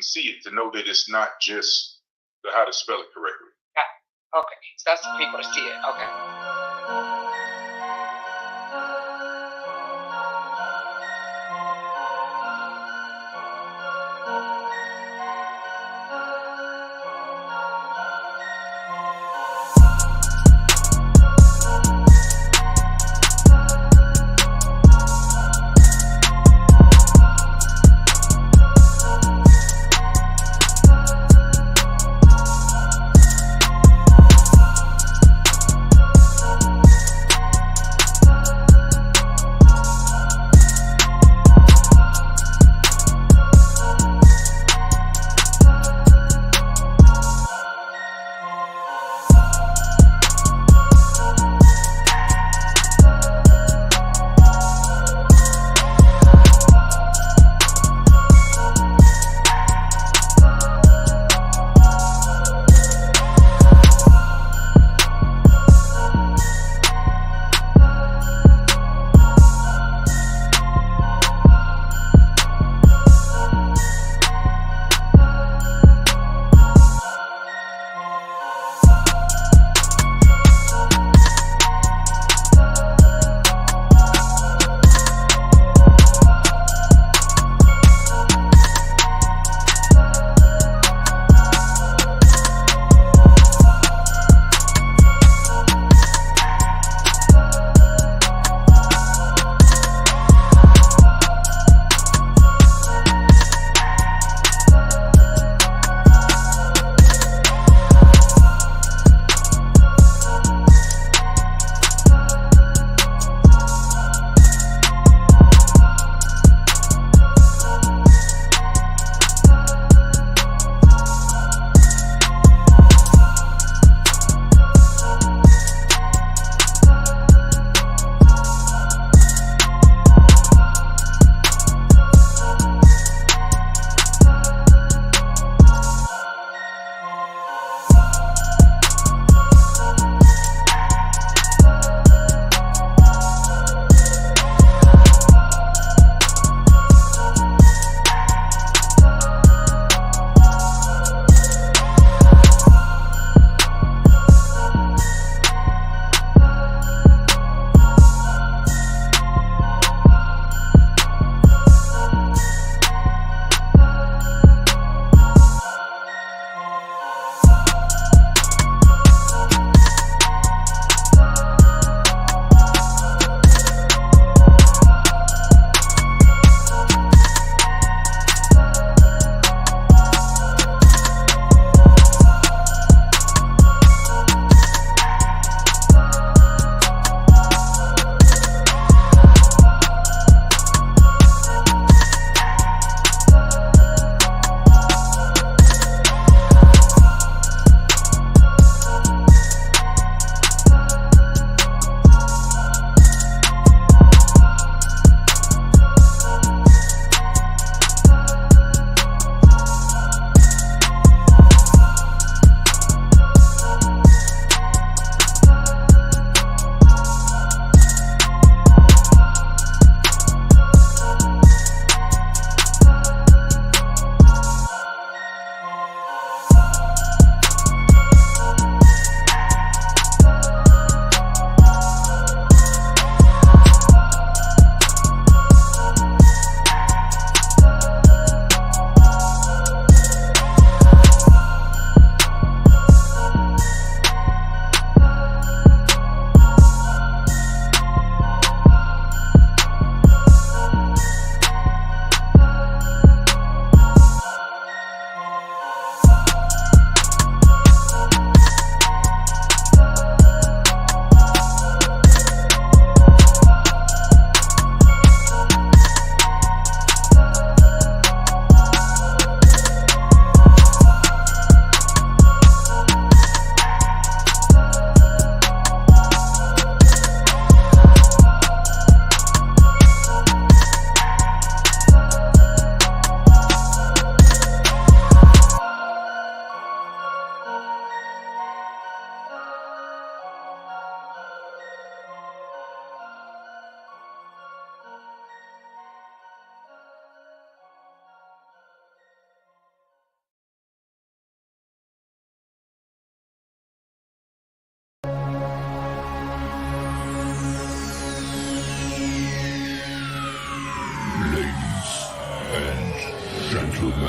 see it to know that it's not just how to spell it correctly. Yeah. Okay. So that's for people to see it. Okay.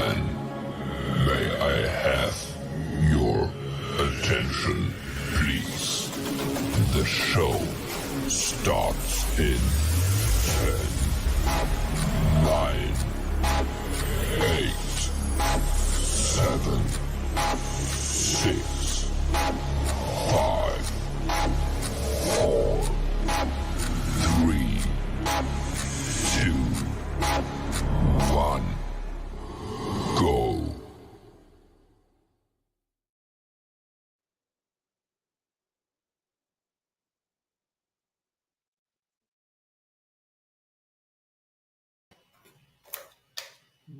gentlemen, may I have your attention, please? The show starts in 10, 9, 8, 7, 6, 5, 4, 3, 2, 1, go.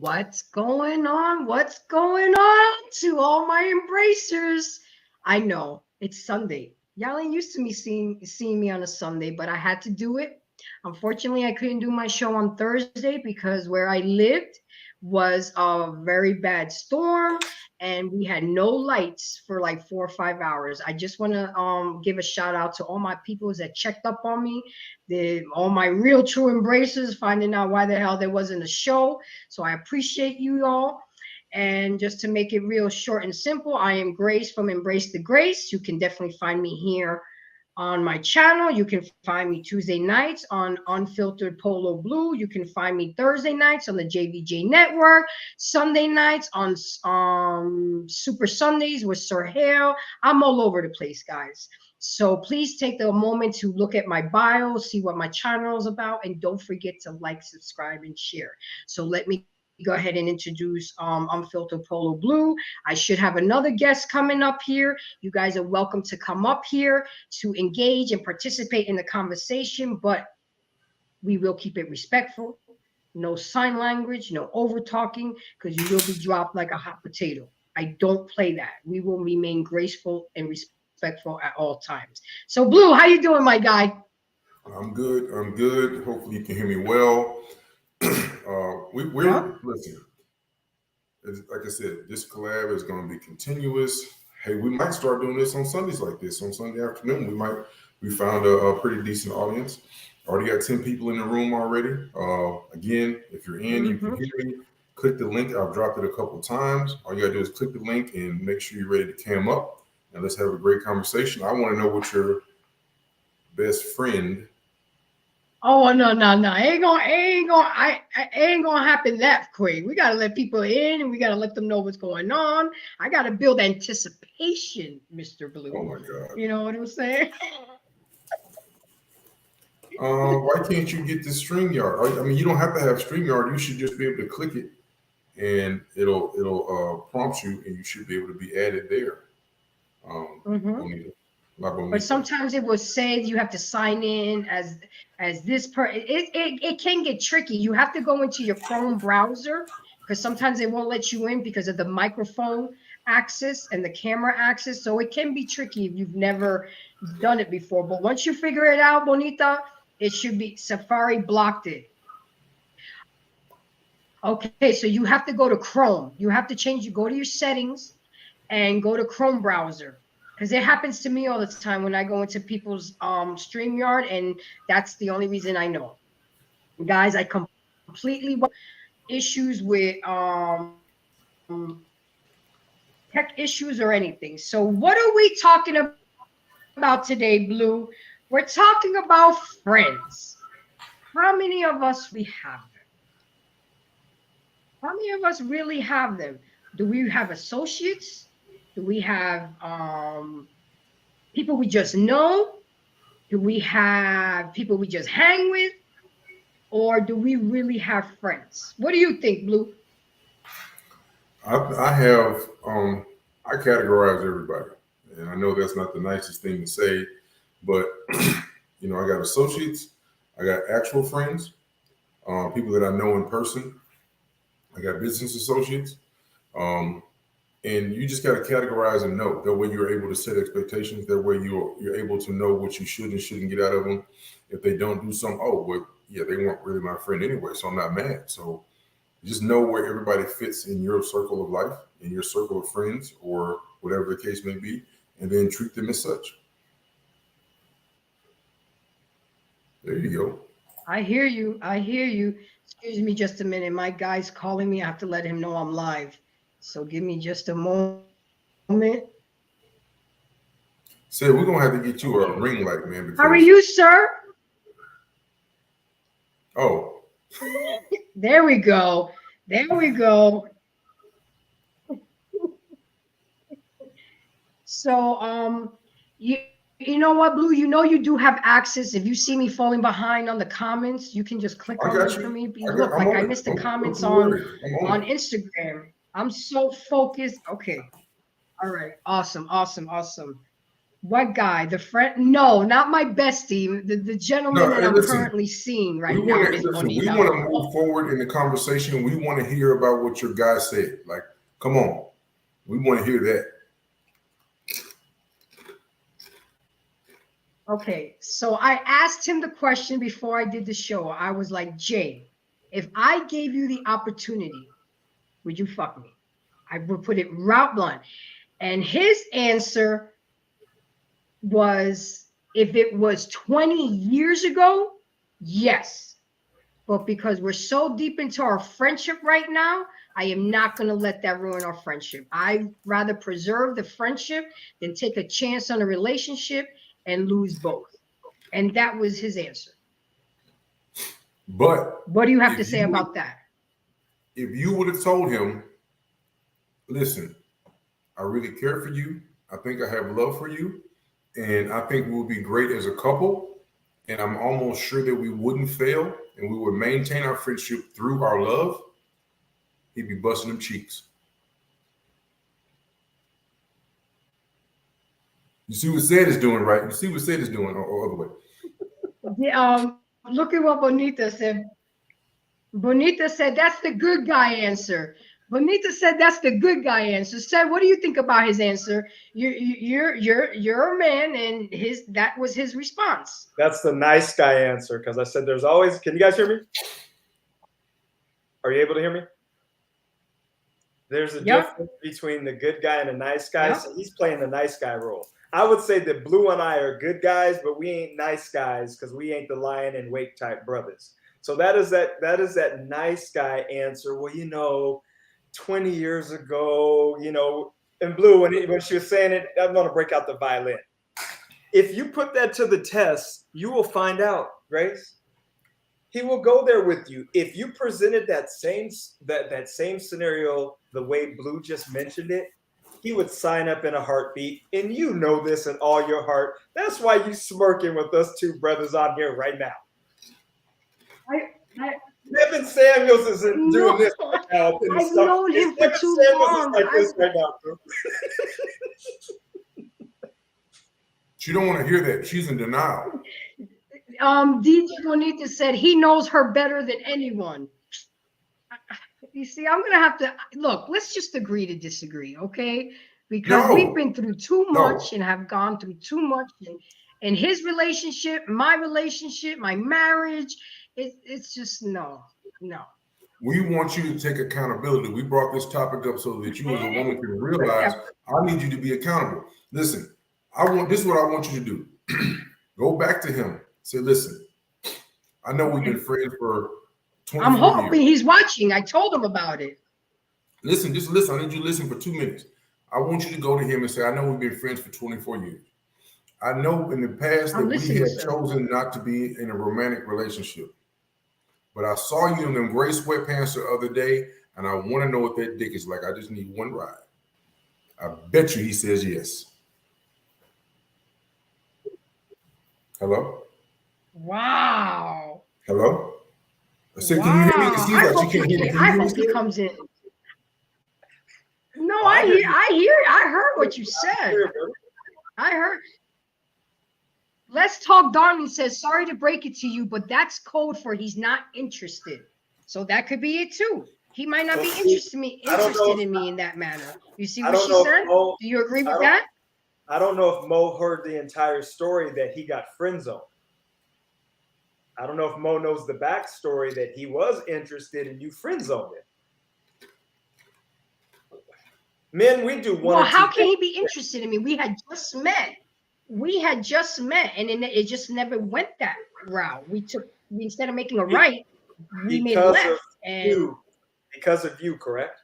What's going on? What's going on to all my embracers? I know it's Sunday. Y'all ain't used to me seeing me on a Sunday, but I had to do it. Unfortunately, I couldn't do my show on Thursday because where I lived was a very bad storm and we had no lights for like 4 or 5 hours. I just want to give a shout out to all my people that checked up on me, all my real true embracers, finding out why the hell there wasn't a show. So I appreciate you all. And just to make it real short and simple, I am Grace from Embrace the Grace. You can definitely find me here on my channel. You can find me Tuesday nights on Unfiltered Polo Blue. You can find me Thursday nights on the JVJ Network, Sunday nights on Super Sundays with Sir Hale. I'm all over the place, guys. So please take the moment to look at my bio, see what my channel is about, and don't forget to like, subscribe, and share. So let me go ahead and introduce Unfiltered Polo Blue. I should have another guest coming up here. You guys are welcome to come up here to engage and participate in the conversation, but we will keep it respectful. No sign language, no over talking, because you will be dropped like a hot potato. I don't play that. We will remain graceful and respectful at all times. So Blue, how you doing, my guy? I'm good. I'm good. Hopefully you can hear me well. Listen, like I said, this collab is going to be continuous. Hey, we might start doing this on Sundays like this. On Sunday afternoon, we found a pretty decent audience. Already got 10 people in the room already. Again, if you're in, you can hear me. Click the link. I've dropped it a couple times. All you got to do is click the link and make sure you're ready to cam up. And let's have a great conversation. I want to know what your best friend. Oh no! It ain't gonna happen that quick. We gotta let people in, and we gotta let them know what's going on. I gotta build anticipation, Mr. Blue. Oh my God! You know what I'm saying? Why can't you get the StreamYard? I mean, you don't have to have StreamYard. You should just be able to click it, and it'll prompt you, and you should be able to be added there. But sometimes it will say you have to sign in as this it can get tricky. You have to go into your Chrome browser because sometimes they won't let you in because of the microphone access and the camera access. So it can be tricky if you've never done it before. But once you figure it out, Bonita, it should be Safari blocked it. Okay, so you have to go to Chrome. You have to go to your settings and go to Chrome browser. Because it happens to me all the time when I go into people's StreamYard, and that's the only reason I know. Guys, I completely issues with tech issues or anything. So what are we talking about today, Blue? We're talking about friends. How many of us we have them? How many of us really have them? Do we have associates? Do we have people we just know? Do we have people we just hang with? Or do we really have friends? What do you think, Blue? I categorize everybody. And I know that's not the nicest thing to say, but I got associates, I got actual friends, people that I know in person. I got business associates. And you just got to categorize and know. That way you're able to set expectations. That way you're able to know what you should and shouldn't get out of them. If they don't do something, they weren't really my friend anyway, so I'm not mad. So just know where everybody fits in your circle of life, in your circle of friends, or whatever the case may be, and then treat them as such. There you go. I hear you. Excuse me just a minute. My guy's calling me. I have to let him know I'm live. So give me just a moment. Say, we're gonna have to get you a ring light, man. Because, How are you, sir? Oh, There we go. There we go. So, you know what, Blue? You know you do have access. If you see me falling behind on the comments, you can just click I on got it you. for me. I got- Look, I'm like on I it. missed the I'm comments worried. I'm on it. Instagram. I'm so focused. Okay. All right. Awesome. Awesome. Awesome. What guy? The friend? No, not my bestie. The gentleman No, that hey, I'm listen. currently seeing right We now want is to listen. We Bonita. want to move forward in the conversation. We want to hear about what your guy said. Like, come on, we want to hear that. Okay, so I asked him the question before I did the show. I was like, Jay, if I gave you the opportunity, would you fuck me? I would put it route blunt. And his answer was, if it was 20 years ago, yes. But because we're so deep into our friendship right now, I am not going to let that ruin our friendship. I'd rather preserve the friendship than take a chance on a relationship and lose both. And that was his answer. But What do you have to if say you about that? if you would have told him, listen, I really care for you. I think I have love for you. And I think we'll be great as a couple. And I'm almost sure that we wouldn't fail and we would maintain our friendship through our love. He'd be busting them cheeks. You see what Sid is doing, right? You see what Sid is doing, or other way. Look at what Bonita said. Bonita said that's the good guy answer. Bonita said that's the good guy answer. Said, what do you think about his answer? You're a man, and that was his response. That's the nice guy answer, because I said there's always. Can you guys hear me? Are you able to hear me? There's a difference between the good guy and the nice guy. Yep. So he's playing the nice guy role. I would say that Blue and I are good guys, but we ain't nice guys because we ain't the lion and wake type brothers. So that is that nice guy answer. Well, 20 years ago, and Blue, when she was saying it, I'm going to break out the violin. If you put that to the test, you will find out, Grace. He will go there with you. If you presented that same scenario the way Blue just mentioned it, he would sign up in a heartbeat. And you know this in all your heart. That's why you smirking with us two brothers on here right now. Devin Samuels is doing this right now. I've known him for too long. Like this right now, bro. She don't want to hear that. She's in denial. DJ Bonita said he knows her better than anyone. You see, I'm gonna have to look. Let's just agree to disagree, okay? Because we've been through too much and have gone through too much in his relationship, my relationship, my marriage. It's just no. We want you to take accountability. We brought this topic up so that you as a woman can realize I need you to be accountable. Listen, this is what I want you to do. Go back to him. Say, listen, I know we've been friends for 24 I'm hoping years. he's watching. I told him about it. Listen, just listen. I need you to listen for 2 minutes. I want you to go to him and say, I know we've been friends for 24 years. I know in the past that we have chosen not to be in a romantic relationship. But I saw you in them gray sweatpants the other day, and I want to know what that dick is like. I just need one ride. I bet you he says yes. Hello? Wow. Hello? I said, can you hear me? It seems like you can't hear me. I hope he comes in. No, I heard what you said. I heard. Let's Talk Darling says, sorry to break it to you, but that's code for he's not interested. So that could be it too. He might not be interested in me in that manner. You see what she said? Do you agree with that? I don't know if Mo heard the entire story that he got friend zoned. I don't know if Mo knows the backstory that he was interested in you friend zoned him. Men, we do one. Well, how can he be interested in me? We had just met. And then it just never went that route. We instead of making a right, we made Because left. of And you. Because of you, correct?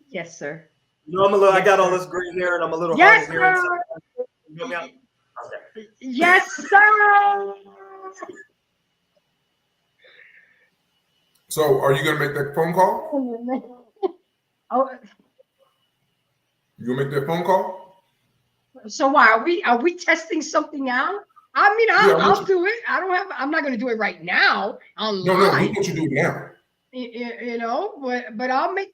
yes, sir. You know, I'm a little. I Yes, got all sir. this gray hair, and I'm a little Yes, hard of hearing. sir. You know me? Okay. Yes, sir. So, are you gonna make that phone call? Oh, You gonna make that phone call? so why are we testing something out? I mean, Yeah, I want I'll do it. I'm not going to do it right now No, we online. want you to do it now. You know, but I'll make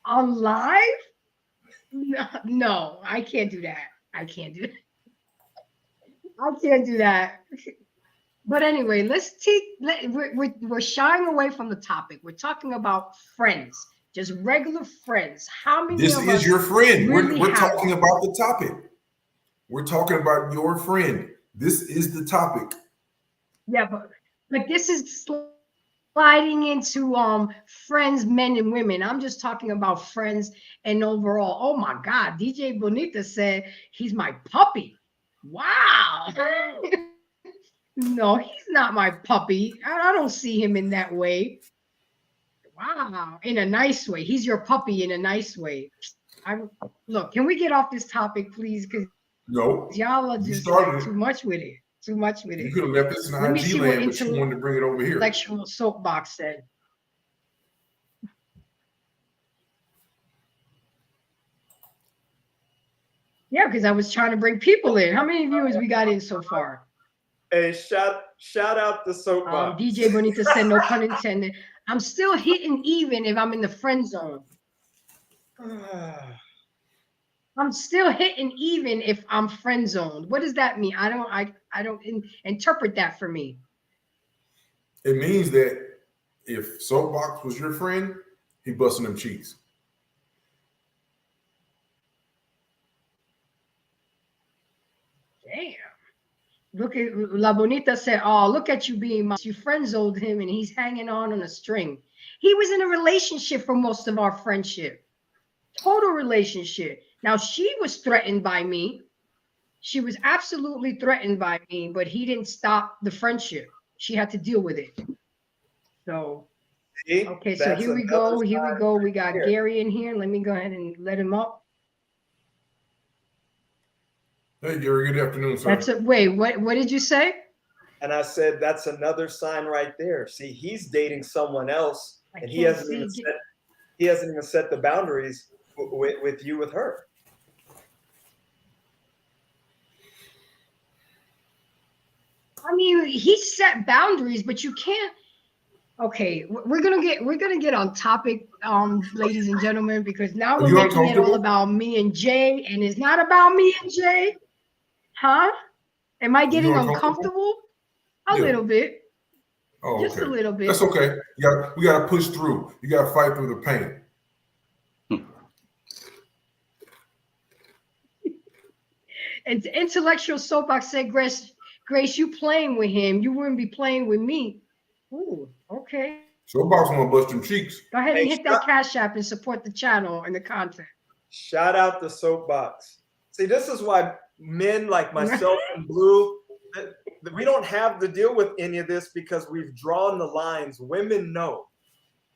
on live. No, I can't do that. I can't do that. But anyway, we're shying away from the topic. We're talking about friends, just regular friends. How many This of is us your friend. really We're have talking about the topic. We're talking about your friend. This is the topic. Yeah, but this is sliding into friends, men and women. I'm just talking about friends and overall. Oh my God, DJ Bonita said he's my puppy. Wow. No, he's not my puppy. I don't see him in that way. Wow, in a nice way. He's your puppy in a nice way. Look, can we get off this topic, please? Because No, y'all are you just started like, it. too much with it. Too much with You it. could have left this in Let me IG see what land, but you wanted to bring it over here. intellectual soapbox said. Yeah, because I was trying to bring people in. How many viewers we got in so far? Hey, shout out the soapbox. DJ Bonita said, no pun intended. I'm still hitting even if I'm in the friend zone. I'm still hitting even if I'm friend zoned. What does that mean? I don't interpret that for me. It means that if Soapbox was your friend, he busting them cheeks. Damn. Look at La Bonita said, oh, look at you being you friend zoned him and he's hanging on a string. He was in a relationship for most of our friendship. Total relationship. Now she was threatened by me. She was absolutely threatened by me, but he didn't stop the friendship. She had to deal with it. So, See, okay, so that's here we another go. Here we side go. We got here. Gary in here. Let me go ahead and let him up. Hey, Gary, good afternoon, sir. That's it. Wait, what did you say? And I said, that's another sign right there. See, he's dating someone else, I and he can't hasn't even see. set the boundaries with you with her. I mean, he set boundaries, but you can't. Okay, we're gonna get on topic, ladies and gentlemen, because now Are we're you making it all uncomfortable? about me and Jay, and it's not about me and Jay, huh? Am I getting uncomfortable? A Yeah. little bit, Oh, just a okay. little bit. That's okay. We gotta push through. You gotta fight through the pain. And the intellectual soapbox said, Grace, you playing with him, you wouldn't be playing with me. Ooh, okay. Soapbox wanna bust them cheeks. Go ahead and Hey, hit that Cash App and support the channel and the content. Shout out the soapbox. See, this is why men like myself and Blue, we don't have to deal with any of this because we've drawn the lines. Women know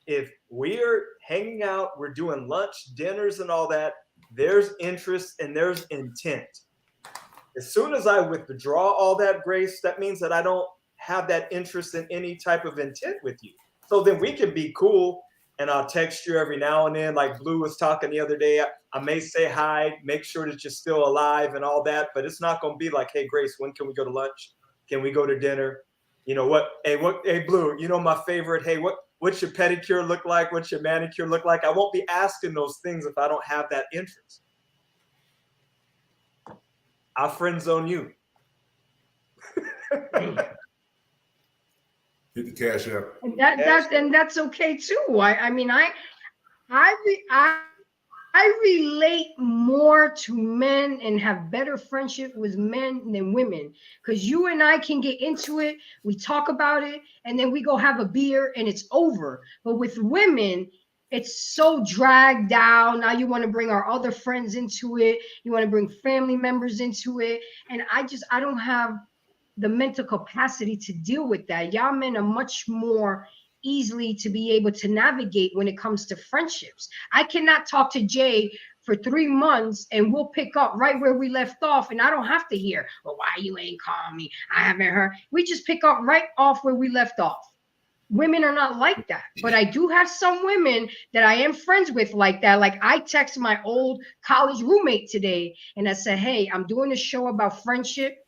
if we're hanging out, we're doing lunch, dinners, and all that, there's interest and there's intent. As soon as I withdraw all that, Grace, that means that I don't have that interest in any type of intent with you. So then we can be cool, and I'll text you every now and then. Like Blue was talking the other day, I may say hi, make sure that you're still alive and all that, but it's not going to be like, hey, Grace, when can we go to lunch? Can we go to dinner? You know what? Hey, Blue, you know my favorite, hey, what's your pedicure look like? What's your manicure look like? I won't be asking those things if I don't have that interest. I'll friend zone you. Hit the Cash App. And that's okay too. I mean, I relate more to men and have better friendship with men than women, because you and I can get into it, we talk about it, and then we go have a beer and it's over. But with women, it's so dragged down. Now you want to bring our other friends into it. You want to bring family members into it. And I don't have the mental capacity to deal with that. Y'all men are much more easily to be able to navigate when it comes to friendships. I cannot talk to Jay for 3 months and we'll pick up right where we left off, and I don't have to hear, well, why you ain't calling me? I haven't heard. We just pick up right off where we left off. Women are not like that, but I do have some women that I am friends with like that. Like I text my old college roommate today and I said, hey, I'm doing a show about friendship.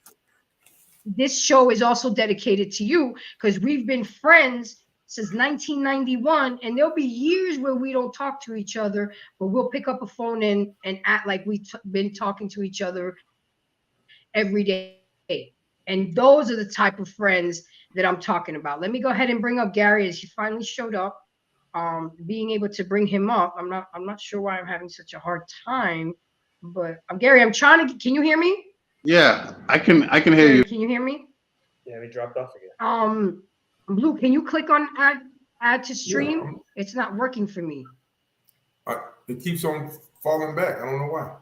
This show is also dedicated to you because we've been friends since 1991, and there'll be years where we don't talk to each other, but we'll pick up a phone and act like we've been talking to each other every day. And those are the type of friends that I'm talking about. Let me go ahead and bring up Gary as he finally showed up. Being able to bring him up, I'm not sure why I'm having such a hard time, but Gary, I'm trying to. Can you hear me? Yeah, I can hear you. Can you hear me? Yeah, we dropped off again. Blue, can you click on add to stream? Yeah. It's not working for me. It keeps on falling back. I don't know why.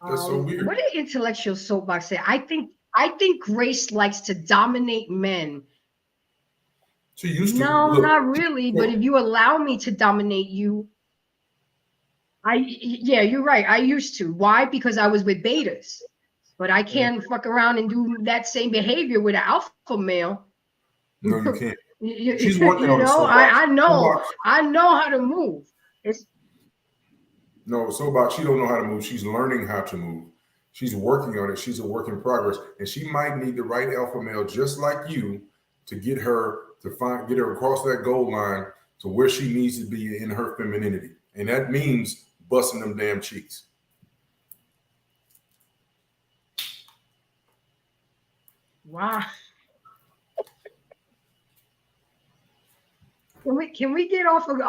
That's so weird. What did Intellectual Soapbox say? I think Grace likes to dominate men. She used to. No, not really. But if you allow me to dominate you, yeah, you're right. I used to. Why? Because I was with betas. But I can't fuck around and do that same behavior with an alpha male. No, you can't. She's working on it. I know how to move. No, Soapbox, she don't know how to move. She's learning how to move. She's working on it. She's a work in progress. And she might need the right alpha male just like you to get her across that goal line to where she needs to be in her femininity. And that means busting them damn cheeks. Wow. Can we get off of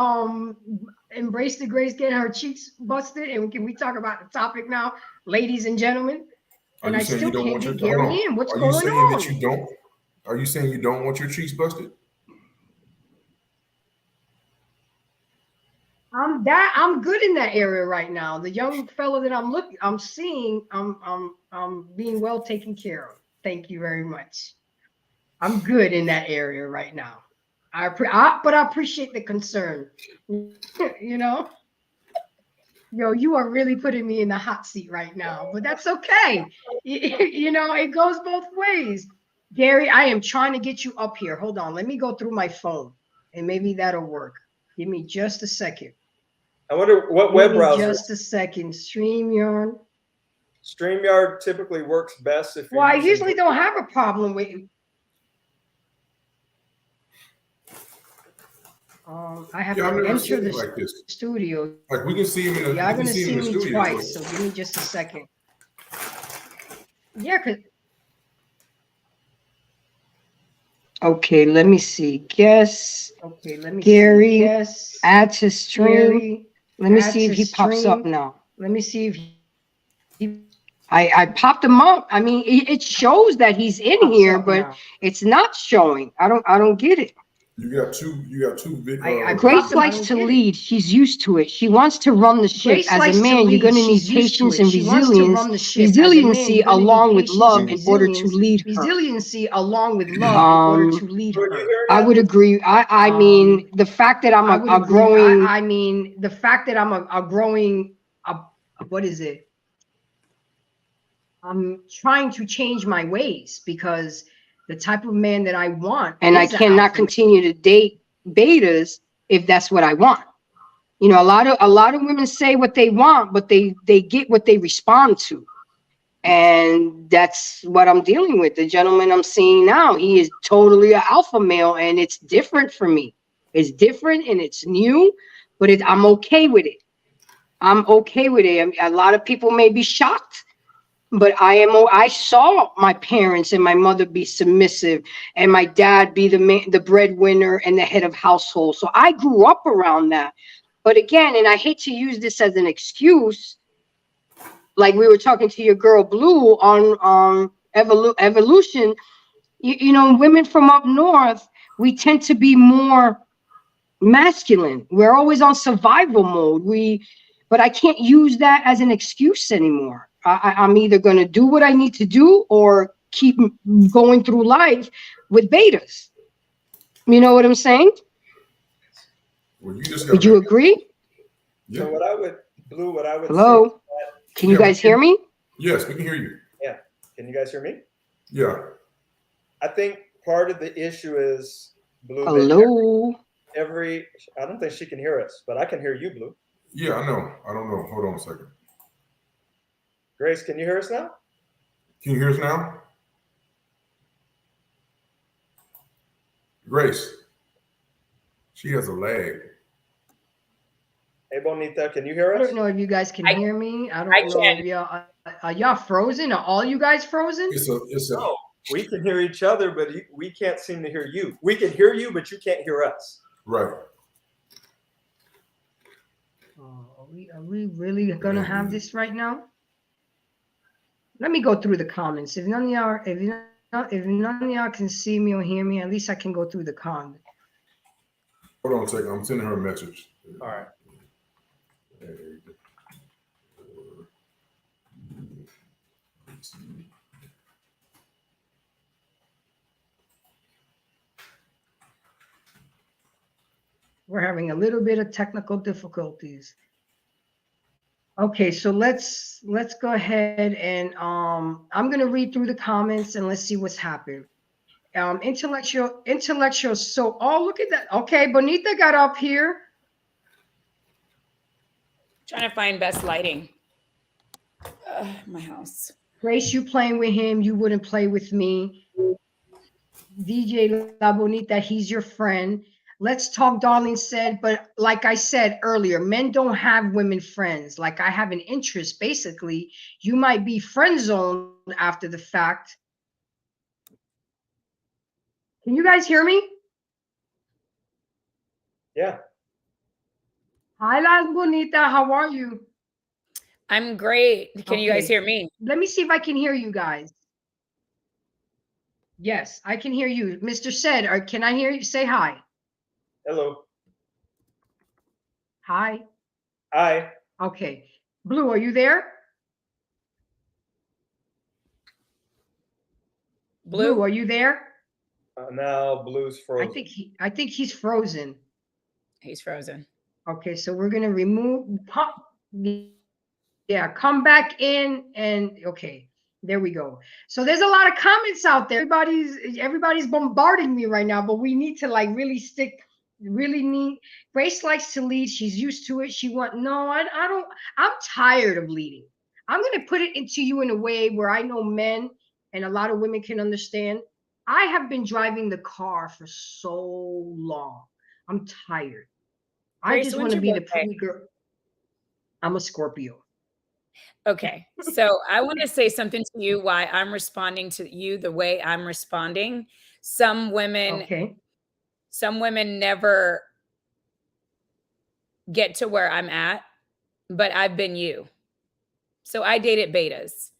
Embrace the Grace getting her cheeks busted, and can we talk about the topic now, ladies and gentlemen? And I still can't get Gary in. What's going on? Are you saying that you don't? Are you saying you don't want your cheeks busted? I'm good in that area right now. The young fellow that I'm seeing, I'm being well taken care of. Thank you very much. I'm good in that area right now. But I appreciate the concern. You know, you are really putting me in the hot seat right now, but that's okay. You know, it goes both ways. Gary, I am trying to get you up here. Hold on. Let me go through my phone and maybe that'll work. Give me just a second. I wonder what web browser. Just a second. StreamYard. StreamYard typically works best if. Well, I usually don't have a problem with. I have to enter the like this. studio. Like we can see him in the. Yeah, I'm gonna see me twice. So give me just a second. Yeah, cause. Okay, let me see. Guess. Okay, let me. Gary. Yes. Add to stream. Gary, let me see if he pops up now. Let me see if he. I popped him up. I mean, it shows that he's in here, but it's not showing. I don't get it. You got two videos. Grace likes to lead. She's used to it. She wants to run the ship. As a man, you're going to need patience and resiliency along with love in order to lead her. Resiliency along with love in order to lead her. I would agree. I mean, the fact that I'm a growing. I mean, the fact that I'm a growing. What is it? I'm trying to change my ways because the type of man that I want. And I cannot continue to date betas if that's what I want. You know, a lot of women say what they want, but they get what they respond to. And that's what I'm dealing with. The gentleman I'm seeing now, he is totally an alpha male, and it's different for me. It's different and it's new, but I'm okay with it. I'm okay with it. I mean, a lot of people may be shocked. But I saw my parents and my mother be submissive and my dad be the breadwinner and the head of household. So I grew up around that. But again, and I hate to use this as an excuse, like we were talking to your girl Blue on evolution, you know, women from up north, we tend to be more masculine. We're always on survival mode. But I can't use that as an excuse anymore. I'm either going to do what I need to do or keep going through life with betas. You know what I'm saying? Well, you just Would gotta you make- agree? Yeah. So what I would say, Hello? Can you Yeah. guys hear me? Yes, we can hear you. can you guys hear me? Yeah. I think part of the issue is, Blue, that Hello? I don't think she can hear us, but I can hear you, Blue. Yeah, I know. I don't know. Hold on a second. Grace, can you hear us now? Can you hear us now? Grace. She has a lag. Hey, Bonita, can you hear I us? don't know if you guys can hear me. I don't I know can. if y'all are y'all frozen? Are all you guys frozen? It's a No, we can hear each other, but we can't seem to hear you. We can hear you, but you can't hear us. right. Oh, are we really gonna have this right now? Let me go through the comments. If none of y'all, if none of y'all can see me or hear me, at least I can go through the comments. Hold on a second. I'm sending her a message. All right. We're having a little bit of technical difficulties. Okay, so let's go ahead and I'm gonna read through the comments and let's see what's happened. Intellectual. So, oh, look at that. Okay, Bonita got up here. Trying to find best lighting. My house. Grace, you playing with him, you wouldn't play with me. DJ La Bonita, he's your friend. Let's talk, darling said, but like I said earlier, men don't have women friends. Like I have an interest, basically. You might be friend zoned after the fact. Can you guys hear me? Yeah. Hi, La Bonita, how are you? I'm great. Can you guys Okay. hear me? Let me see if I can hear you guys. Yes, I can hear you. Mr. Said, or can I hear you? Say hi. Hello. Hi. Hi. Okay. Blue, are you there? Blue? are you there? Now Blue's frozen. I think he's frozen. He's frozen. Okay, so we're gonna remove. Yeah, come back in and okay, there we go. So there's a lot of comments out there. Everybody's bombarding me right now, but we need to like really stick. Really need. Grace likes to lead. She's used to it. I don't. I'm tired of leading. I'm gonna put it into you in a way where I know men and a lot of women can understand. I have been driving the car for so long. I'm tired. I Grace, just when's want to your be the birthday? pretty girl. I'm a Scorpio. Okay. So I want to say something to you why I'm responding to you the way I'm responding. Some women never get to where I'm at, but I've been you. So I dated betas.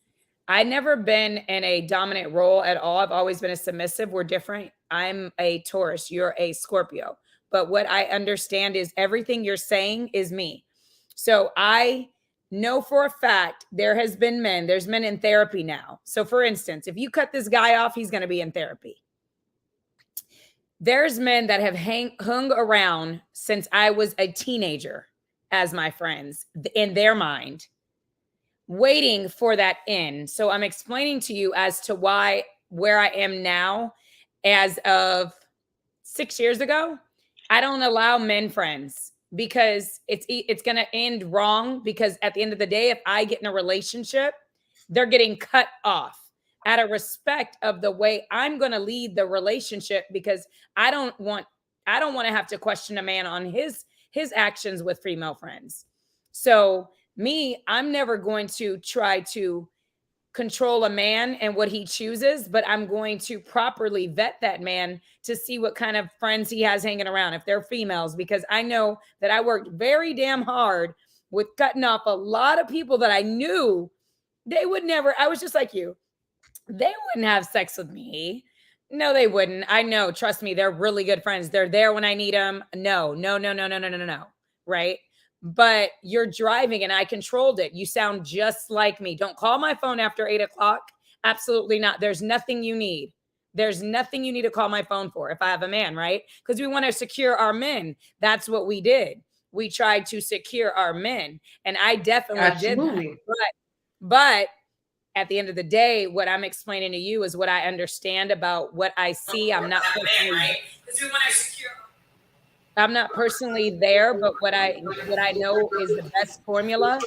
I've never been in a dominant role at all. I've always been a submissive. We're different. I'm a Taurus. You're a Scorpio. But what I understand is everything you're saying is me. So I know for a fact there's men in therapy now. So for instance, if you cut this guy off, he's going to be in therapy. There's men that have hung around since I was a teenager as my friends in their mind, waiting for that end. So I'm explaining to you as to where I am now as of 6 years ago, I don't allow men friends because it's going to end wrong because at the end of the day, if I get in a relationship, they're getting cut off out of respect of the way I'm going to lead the relationship because I don't want to have to question a man on his actions with female friends. So I'm never going to try to control a man and what he chooses, but I'm going to properly vet that man to see what kind of friends he has hanging around, if they're females, because I know that I worked very damn hard with cutting off a lot of people that I knew they would never, I was just like you, they wouldn't have sex with me. No, they wouldn't. I know. Trust me, they're really good friends. They're there when I need them. No. Right? But you're driving and I controlled it. You sound just like me. Don't call my phone after 8 o'clock. Absolutely not. There's nothing you need. There's nothing you need to call my phone for if I have a man, right? Because we want to secure our men. That's what we did. We tried to secure our men. And I definitely did Absolutely. that. But at the end of the day, what I'm explaining to you is what I understand about what I see. I'm not personally there, but what I know is the best formula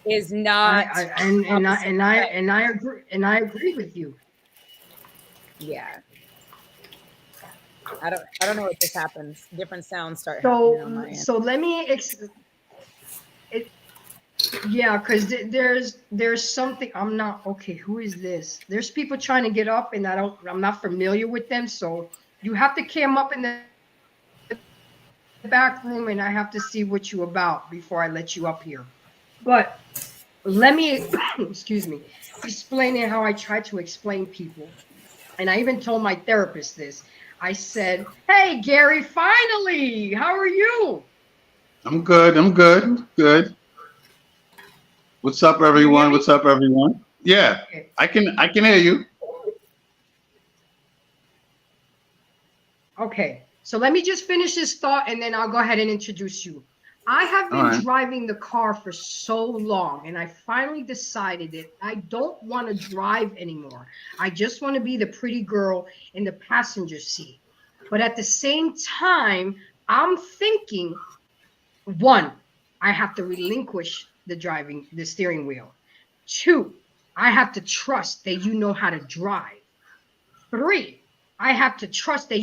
is not. I agree with you. Yeah. I don't know what just happens. Different sounds start happening on my end. So let me yeah, because there's something I'm not okay. Who is this? There's people trying to get up, and I'm not familiar with them. So you have to come up in the back room, and I have to see what you about before I let you up here. But let me excuse me, explaining how I try to explain people, and I even told my therapist this. I said, "Hey, Gary, finally, how are you?" I'm good. What's up, everyone? What's up, everyone? Yeah, Okay. I can hear you. Okay, so let me just finish this thought and then I'll go ahead and introduce you. I have been All right. driving the car for so long, and I finally decided that I don't want to drive anymore. I just want to be the pretty girl in the passenger seat. But at the same time, I'm thinking, one, I have to relinquish the steering wheel. Two, I have to trust that you know how to drive. Three, I have to trust that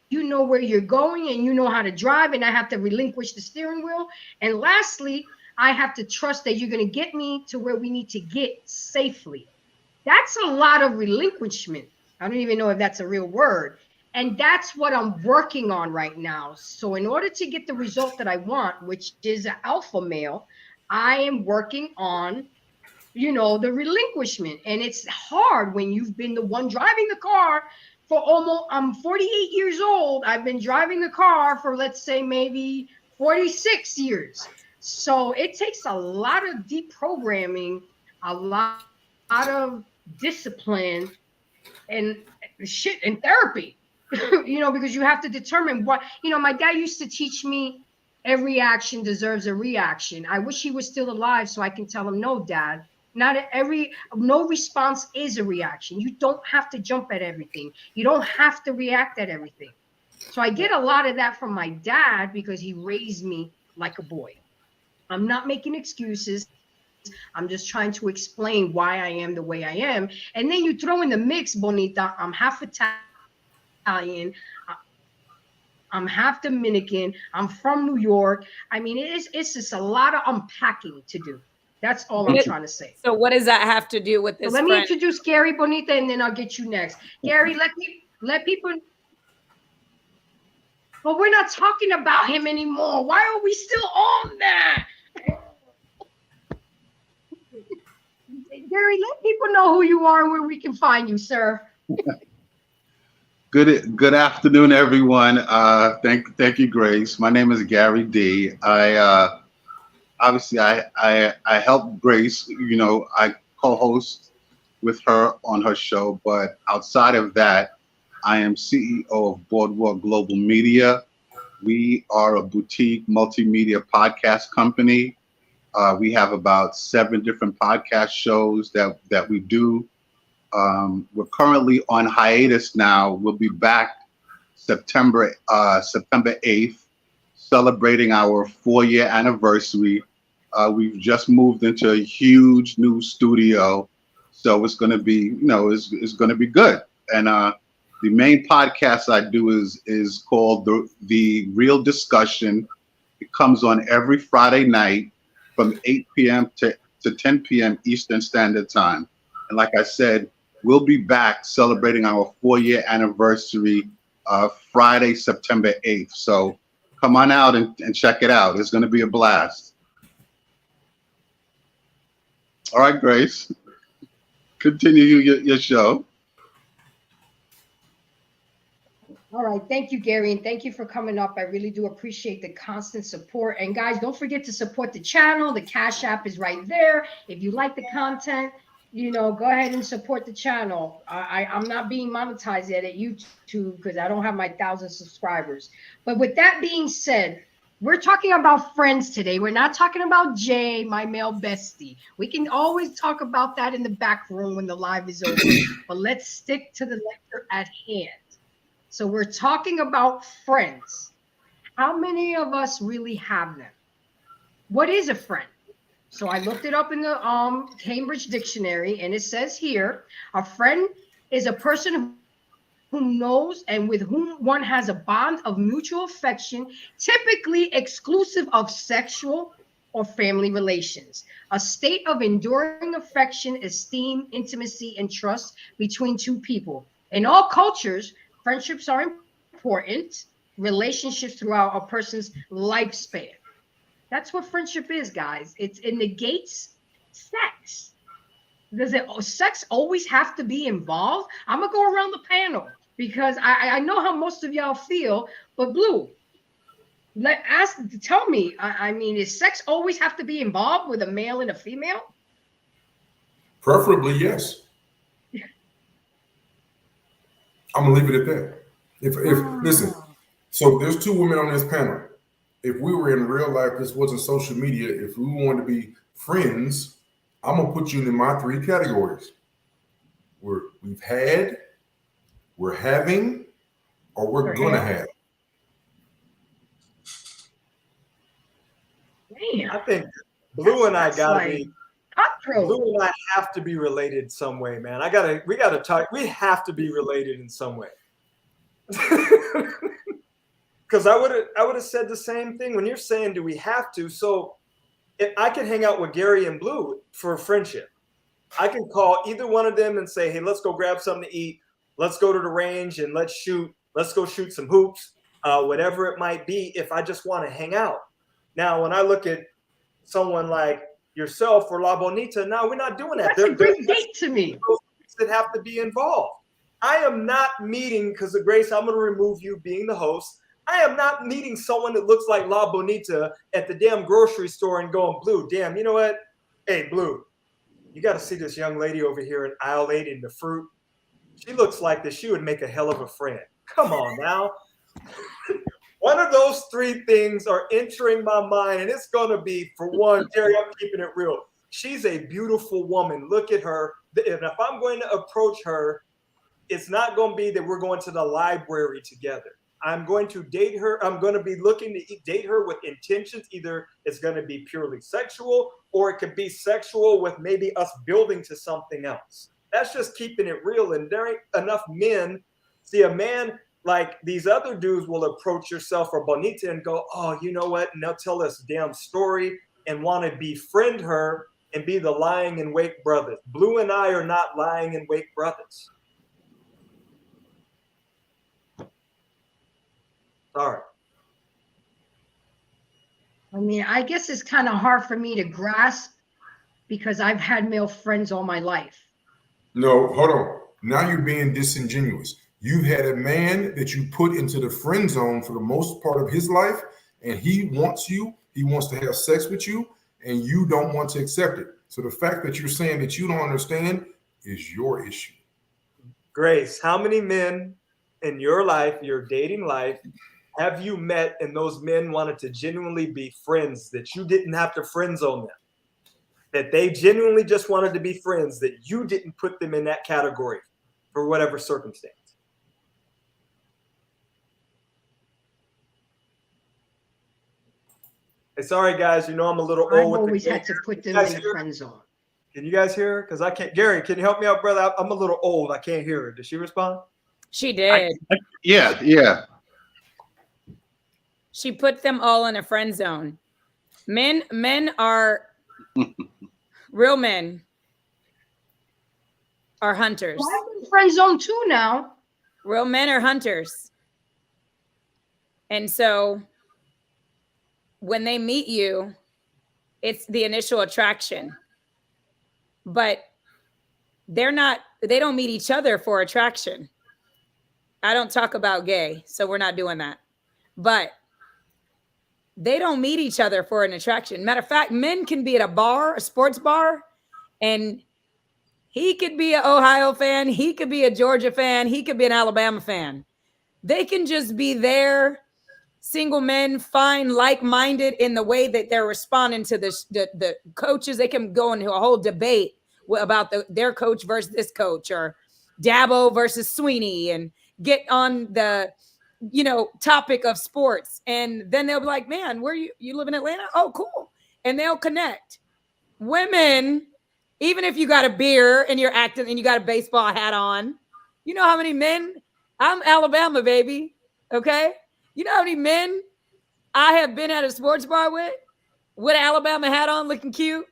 you know where you're going and you know how to drive, and I have to relinquish the steering wheel. And lastly, I have to trust that you're going to get me to where we need to get safely. That's a lot of relinquishment. I don't even know if that's a real word. And that's what I'm working on right now. So in order to get the result that I want, which is an alpha male, I am working on, the relinquishment. And it's hard when you've been the one driving the car for I'm 48 years old. I've been driving the car for, let's say, maybe 46 years. So it takes a lot of deprogramming, a lot of discipline and shit and therapy, because you have to determine what, my dad used to teach me every action deserves a reaction. I wish he was still alive so I can tell him, no, Dad, no response is a reaction. You don't have to jump at everything. You don't have to react at everything. So I get a lot of that from my dad because he raised me like a boy. I'm not making excuses. I'm just trying to explain why I am the way I am. And then you throw in the mix, Bonita, I'm half Italian. I'm half Dominican. I'm from New York. I mean, it's just a lot of unpacking to do. That's all I'm trying to say. So what does that have to do with this? So let me introduce Gary Bonita, and then I'll get you next. Gary, let people. But we're not talking about him anymore. Why are we still on that? Gary, let people know who you are and where we can find you, sir. Good afternoon, everyone. Thank you, Grace. My name is Gary D. I obviously I help Grace. I co-host with her on her show, but outside of that, I am CEO of Boardwalk Global Media. We are a boutique multimedia podcast company. We have about 7 different podcast shows that we do. We're currently on hiatus now. We'll be back September 8th, celebrating our 4-year anniversary. We've just moved into a huge new studio, so it's going to be, it's going to be good. And the main podcast I do is called the Real Discussion. It comes on every Friday night from 8 p.m. to 10 p.m. Eastern Standard Time. And like I said, we'll be back celebrating our 4-year anniversary Friday, September 8th. So come on out and check it out. It's going to be a blast. All right, Grace, continue your show. All right. Thank you, Gary. And thank you for coming up. I really do appreciate the constant support. And guys, don't forget to support the channel. The Cash App is right there. If you like the content, go ahead and support the channel. I'm not being monetized yet at YouTube because I don't have my 1,000 subscribers. But with that being said, we're talking about friends today. We're not talking about Jay, my male bestie. We can always talk about that in the back room when the live is over. But let's stick to the lecture at hand. So we're talking about friends. How many of us really have them? What is a friend? So I looked it up in the Cambridge Dictionary, and it says here, a friend is a person who knows and with whom one has a bond of mutual affection, typically exclusive of sexual or family relations. A state of enduring affection, esteem, intimacy, and trust between two people. In all cultures, friendships are important relationships throughout a person's lifespan. That's what friendship is, guys. It negates sex. Does sex always have to be involved? I'm gonna go around the panel because I know how most of y'all feel, but Blue, tell me. I mean, does sex always have to be involved with a male and a female? Preferably, yes. I'm gonna leave it at that. If listen, so there's two women on this panel. If we were in real life, this wasn't social media. If we wanted to be friends, I'm gonna put you in my three categories. We've had, we're having, or we're gonna have. Damn. I think Blue and I gotta be. Cutthroat. Blue and I have to be related some way, man. We gotta talk. We have to be related in some way. Because I would have said the same thing when you're saying, do we have to? So if I can hang out with Gary and Blue for a friendship. I can call either one of them and say, hey, let's go grab something to eat. Let's go to the range and let's go shoot some hoops, whatever it might be, if I just want to hang out. Now, when I look at someone like yourself or La Bonita, no, we're not doing that. That's a great date to me. That have to be involved. I am not meeting, because of Grace, I'm going to remove you being the host. I am not meeting someone that looks like La Bonita at the damn grocery store and going, Blue, damn, you know what? Hey, Blue, you got to see this young lady over here in aisle 8 in the fruit. She looks like that. She would make a hell of a friend. Come on now. One of those three things are entering my mind, and it's going to be, for one, Jerry, I'm keeping it real. She's a beautiful woman. Look at her. And if I'm going to approach her, it's not going to be that we're going to the library together. I'm going to date her. I'm going to be looking to date her with intentions. Either it's going to be purely sexual, or it could be sexual with maybe us building to something else. That's just keeping it real. And there ain't enough men. See, a man like these other dudes will approach yourself or Bonita and go, oh, you know what? And they'll tell this damn story and want to befriend her and be the lying in wake brothers. Blue and I are not lying in wake brothers. Sorry. I mean, I guess it's kind of hard for me to grasp because I've had male friends all my life. No, hold on. Now you're being disingenuous. You've had a man that you put into the friend zone for the most part of his life, and he wants you. He wants to have sex with you, and you don't want to accept it. So the fact that you're saying that you don't understand is your issue. Grace, how many men in your life, your dating life, have you met and those men wanted to genuinely be friends, that you didn't have to friend zone them? That they genuinely just wanted to be friends, that you didn't put them in that category for whatever circumstance? Hey, sorry, guys. You know I'm a little I've old. always had to put them in the friend zone. Can you guys hear her? Because I can't. Gary, can you help me out, brother? I'm a little old. I can't hear her. Did she respond? She did. Yeah. She put them all in a friend zone. Men are real men are hunters. Well, I'm in friend zone too now. Real men are hunters. And so when they meet you, it's the initial attraction. But they don't meet each other for attraction. I don't talk about gay, so we're not doing that. But they don't meet each other for an attraction. Matter of fact, men can be at a bar, a sports bar, and he could be an Ohio fan, he could be a Georgia fan, he could be an Alabama fan. They can just be there, single men, fine, like-minded in the way that they're responding to the coaches. They can go into a whole debate about their coach versus this coach, or Dabo versus Sweeney, and get on the topic of sports. And then they'll be like, man, where you live in Atlanta? Oh, cool. And they'll connect. Women, even if you got a beer and you're acting and you got a baseball hat on, you know how many men? I'm Alabama, baby. Okay. You know how many men I have been at a sports bar with an Alabama hat on, looking cute,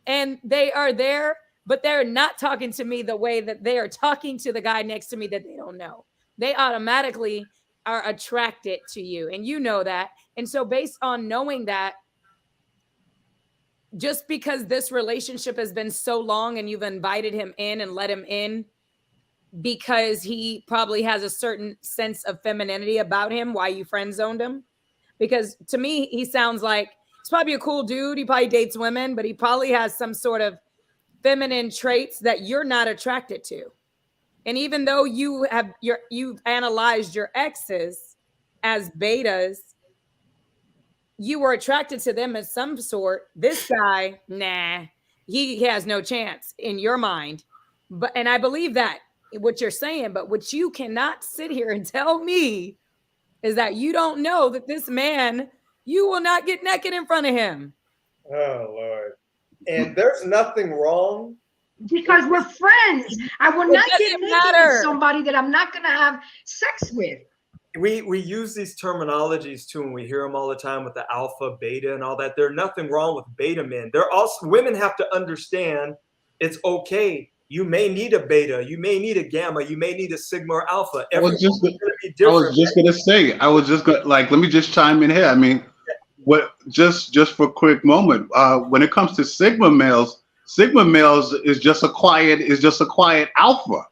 and they are there, but they're not talking to me the way that they are talking to the guy next to me that they don't know. They automatically are attracted to you, and you know that. And so based on knowing that, just because this relationship has been so long and you've invited him in and let him in because he probably has a certain sense of femininity about him, why you friend zoned him? Because to me, he sounds like he's probably a cool dude. He probably dates women, but he probably has some sort of feminine traits that you're not attracted to. And even though you've analyzed your exes as betas, you were attracted to them as some sort. This guy, nah, he has no chance in your mind. And I believe that what you're saying, but what you cannot sit here and tell me is that you don't know that this man, you will not get naked in front of him. Oh, Lord. And there's nothing wrong. Because we're friends. I will not get doesn't naked matter. with somebody that I'm not going to have sex with. We use these terminologies too, and we hear them all the time with the alpha, beta, and all that. There's nothing wrong with beta men. They're also, women have to understand it's okay. You may need a beta, you may need a gamma, you may need a sigma or alpha. I was just Different. let me just chime in here. I mean, just for a quick moment, when it comes to sigma males is just a quiet alpha,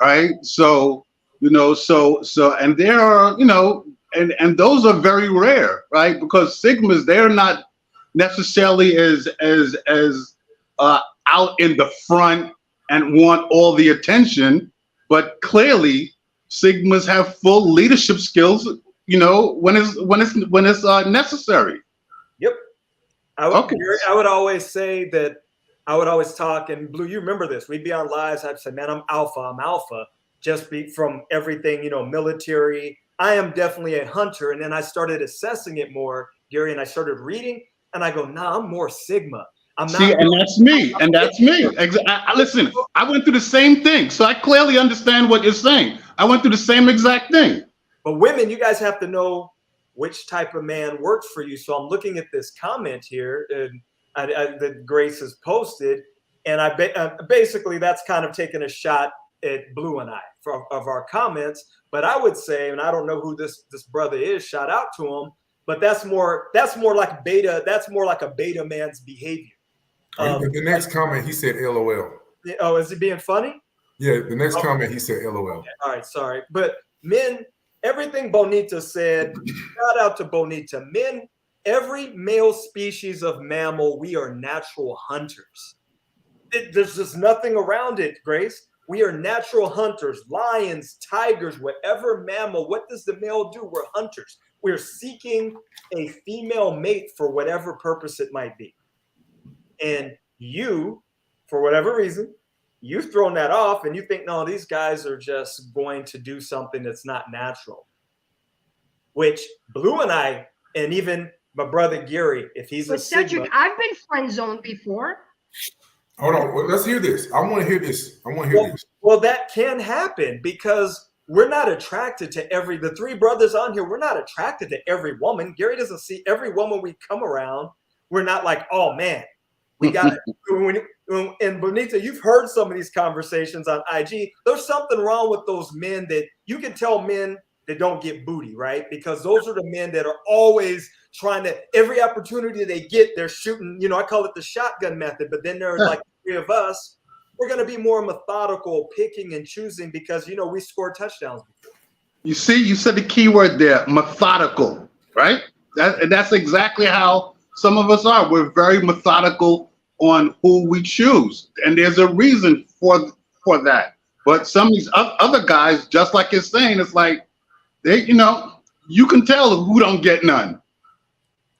right? So, and there are, and those are very rare, right? Because sigmas, they're not necessarily as out in the front and want all the attention, but clearly sigmas have full leadership skills, when it's necessary. Yep. I would always say that I would always talk, and Blue, you remember this. We'd be on lives. I'd say, man, I'm alpha. Just be from everything, military. I am definitely a hunter. And then I started assessing it more, Gary, and I started reading, and I go, nah, I'm more sigma. And that's me. Listen, I went through the same thing, so I clearly understand what you're saying. I went through the same exact thing. But women, you guys have to know which type of man works for you. So I'm looking at this comment here that Grace has posted, and basically that's kind of taking a shot at Blue and I of our comments. But I would say, and I don't know who this brother is, shout out to him, but that's more like beta. That's more like a beta man's behavior. The next comment, he said LOL. Oh, is he being funny? Yeah, the next comment, he said LOL. Okay. All right, sorry. But men, everything Bonita said, shout out to Bonita. Men, every male species of mammal, we are natural hunters. There's just nothing around it, Grace. We are natural hunters, lions, tigers, whatever mammal. What does the male do? We're hunters. We're seeking a female mate for whatever purpose it might be. And you, for whatever reason, you've thrown that off and you think, no, these guys are just going to do something that's not natural. Which Blue and I, and even my brother Gary, if he's But a Sigma. Cedric, I've been friend zoned before. Hold on, well, let's hear this. I want to hear this. Well, that can happen because we're not attracted to the three brothers on here. We're not attracted to every woman. Gary doesn't see every woman we come around. We're not like, oh man, we got it. And Bonita, you've heard some of these conversations on IG. There's something wrong with those men that you can tell men that don't get booty, right? Because those are the men that are always trying to, every opportunity they get, they're shooting, I call it the shotgun method, but then there's like three of us we're going to be more methodical, picking and choosing because, you know, we score touchdowns. You see, you said the key word there, methodical, right? That's exactly how some of us are. We're very methodical on who we choose, and there's a reason for that. But some of these other guys, just like you're saying, it's like they, you know, you can tell who don't get none.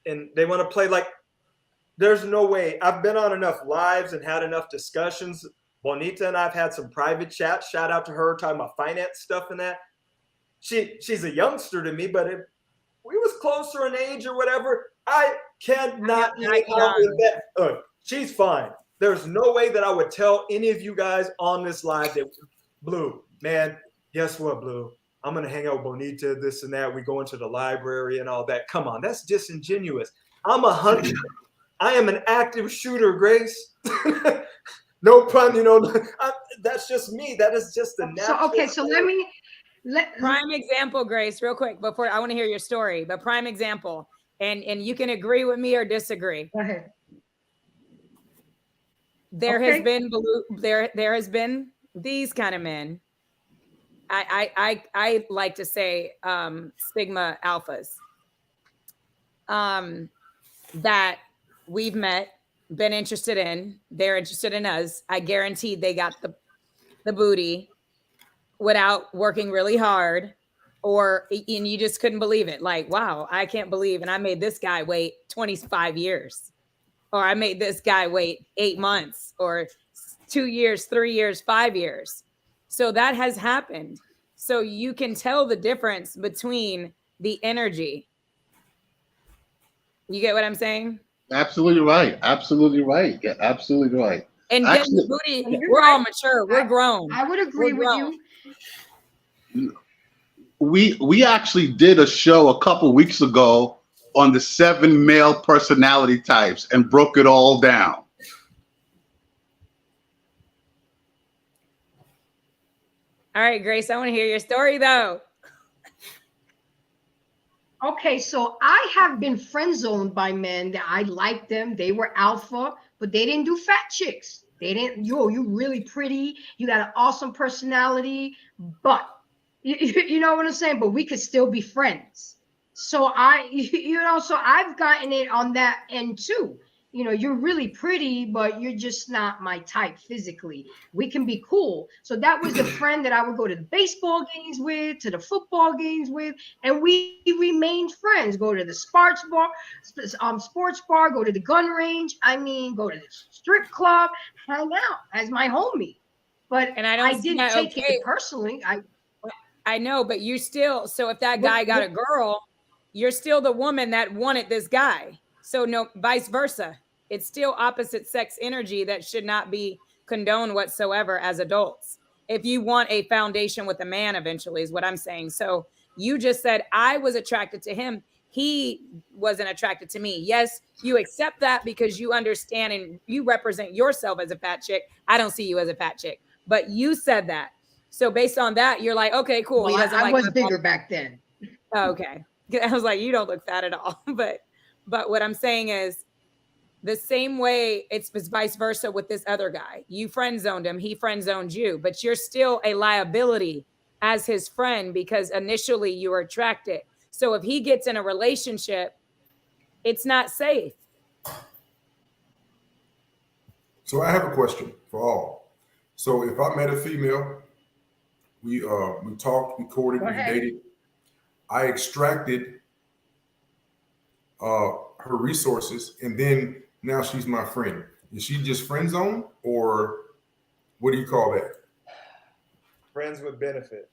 And they want to play like there's no way. I've been on enough lives and had enough discussions. Bonita and I've had some private chats. Shout out to her talking about finance stuff and that. She's a youngster to me, but if we was closer in age or whatever, I cannot hang out with that. She's fine. There's no way that I would tell any of you guys on this live that Blue, man, guess what, Blue? I'm going to hang out with Bonita, this and that. We go into the library and all that. Come on, that's disingenuous. I'm a hunter. I am an active shooter, Grace. No pun, you know. That's just me. That is just the natural. So let Prime example, Grace, real quick before I want to hear your story, but prime example, and you can agree with me or disagree. Go ahead. There Okay. has been there has been these kind of men. I like to say sigma alphas that we've met, been interested in. They're interested in us. I guarantee they got the booty without working really hard, and you just couldn't believe it. Like, wow, I can't believe, and I made this guy wait 25 years. Or I made this guy wait 8 months or 2 years, 3 years, 5 years. So that has happened. So you can tell the difference between the energy. You get what I'm saying? Absolutely right. Absolutely right. Yeah, absolutely right. And getting the booty, we're all mature. We're grown. I would agree with you. We actually did a show a couple weeks ago on the 7 male personality types and broke it all down. All right, Grace, I want to hear your story though. Okay, so I have been friend zoned by men that I liked them. They were alpha, but they didn't do fat chicks. They didn't, you really pretty. You got an awesome personality, but you know what I'm saying? But we could still be friends. So so I've gotten it on that end too. You know, you're really pretty, but you're just not my type physically. We can be cool. So that was the friend that I would go to the baseball games with, to the football games with, and we remained friends. Go to the sports bar, go to the gun range. I mean, go to the strip club, hang out as my homie. But I didn't take it personally. I know, but you still. So if that guy got a girl, you're still the woman that wanted this guy. So no, vice versa. It's still opposite sex energy that should not be condoned whatsoever as adults. If you want a foundation with a man eventually is what I'm saying. So you just said I was attracted to him. He wasn't attracted to me. Yes, you accept that because you understand and you represent yourself as a fat chick. I don't see you as a fat chick, but you said that. So based on that, you're like, okay, cool. Well, He doesn't I like was bigger back then. Okay. I was like, you don't look fat at all. But what I'm saying is the same way it's vice versa with this other guy. You friend zoned him. He friend zoned you, but you're still a liability as his friend because initially you were attracted. So if he gets in a relationship, it's not safe. So I have a question for all. So if I met a female, we talked, we courted, we dated. I extracted her resources, and then now she's my friend. Is she just friend zone, or what do you call that? Friends with benefit.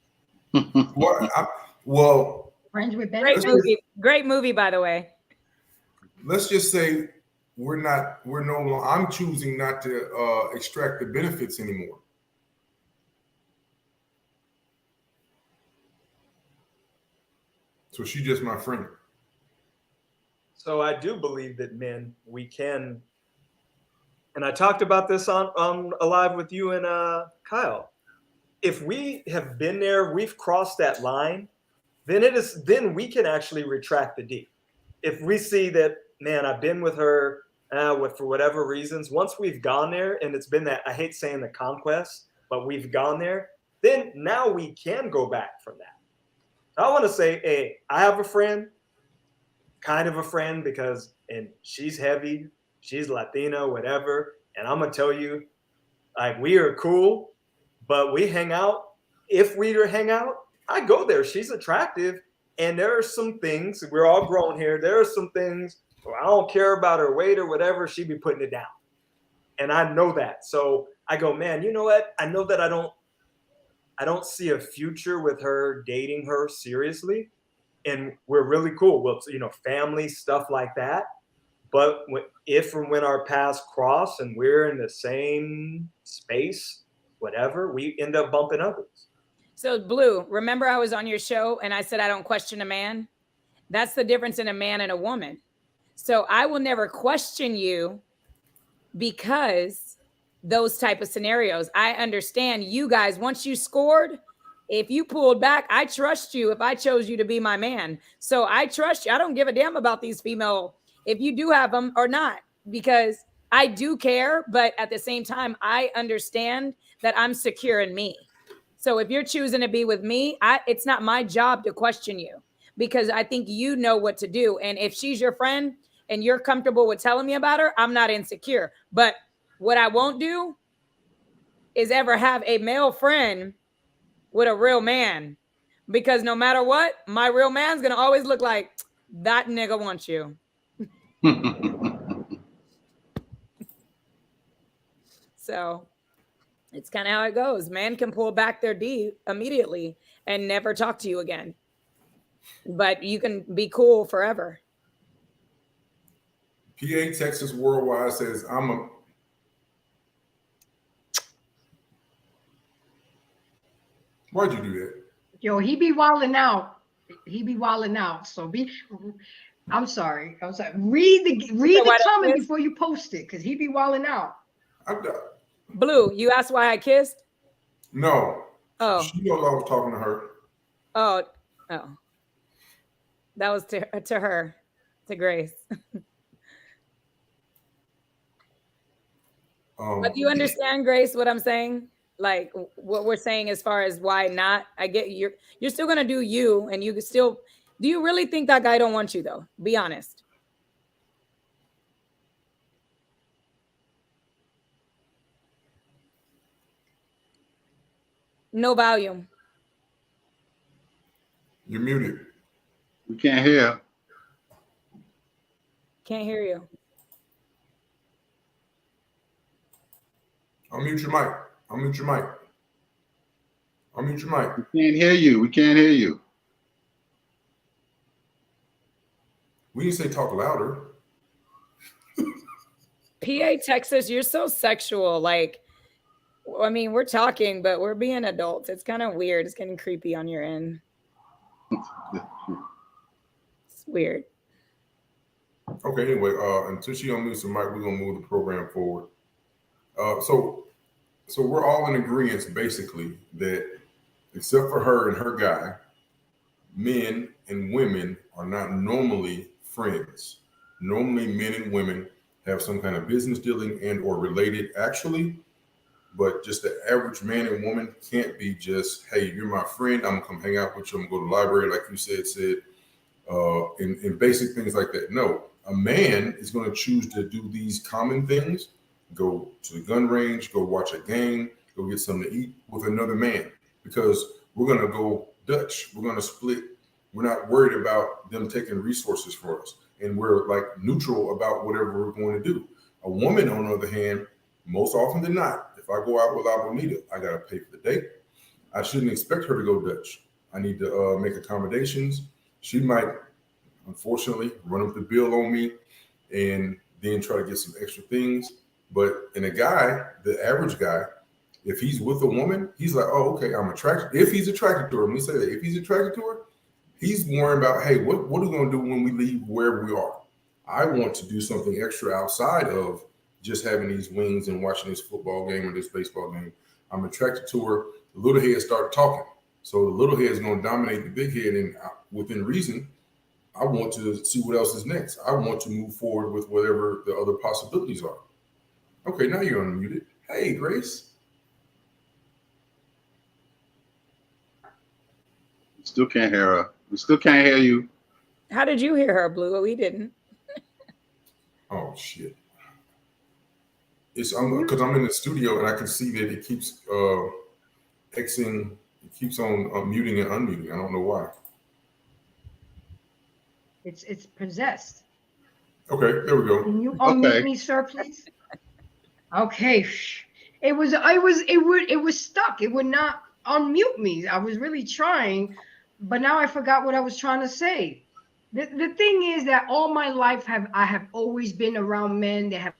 Well, friends with benefits. Great movie, by the way. Let's just say we're no longer. I'm choosing not to extract the benefits anymore. So she's just my friend. So I do believe that men, we can, and I talked about this on Alive with you and Kyle. If we have been there, we've crossed that line, then we can actually retract the D. If we see that, man, I've been with her for whatever reasons, once we've gone there, and it's been that, I hate saying the conquest, but we've gone there, then now we can go back from that. I want to say, hey, I have a friend, kind of a friend, and she's heavy, she's Latina, whatever. And I'm going to tell you, like, we are cool, but we hang out. If we hang out, I go there. She's attractive. And there are some things, we're all grown here. There are some things where I don't care about her weight or whatever. She'd be putting it down. And I know that. So I go, man, you know what? I know that I don't see a future with her dating her seriously. And we're really cool. Well, family, stuff like that. But if and when our paths cross and we're in the same space, whatever, we end up bumping others. So, Blue, remember I was on your show and I said I don't question a man? That's the difference in a man and a woman. So I will never question you because those type of scenarios. I understand you guys, once you scored, if you pulled back, I trust you if I chose you to be my man. So I trust you. I don't give a damn about these female, if you do have them or not, because I do care. But at the same time, I understand that I'm secure in me. So if you're choosing to be with me, it's not my job to question you because I think you know what to do. And if she's your friend and you're comfortable with telling me about her, I'm not insecure. But what I won't do is ever have a male friend with a real man, because no matter what, my real man's going to always look like that nigga wants you. So it's kind of how it goes. Man can pull back their D immediately and never talk to you again. But you can be cool forever. PA Texas Worldwide says, Why'd you do that? Yo, he be wilding out. So I'm sorry. Read the comment before you post it, because he be wilding out. Blue, you asked why I kissed? No. Oh. She knows I was talking to her. Oh. That was to her, to Grace. But do you understand, Grace, what I'm saying? Like what we're saying as far as why not? I get you're still gonna do you, and you can still. Do you really think that guy don't want you though? Be honest. No volume. You're muted. We can't hear. Can't hear you. Unmute your mic. We can't hear you. We didn't say talk louder. PA Texas, you're so sexual. Like, I mean, we're talking, but we're being adults. It's kind of weird. It's getting creepy on your end. It's weird. Okay, anyway, until she unmutes the mic, we're gonna move the program forward. So we're all in agreement, basically, that except for her and her guy, men and women are not normally friends. Normally, men and women have some kind of business dealing and or related, actually. But just the average man and woman can't be just, hey, you're my friend, I'm gonna come hang out with you, I'm gonna go to the library, like you said, in basic things like that. No, a man is gonna choose to do these common things, go to the gun range, go watch a game, go get something to eat with another man, because we're gonna go Dutch, we're gonna split. We're not worried about them taking resources for us, and we're like neutral about whatever we're going to do. A woman, on the other hand, most often than not, if I go out with Bonita, I gotta pay for the date. I shouldn't expect her to go Dutch. I need to make accommodations. She might, unfortunately, run up the bill on me and then try to get some extra things. But in a guy, the average guy, if he's with a woman, he's like, oh, okay, I'm attracted. If he's attracted to her, let me say that. If he's attracted to her, he's worrying about, hey, what are we gonna do when we leave where we are? I want to do something extra outside of just having these wings and watching this football game or this baseball game. I'm attracted to her. The little heads start talking. So the little head is going to dominate the big head, and within reason, I want to see what else is next. I want to move forward with whatever the other possibilities are. Okay, now you're unmuted. Hey, Grace. Still can't hear her. We still can't hear you. How did you hear her, Blue? We didn't. Oh shit. It's because I'm in the studio and I can see that it keeps Xing, it keeps on muting and unmuting. I don't know why. It's possessed. Okay, there we go. Can you unmute me, sir, please? Okay. It was stuck. It would not unmute me. I was really trying, but now I forgot what I was trying to say. The thing is that all my life I have always been around men. They have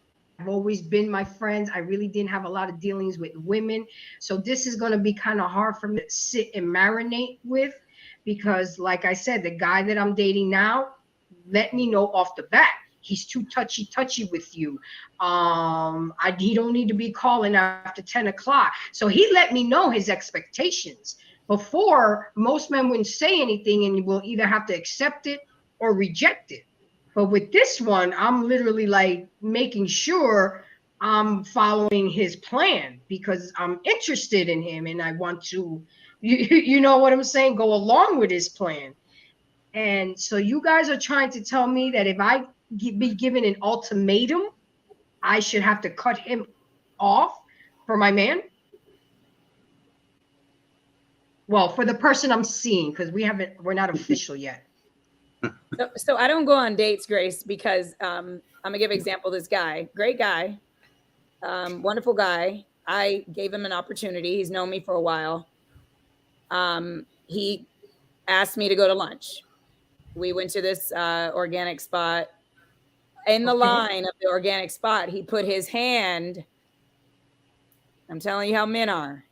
always been my friends. I really didn't have a lot of dealings with women. So this is going to be kind of hard for me to sit and marinate with, because like I said, the guy that I'm dating now, let me know off the bat, he's too touchy with you. He don't need to be calling after 10 o'clock. So he let me know his expectations. Before, most men wouldn't say anything and you will either have to accept it or reject it. But with this one, I'm literally like making sure I'm following his plan because I'm interested in him and I want to, you know what I'm saying, go along with his plan. And so you guys are trying to tell me that if I be given an ultimatum, I should have to cut him off for my man? Well, for the person I'm seeing, because we're not official yet. So I don't go on dates, Grace, because I'm gonna give an example. This guy, great guy, wonderful guy. I gave him an opportunity. He's known me for a while. He asked me to go to lunch. We went to this organic spot. In the line of the organic spot, he put his hand, I'm telling you how men are,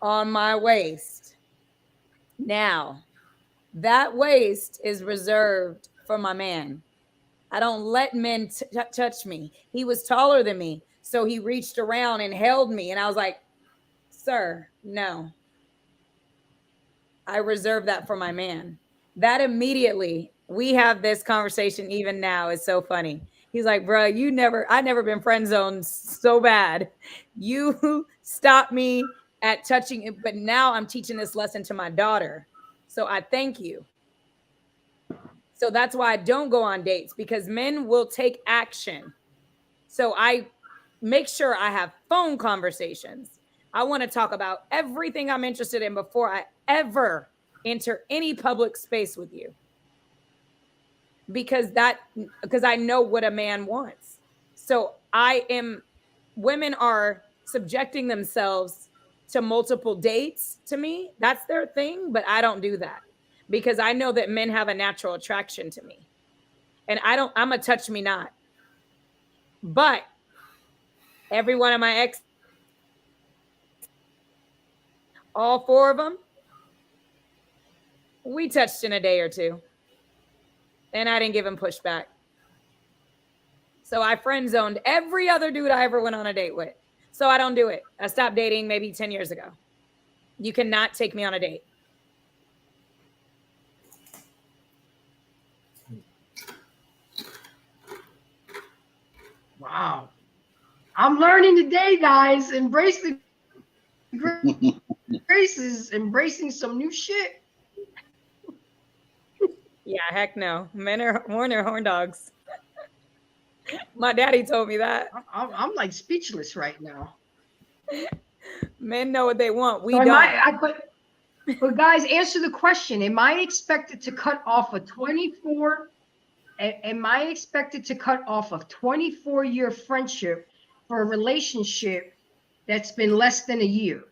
on my waist. Now, that waist is reserved for my man. I don't let men touch me. He was taller than me, so he reached around and held me, and I was like, sir, no. I reserve that for my man. That immediately, we have this conversation even now. It's so funny. He's like, bro, I never been friend zoned so bad. You stopped me at touching it, but now I'm teaching this lesson to my daughter. So I thank you. So that's why I don't go on dates, because men will take action. So I make sure I have phone conversations. I want to talk about everything I'm interested in before I ever enter any public space with you. Because I know what a man wants. So women are subjecting themselves to multiple dates to me. That's their thing, but I don't do that because I know that men have a natural attraction to me. And I'm a touch me not. But every one of my ex, all four of them, we touched in a day or two. And I didn't give him pushback. So I friend zoned every other dude I ever went on a date with. So I don't do it. I stopped dating maybe 10 years ago. You cannot take me on a date. Wow. I'm learning today, guys. Embrace the graces, embracing some new shit. Yeah, heck no. Men are horn dogs. My daddy told me that. I'm like speechless right now. Men know what they want. We so don't. But guys, answer the question. Am I expected to cut off a 24-year friendship for a relationship that's been less than a year?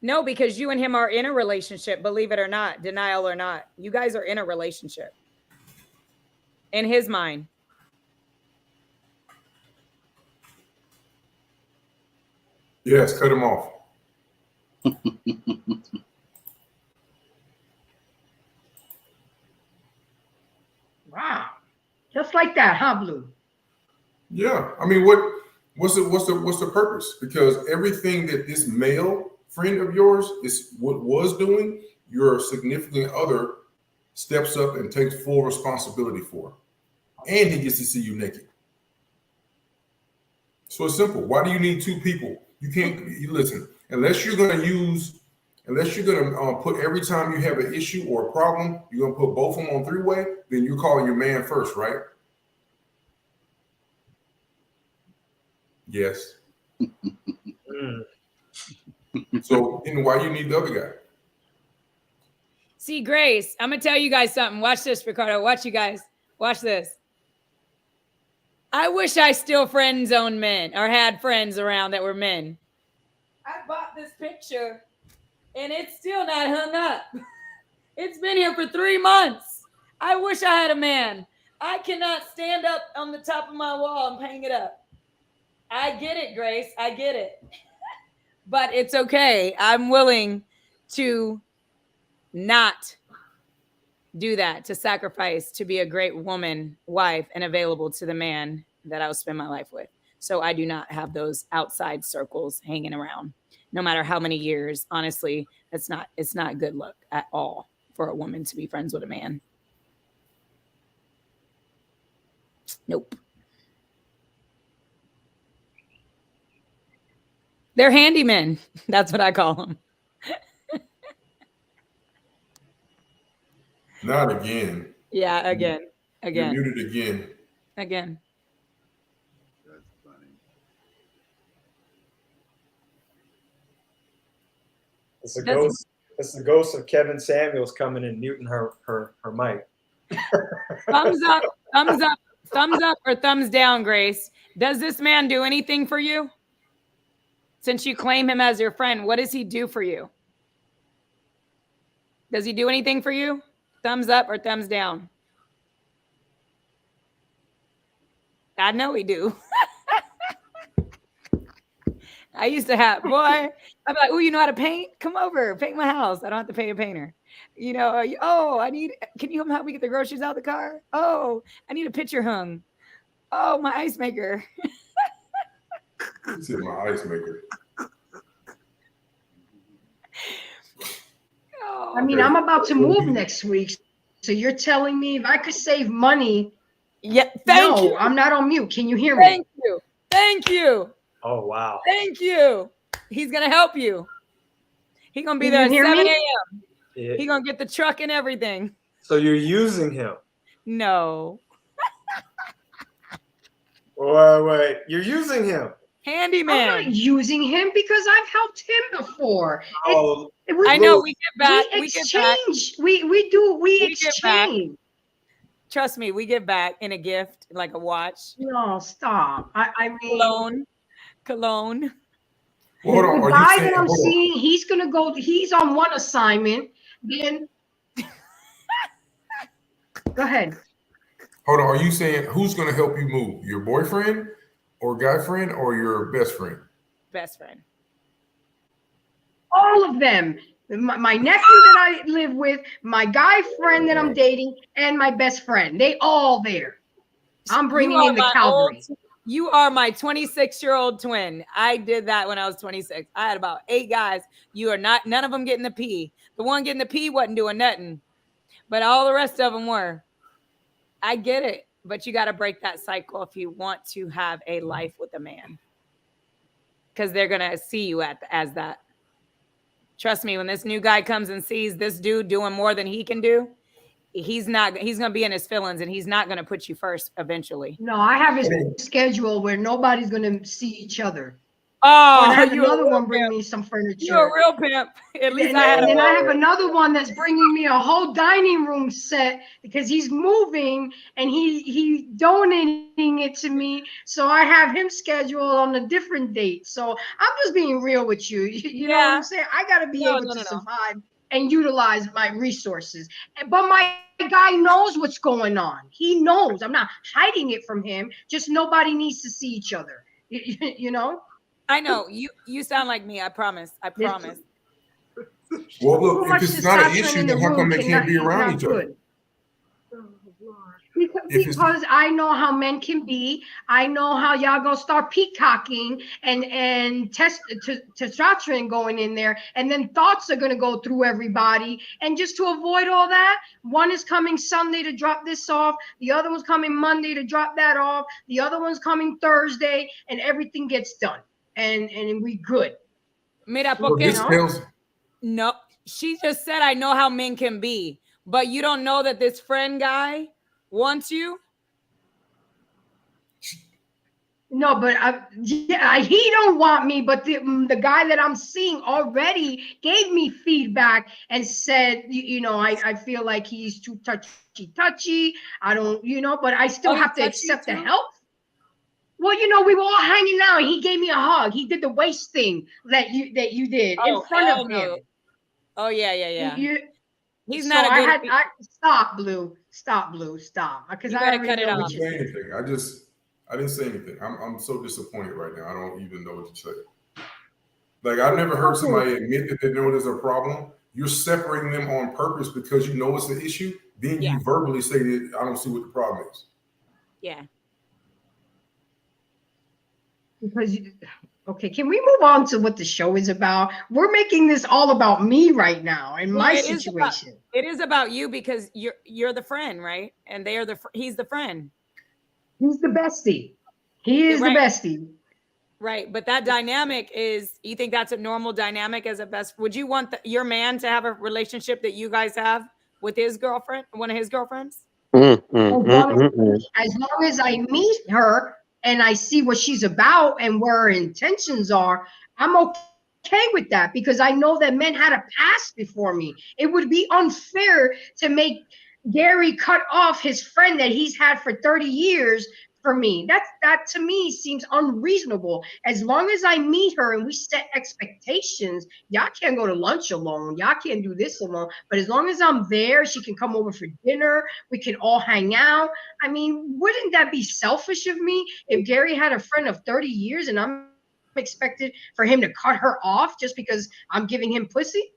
No, because you and him are in a relationship, believe it or not, denial or not. You guys are in a relationship. In his mind. Yes, cut him off. Wow. Just like that, huh, Blue? Yeah. I mean, what's the purpose? Because everything that this male friend of yours was doing, your significant other steps up and takes full responsibility for. And he gets to see you naked. So it's simple. Why do you need two people? You can't, you listen, unless you're going to put every time you have an issue or a problem, you're going to put both of them on three-way, then you're calling your man first, right? Yes. So, why you need the other guy? See, Grace, I'm gonna tell you guys something. Watch this, Ricardo. Watch you guys. Watch this. I wish I still friend zoned men or had friends around that were men. I bought this picture and it's still not hung up. It's been here for 3 months. I wish I had a man. I cannot stand up on the top of my wall and hang it up. I get it, Grace. I get it. But it's okay. I'm willing to not do that, to sacrifice, to be a great woman, wife, and available to the man that I'll spend my life with. So I do not have those outside circles hanging around, no matter how many years. Honestly, it's not good luck at all for a woman to be friends with a man. Nope. They're handymen. That's what I call them. Not again. Yeah, again. You're muted again. Again. That's funny. It's the ghost. It's the ghost of Kevin Samuels coming and muting her mic. Thumbs up, or thumbs down, Grace. Does this man do anything for you? Since you claim him as your friend, what does he do for you? Does he do anything for you? Thumbs up or thumbs down? I know he do. I used to have, boy, I'm like, oh, you know how to paint? Come over, paint my house. I don't have to pay a painter. You know, can you help me get the groceries out of the car? Oh, I need a picture hung. Oh, my ice maker. It's in my ice maker. Oh, I mean, I'm about to move next week. So you're telling me if I could save money? yeah, thank you. I'm not on mute. Can you hear me? Thank you. Thank you. Oh wow. Thank you. He's gonna help you. He's gonna be Can there you at hear 7 me? a.m. Yeah. He's gonna get the truck and everything. So you're using him. No. Wait. You're using him. I'm Handyman. not using him because I've helped him before. Oh, I know we get back. We We get back. exchange. We get back. exchange. Trust me, we get back in a gift, like a watch. No, stop. I mean, Cologne. Well, hold on. the Are guy you saying, that I'm hold on. seeing, he's gonna go. He's on one assignment. Then go ahead. Hold on. Are you saying who's going to help you move? Your boyfriend or guy friend or your best friend? Best friend. All of them. My nephew that I live with, my guy friend that I'm dating, and my best friend. They all there. I'm bringing You in the are my cavalry. You are my 26-year-old twin. I did that when I was 26. I had about 8 guys. You are not, none of them getting the P. The one getting the P wasn't doing nothing, but all the rest of them were. I get it, but you got to break that cycle if you want to have a life with a man, because they're going to see you as that. Trust me, when this new guy comes and sees this dude doing more than he can do, he's going to be in his feelings, and he's not going to put you first eventually. No, I have a schedule where nobody's gonna see each other. Oh, And I have you're another a real one bring pimp. me some furniture. You're a real pimp. At least And I had then a I have another one that's bringing me a whole dining room set because he's moving and he donating it to me. So I have him scheduled on a different date. So I'm just being real with you. You know what Yeah. I'm saying? I got to be No, able no, to no. survive and utilize my resources. But my guy knows what's going on. He knows. I'm not hiding it from him. Just nobody needs to see each other. You know? I know you sound like me. I promise. I promise. Well, Too look, much if it's not an testosterone issue, in then the how room come they can't be is around not each other? good. If it's- Because I know how men can be. I know how y'all gonna start peacocking and testosterone going in there, and then thoughts are gonna go through everybody. And just to avoid all that, one is coming Sunday to drop this off, the other one's coming Monday to drop that off, the other one's coming Thursday, and everything gets done. And we good. Mira, well, porque this tells no, she just said I know how men can be, but you don't know that this friend guy wants you. No, but yeah, he don't want me. But the guy that I'm seeing already gave me feedback and said, I feel like he's too touchy. I don't, but I still have to accept the help. Well, we were all hanging out. And he gave me a hug. He did the waist thing that you did in front of him. Oh yeah. He's so not a good. Stop, Blue. Stop, Blue. Stop. Because You I gotta already cut it know off. what you're saying. anything. I didn't say anything. I'm so disappointed right now. I don't even know what to say. Like, I've never heard somebody admit that they know there's a problem. You're separating them on purpose because you know it's an issue. Then you verbally say that I don't see what the problem is. Yeah. Because okay, can we move on to what the show is about? We're making this all about me right now and my situation. It is about you because you're the friend, right? And they are he's the friend. He's the bestie. He is the bestie. Right, but that dynamic is, you think that's a normal dynamic as a best? Would you want your man to have a relationship that you guys have with his girlfriend, one of his girlfriends? As long as I meet her and I see what she's about and where her intentions are, I'm okay with that because I know that men had a past before me. It would be unfair to make Gary cut off his friend that he's had for 30 years for me. That to me seems unreasonable. As long as I meet her and we set expectations, y'all can't go to lunch alone. Y'all can't do this alone. But as long as I'm there, she can come over for dinner. We can all hang out. I mean, wouldn't that be selfish of me if Gary had a friend of 30 years and I'm expected for him to cut her off just because I'm giving him pussy?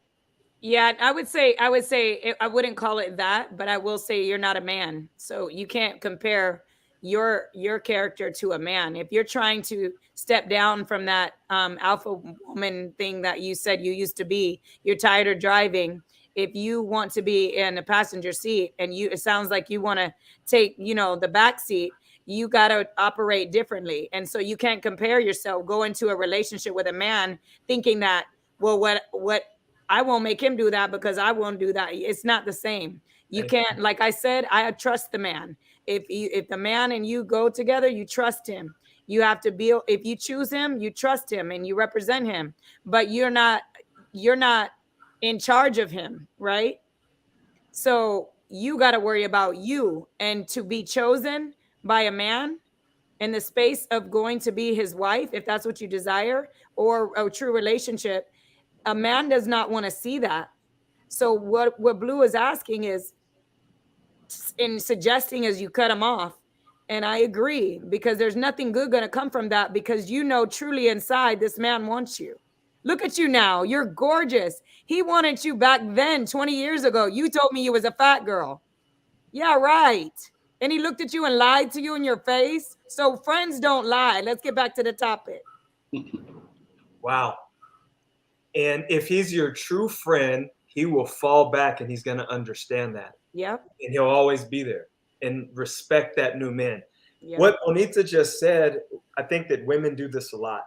Yeah, I would say I wouldn't call it that, but I will say you're not a man. So you can't compare your character to a man. If you're trying to step down from that alpha woman thing that you said you used to be, you're tired of driving. If you want to be in the passenger seat and it sounds like you want to take, the back seat, you got to operate differently. And so you can't compare yourself, go into a relationship with a man thinking that, well, what I won't make him do that because I won't do that. It's not the same. You can't, like I said, I trust the man. If the man and you go together, you trust him. You have to be, if you choose him, you trust him and you represent him, but you're not in charge of him, right? So you got to worry about you, and to be chosen by a man in the space of going to be his wife, if that's what you desire, or a true relationship, a man does not want to see that. So what Blue is asking is, in suggesting, is you cut him off. And I agree, because there's nothing good going to come from that, because truly inside this man wants you. Look at you now. You're gorgeous. He wanted you back then, 20 years ago. You told me you was a fat girl. Yeah, right. And he looked at you and lied to you in your face. So friends don't lie. Let's get back to the topic. Wow. And if he's your true friend, he will fall back and he's going to understand that. Yep. And he'll always be there and respect that new man. Yep. What Bonita just said, I think that women do this a lot.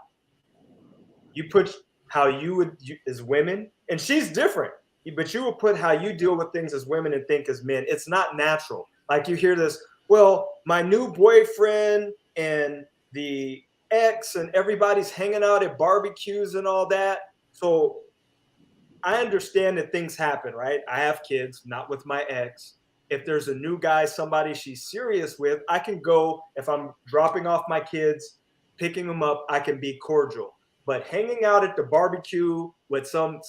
You put how you as women, and she's different, but you will put how you deal with things as women and think as men. It's not natural. Like you hear this, well, my new boyfriend and the ex and everybody's hanging out at barbecues and all that. So I understand that things happen, right? I have kids, not with my ex. If there's a new guy, somebody she's serious with, I can go. If I'm dropping off my kids, picking them up, I can be cordial. But hanging out at the barbecue with some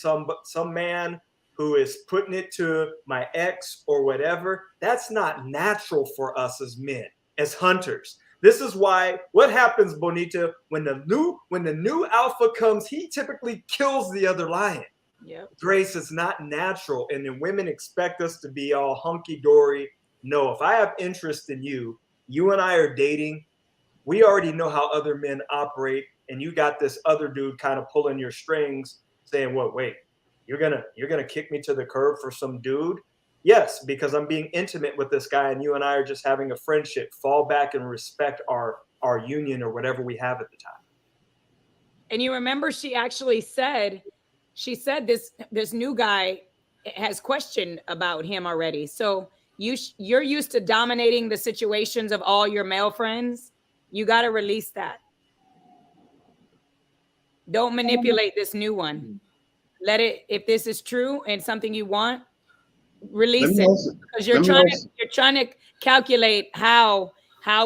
man who is putting it to my ex or whatever, that's not natural for us as men, as hunters. This is why, what happens, Bonita, when the new alpha comes, he typically kills the other lion. Yep. Grace is not natural, and then women expect us to be all hunky-dory no, if I have interest in you, you and I are dating, we already know how other men operate, and you got this other dude kind of pulling your strings, saying, "What? Wait, you're gonna kick me to the curb for some dude?" Yes, because I'm being intimate with this guy, and you and I are just having a friendship. Fall back and respect our union or whatever we have at the time. And you remember she actually said, this new guy has question about him already. So you're used to dominating the situations of all your male friends. You got to release that. Don't manipulate this new one. Let it, if this is true and something you want, release it, because you're trying to calculate how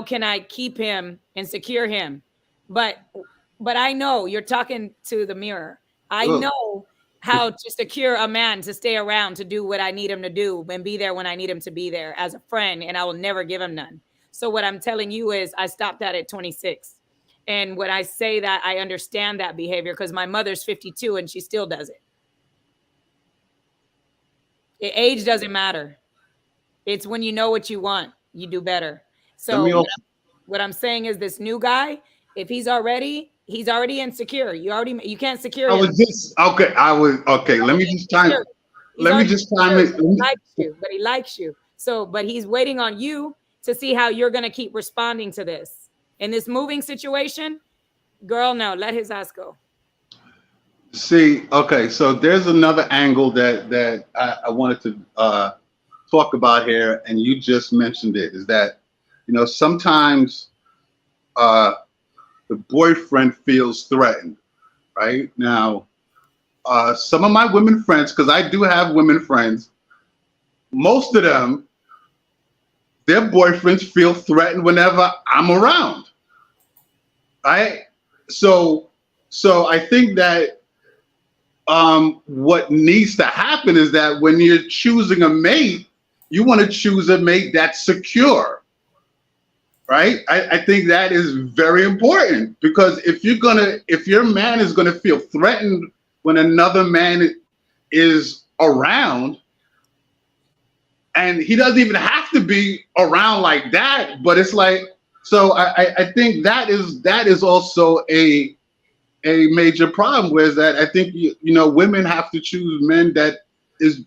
can I keep him and secure him. But I know you're talking to the mirror. I know how to secure a man to stay around, to do what I need him to do and be there when I need him to be there as a friend, and I will never give him none. So what I'm telling you is I stopped that at 26. And when I say that, I understand that behavior because my mother's 52 and she still does it. Age doesn't matter. It's when you know what you want, you do better. So what I'm saying is this new guy, if he's already insecure. You can't secure him. Let me just chime in. He likes you. So, but he's waiting on you to see how you're going to keep responding to this. In this moving situation, girl, no, let his ass go. See, okay, so there's another angle that I wanted to talk about here, and you just mentioned it, is that, sometimes the boyfriend feels threatened, right? Now, some of my women friends, because I do have women friends, most of them, their boyfriends feel threatened whenever I'm around, right? So I think that what needs to happen is that when you're choosing a mate, you want to choose a mate that's secure, right? I think that is very important, because if your man is gonna feel threatened when another man is around, and he doesn't even have to be around like that, but it's like, so I think that is also a major problem, where is that I think women have to choose men that is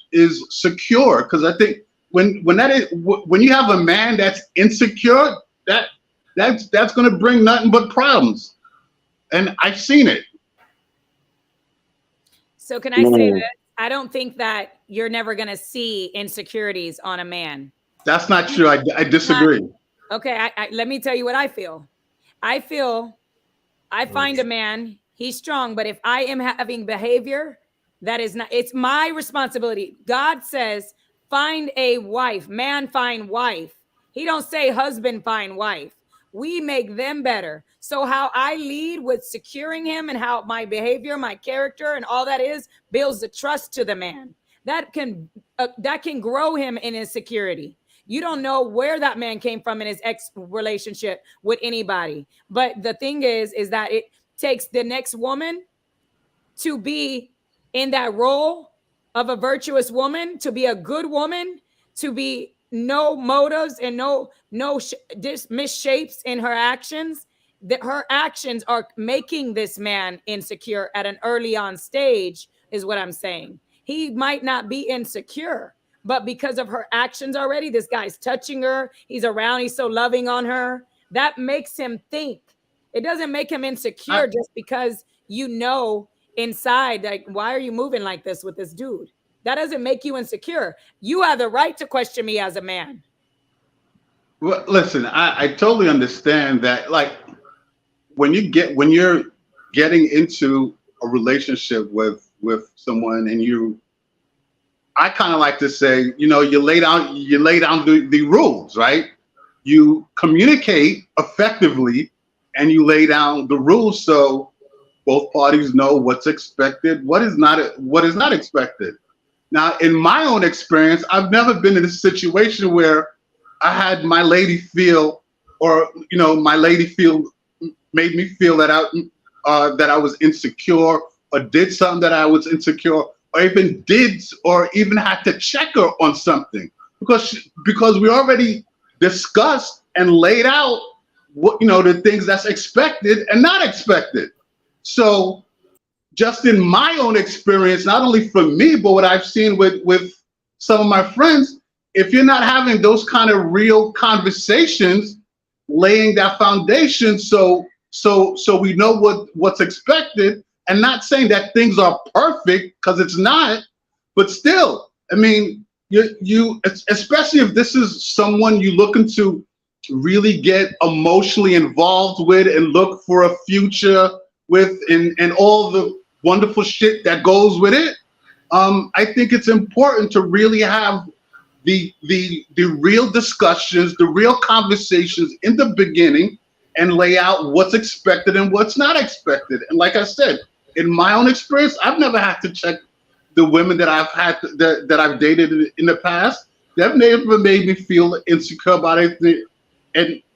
secure, because I think when you have a man that's insecure, that's going to bring nothing but problems, and I've seen it. So can I say that I don't think that you're never going to see insecurities on a man. That's not true. I disagree. Okay, let me tell you what I feel. I find a man, he's strong, but if I am having behavior that is not, it's my responsibility. God says, find a wife, man find wife. He don't say husband find wife. We make them better. So how I lead with securing him, and how my behavior, my character, and all that is builds the trust to the man. That can grow him in his security. You don't know where that man came from in his ex relationship with anybody. But the thing is that it takes the next woman to be in that role of a virtuous woman, to be a good woman, to be no motives and no misshapes in her actions. That her actions are making this man insecure at an early on stage, is what I'm saying. He might not be insecure, but because of her actions already, this guy's touching her, he's around, he's so loving on her, that makes him think. It doesn't make him insecure just because inside, like, why are you moving like this with this dude? That doesn't make you insecure. You have the right to question me as a man. Well, listen, I totally understand that. Like, when you're getting into a relationship with someone, and I kind of like to say, you lay down the rules, right? You communicate effectively, and you lay down the rules so both parties know what's expected, what is not expected. Now, in my own experience, I've never been in a situation where I had my lady feel, or made me feel that I was insecure, or did something that I was insecure, or even had to check her on something. because we already discussed and laid out what, the things that's expected and not expected. So just in my own experience, not only for me, but what I've seen with some of my friends, if you're not having those kind of real conversations, laying that foundation so we know what's expected, and not saying that things are perfect, because it's not, but still, I mean, you especially if this is someone you looking to really get emotionally involved with and look for a future with, and all the wonderful shit that goes with it. I think it's important to really have the real discussions, the real conversations in the beginning, and lay out what's expected and what's not expected. And like I said, in my own experience, I've never had to check the women that I've had that I've dated in the past. They've never made me feel insecure about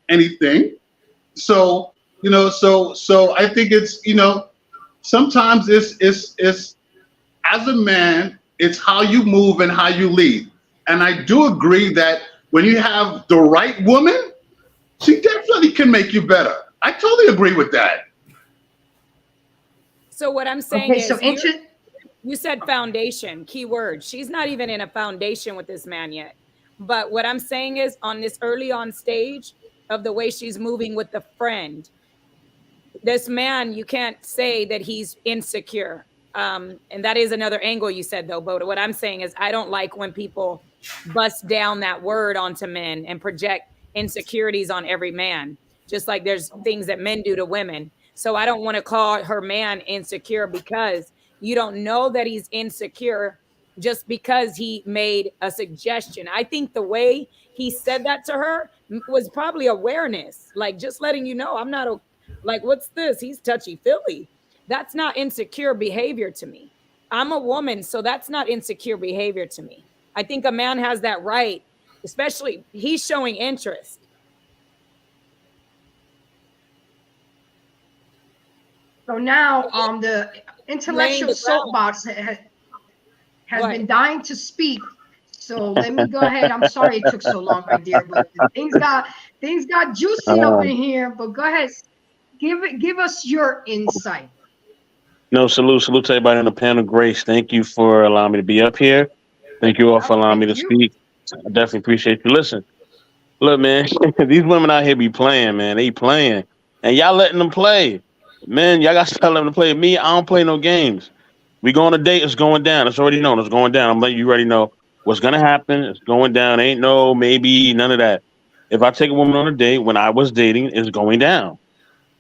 anything. So so I think it's sometimes it's as a man, it's how you move and how you lead. And I do agree that when you have the right woman, she definitely can make you better. I totally agree with that. So what I'm saying Okay, is, so you said foundation, key word. She's not even in a foundation with this man yet. But what I'm saying is, on this early on stage of the way she's moving with the friend, this man, you can't say that he's insecure. And that is another angle you said, though. But what I'm saying is, I don't like when people bust down that word onto men and project insecurities on every man, just like there's things that men do to women. So I don't want to call her man insecure, because you don't know that he's insecure just because he made a suggestion. I think the way he said that to her was probably awareness, like just letting you know, I'm not like, what's this? He's touchy-feely. That's not insecure behavior to me. I'm a woman, so that's not insecure behavior to me. I think a man has that right, especially he's showing interest. So now the intellectual soapbox has been dying to speak. So let me go ahead. I'm sorry it took so long, my dear, but things got juicy up in here. But go ahead, give us your insight. No, salute to everybody on the panel. Grace, thank you for allowing me to be up here. Thank you all for allowing me to speak. I definitely appreciate you. Listen, look, man, these women out here be playing, man. They playing, and y'all letting them play. Man, y'all got to tell them to play. Me, I don't play no games. We go on a date, it's going down. It's already known. It's going down. I'm letting you already know what's going to happen. It's going down. Ain't no maybe, none of that. If I take a woman on a date when I was dating, it's going down.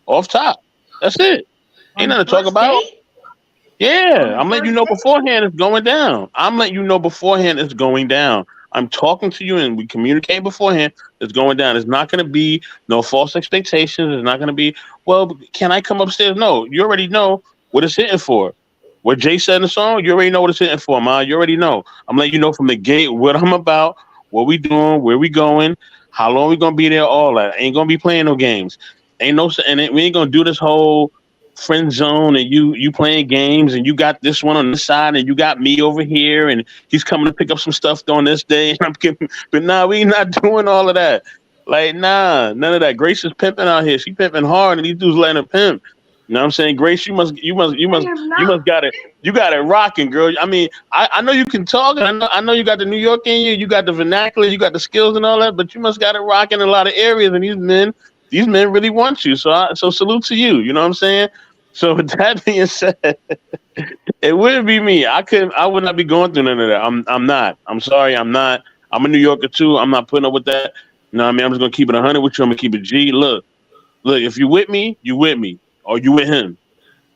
Off top. That's it. Ain't nothing to talk about. Yeah, I'm letting you know beforehand it's going down. I'm letting you know beforehand it's going down. I'm talking to you and we communicate beforehand. It's going down. It's not going to be no false expectations. It's not going to be, well, can I come upstairs? No, you already know what it's hitting for. What Jay said in the song, you already know what it's hitting for, man. You already know. I'm letting you know from the gate what I'm about, what we doing, where we going, how long we going to be there, all that. Ain't going to be playing no games. Ain't no, and we ain't going to do this whole friend zone and you playing games and you got this one on this side and you got me over here and he's coming to pick up some stuff on this day and I'm getting, but nah, we not doing all of that. Like, nah, none of that. Grace is pimping out here. She pimping hard and these dudes letting her pimp. You know what I'm saying? Grace, you must got it rocking, girl. I mean, I know you can talk. I know you got the New York in you. You got the vernacular. You got the skills and all that. But you must got it rocking in a lot of areas. And these men really want you. So salute to you. You know what I'm saying? So with that being said, it wouldn't be me. I would not be going through none of that. I'm not. I'm sorry. I'm not. I'm a New Yorker too. I'm not putting up with that. You know what I mean? I'm just gonna keep it 100 with you. I'm gonna keep it G. Look. If you with me, you with me. Or you with him.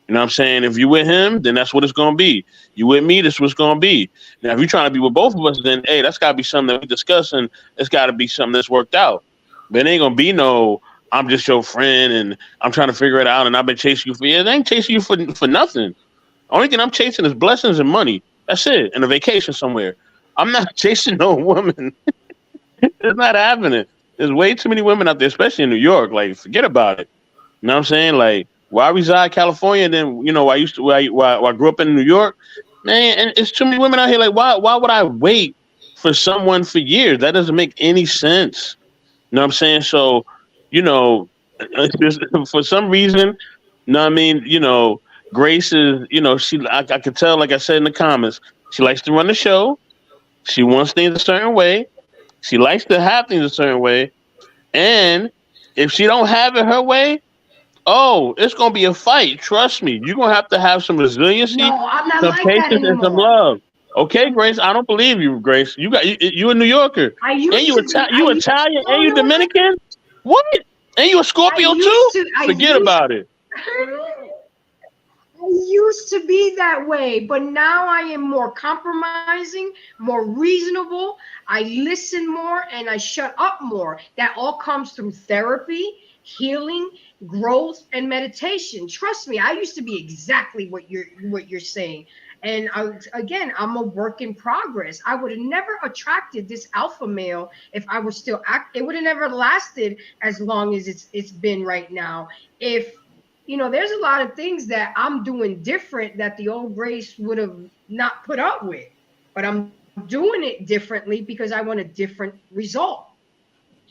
You know what I'm saying? If you with him, then that's what it's going to be. You with me, that's what it's going to be. Now, if you're trying to be with both of us, then, hey, that's got to be something that we discuss, and it's got to be something that's worked out. But it ain't going to be no, I'm just your friend, and I'm trying to figure it out, and I've been chasing you for years. I ain't chasing you for nothing. Only thing I'm chasing is blessings and money. That's it, and a vacation somewhere. I'm not chasing no woman. It's not happening. There's way too many women out there, especially in New York. Like, forget about it. You know what I'm saying? Like, where I reside, California, then I used to where I grew up in New York, man, and it's too many women out here. Like, why would I wait for someone for years. That doesn't make any sense. You know what I'm saying? So, you know, for some reason, you know what I mean? You know, Grace is, you know, I could tell, like I said in the comments, she likes to run the show. She wants things a certain way. She likes to have things a certain way. And if she don't have it her way, oh, it's gonna be a fight. Trust me. You're gonna have some resiliency, No, I'm not some like that patience, and some anymore. love. Okay, Grace, I don't believe you, Grace. You a New Yorker. I And used you to be. you Italian and you Dominican? What? And you a Scorpio too? Forget about it. I used to be that way, but now I am more compromising, more reasonable. I listen more and I shut up more. That all comes through therapy, healing, growth, and meditation. Trust me, I used to be exactly what you're saying. And I'm a work in progress. I would have never attracted this alpha male if I was still it would have never lasted as long as it's been right now. If you know, there's a lot of things that I'm doing different that the old Grace would have not put up with, but I'm doing it differently because I want a different result.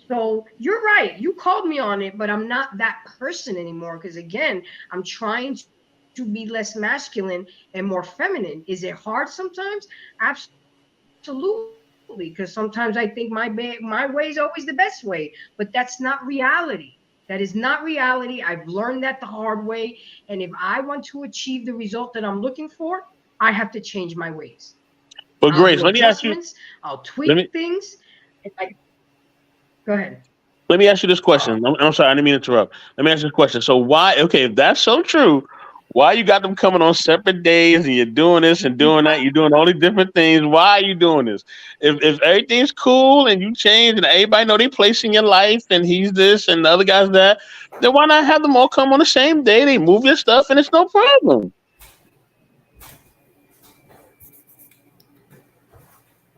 So you're right. You called me on it, but I'm not that person anymore. Because again, I'm trying to be less masculine and more feminine. Is it hard sometimes? Absolutely. Because sometimes I think my way is always the best way, but that's not reality. That is not reality. I've learned that the hard way. And if I want to achieve the result that I'm looking for, I have to change my ways. But Grace, let me ask you. I'll tweak things. Go ahead. Let me ask you this question. I'm sorry, I didn't mean to interrupt. Let me ask you this question. So why, okay, if that's so true, why you got them coming on separate days and you're doing this and doing that, you're doing all these different things? Why are you doing this? If everything's cool and you change and everybody know their place in your life and he's this and the other guy's that, then why not have them all come on the same day? They move your stuff and it's no problem.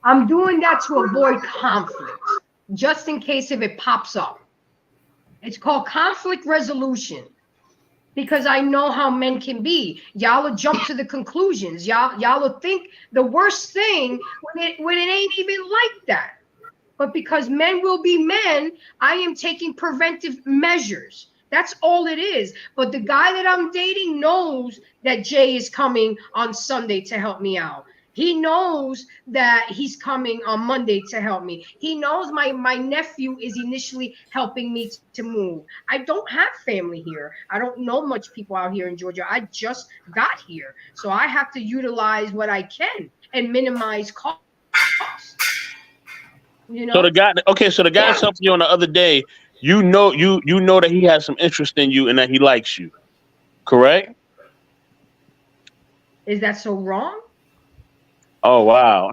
I'm doing that to avoid conflict, just in case if it pops up. It's called conflict resolution. Because I know how men can be. Y'all will jump to the conclusions. Y'all will think the worst thing when it ain't even like that. But because men will be men, I am taking preventive measures. That's all it is. But the guy that I'm dating knows that Jay is coming on Sunday to help me out. He knows that he's coming on Monday to help me. He knows my nephew is initially helping me to move. I don't have family here. I don't know much people out here in Georgia. I just got here. So I have to utilize what I can and minimize costs. You know? So the guy's helping you on the other day, you know that he has some interest in you and that he likes you. Correct? Is that so wrong? Oh wow!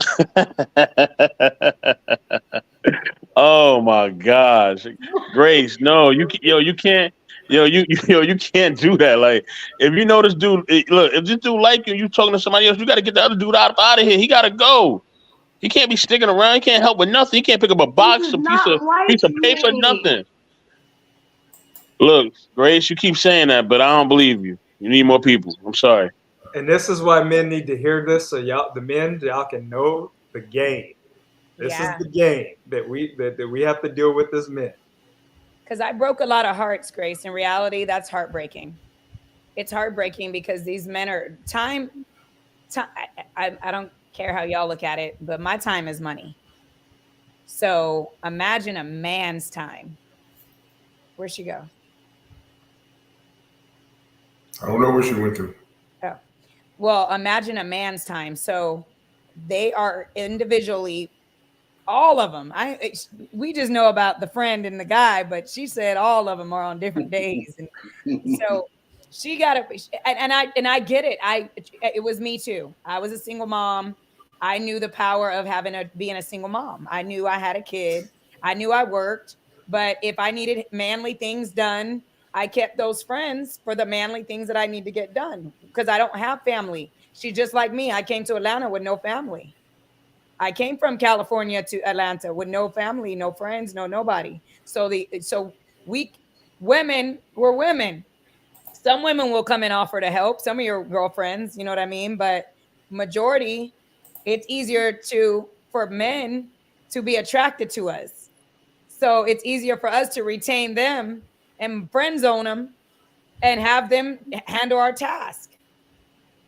Oh my gosh, Grace, no, you can't you can't do that. Like, if you know this dude, look, if this dude like you talking to somebody else, you got to get the other dude out of here. He got to go. He can't be sticking around. He can't help with nothing. He can't pick up a box, a piece of paper, nothing. Look, Grace, you keep saying that, but I don't believe you. You need more people. I'm sorry. And this is why men need to hear this, so y'all can know the game. This is the game that we have to deal with as men. Because I broke a lot of hearts, Grace. In reality, that's heartbreaking. It's heartbreaking because these men are time. I don't care how y'all look at it, but my time is money. So imagine a man's time. Where'd she go? I don't know where she went to. Oh, well, imagine a man's time. So they are individually, all of them. We just know about the friend and the guy, but she said all of them are on different days. And so she got it. And I get it. It was me too. I was a single mom. I knew the power of being a single mom. I knew I had a kid. I knew I worked, but if I needed manly things done, I kept those friends for the manly things that I need to get done because I don't have family. She's just like me. I came to Atlanta with no family. I came from California to Atlanta with no family, no friends, no nobody. So women were women. Some women will come and offer to help. Some of your girlfriends, you know what I mean? But majority, it's easier to for men to be attracted to us. So it's easier for us to retain them and friend zone them and have them handle our task.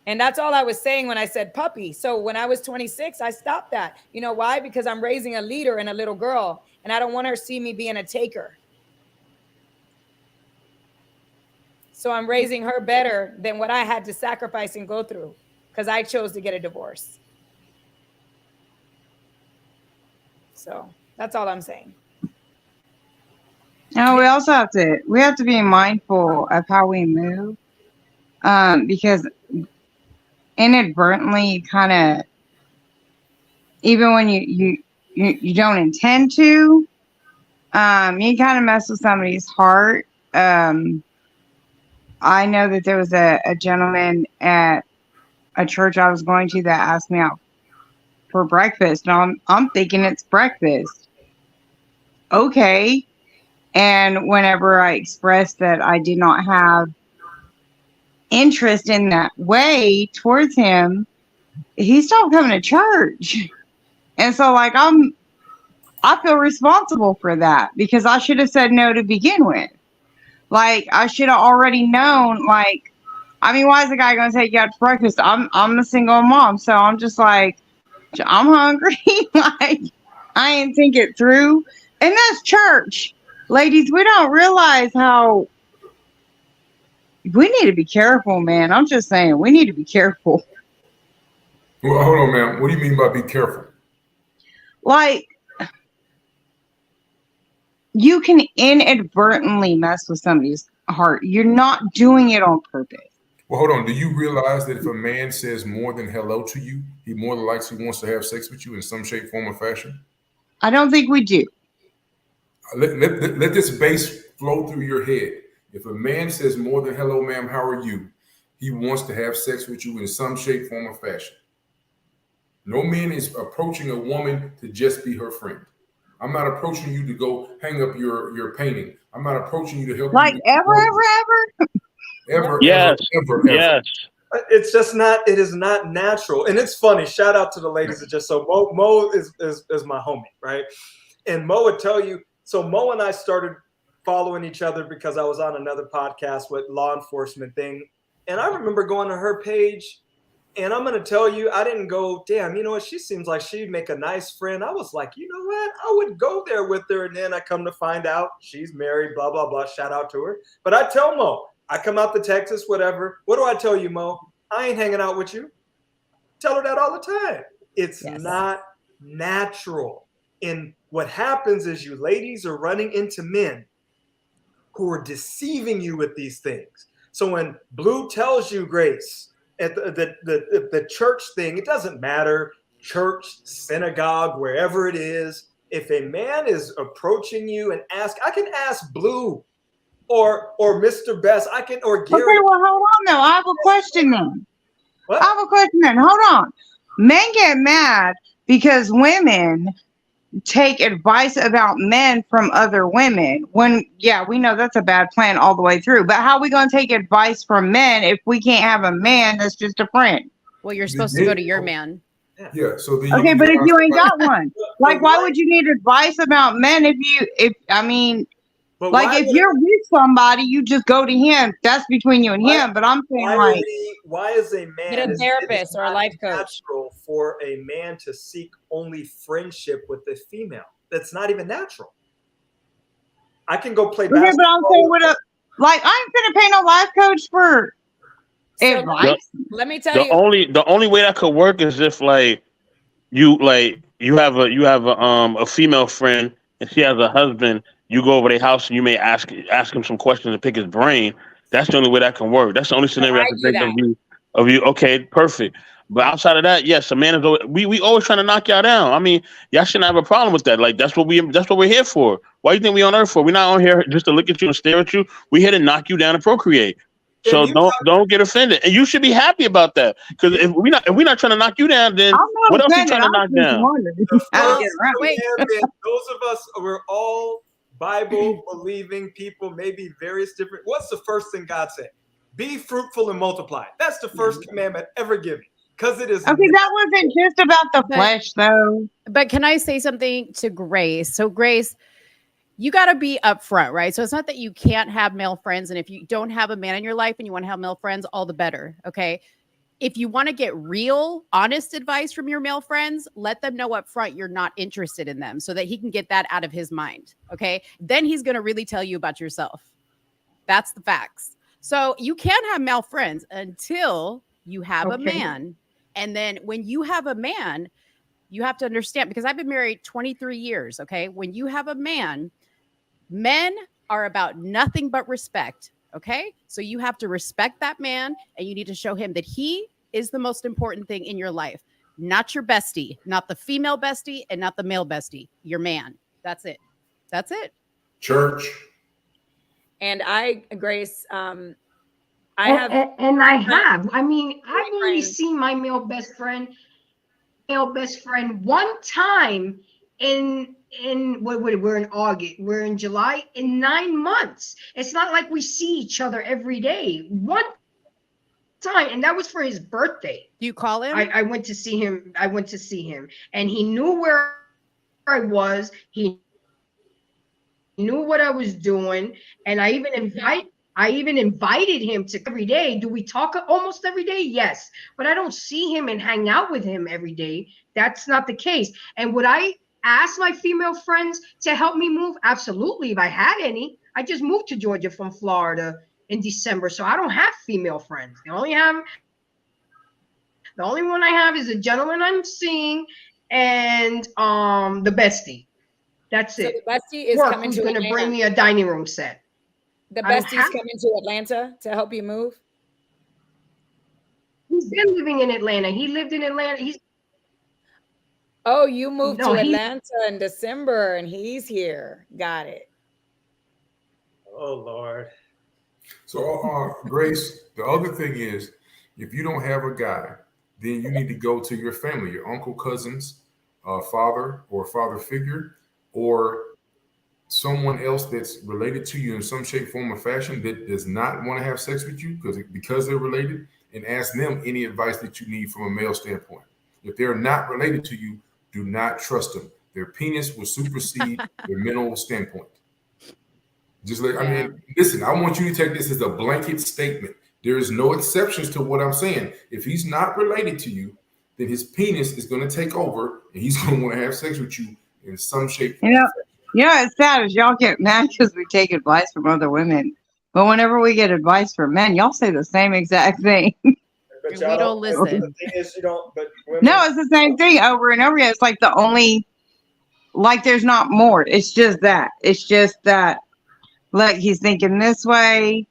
And that's all I was saying when I said puppy. So when I was 26, I stopped that. You know why? Because I'm raising a leader and a little girl, and I don't want her to see me being a taker. So I'm raising her better than what I had to sacrifice and go through because I chose to get a divorce. So that's all I'm saying. Now we also have to be mindful of how we move, because inadvertently, kind of, even when you don't intend to, you kind of mess with somebody's heart. I know that there was a gentleman at a church I was going to that asked me out for breakfast. And I'm thinking it's breakfast. Okay. And whenever I expressed that I did not have interest in that way towards him, he stopped coming to church. And so like I feel responsible for that because I should have said no to begin with. Like I should have already known, like, I mean, why is the guy going to take you out to breakfast? I'm a single mom. So I'm just like, I'm hungry. Like I didn't think it through. And that's church. Ladies, we don't realize how we need to be careful, man. I'm just saying, we need to be careful. Well, hold on, man. What do you mean by be careful? Like, you can inadvertently mess with somebody's heart. You're not doing it on purpose. Well, hold on. Do you realize that if a man says more than hello to you, he more than likely wants to have sex with you in some shape, form, or fashion? I don't think we do. Let this base flow through your head. If a man says more than hello, ma'am, how are you? He wants to have sex with you in some shape, form, or fashion. No man is approaching a woman to just be her friend. I'm not approaching you to go hang up your painting. I'm not approaching you to help like you. Ever? Yes. Ever. Yes. It's just not. It is not natural, and it's funny. Shout out to the ladies that just so Mo is my homie, right? And Mo would tell you. So Mo and I started following each other because I was on another podcast with law enforcement thing, and I remember going to her page, and I'm going to tell you, I didn't go, damn, you know what? She seems like she'd make a nice friend. I was like, you know what? I would go there with her, and then I come to find out she's married, blah blah blah. Shout out to her. But I tell Mo, I come out to Texas, whatever. What do I tell you, Mo? I ain't hanging out with you. Tell her that all the time. It's not natural. And what happens is you ladies are running into men who are deceiving you with these things. So when Blue tells you, Grace, at the church thing, it doesn't matter, church, synagogue, wherever it is, if a man is approaching you and I can ask Blue or Mr. Best, or Gary. Okay, well, hold on though. I have a question then. What? I have a question then. Hold on. Men get mad because women take advice about men from other women when, yeah, we know that's a bad plan all the way through. But how are we going to take advice from men if we can't have a man that's just a friend? Well, you're supposed to go to your man. Yeah. So okay, but if you ain't got one, like, why would you need advice about men if you're with somebody, you just go to him. That's between you and him. But I'm saying, why is a man get a therapist or a life coach? Natural for a man to seek only friendship with a female. That's not even natural. I can go play basketball. Yeah, but I'm saying I ain't gonna pay no life coach for advice. Let me tell you. The only way that could work is if you have a female friend and she has a husband. You go over their house and you may ask him some questions and pick his brain. That's the only way that can work. That's the only scenario I can think of you. Okay, perfect. But outside of that, yes, a man is. We always trying to knock y'all down. I mean, y'all shouldn't have a problem with that. Like that's what we're here for. Why do you think we on earth for? We're not on here just to look at you and stare at you. We're here to knock you down and procreate. So don't get offended, and you should be happy about that. Because if we're not trying to knock you down, then what else are you trying to knock down? Those of us, we're all Bible believing people, maybe various different. What's the first thing God said? Be fruitful and multiply. That's the first commandment ever given. because it is. Okay, that wasn't just about the But- flesh, though. But can I say something to Grace? So, Grace, you got to be upfront, right? So it's not that you can't have male friends. And if you don't have a man in your life and you want to have male friends, all the better. Okay. If you want to get real, honest advice from your male friends, let them know up front you're not interested in them so that he can get that out of his mind. Okay. Then he's going to really tell you about yourself. That's the facts. So you can have male friends until you have a Okay. man. And then when you have a man, you have to understand, because I've been married 23 years. Okay. When you have a man, men are about nothing but respect. Okay. So you have to respect that man and you need to show him that he is the most important thing in your life, not your bestie, not the female bestie and not the male bestie, your man. That's it. That's it. Church. And Grace, I And- have. and I have. I mean, I've my only friends. seen my male best friend one time in we're in August, we're in July, in 9 months. It's not like we see each other every day. One time, and that was for his birthday. Do you call him? I went to see him. And he knew where I was. He knew what I was doing, and I even invited him to every day. Do we talk almost every day? Yes, but I don't see him and hang out with him every day. That's not the case. And would I ask my female friends to help me move? Absolutely, if I had any. I just moved to Georgia from Florida in December, so I don't have female friends. The only one I have is a gentleman I'm seeing and the bestie. That's So it. the bestie is Work, coming who's to going to Atlanta. bring me a dining room set. The I don't bestie's have- coming to Atlanta to help you move. He's been living in Atlanta. He lived in Atlanta. Oh, you moved No, to he- Atlanta in December and he's here. Got it. Oh Lord. So, Grace, the other thing is, if you don't have a guy, then you need to go to your family, your uncle, cousins, father or father figure, or someone else that's related to you in some shape, form, or fashion that does not want to have sex with you because they're related, and ask them any advice that you need from a male standpoint. If they're not related to you, do not trust them. Their penis will supersede their mental standpoint. Listen, I want you to take this as a blanket statement. There is no exceptions to what I'm saying. If he's not related to you, then his penis is going to take over and he's going to want to have sex with you in some shape. You know, it's sad is y'all get mad because we take advice from other women. But whenever we get advice from men, y'all say the same exact thing. But We y'all don't listen. The thing is, you don't. But women, No, it's the same thing over and over again. It's like the only, like there's not more. It's just that. It's just that, like he's thinking this way.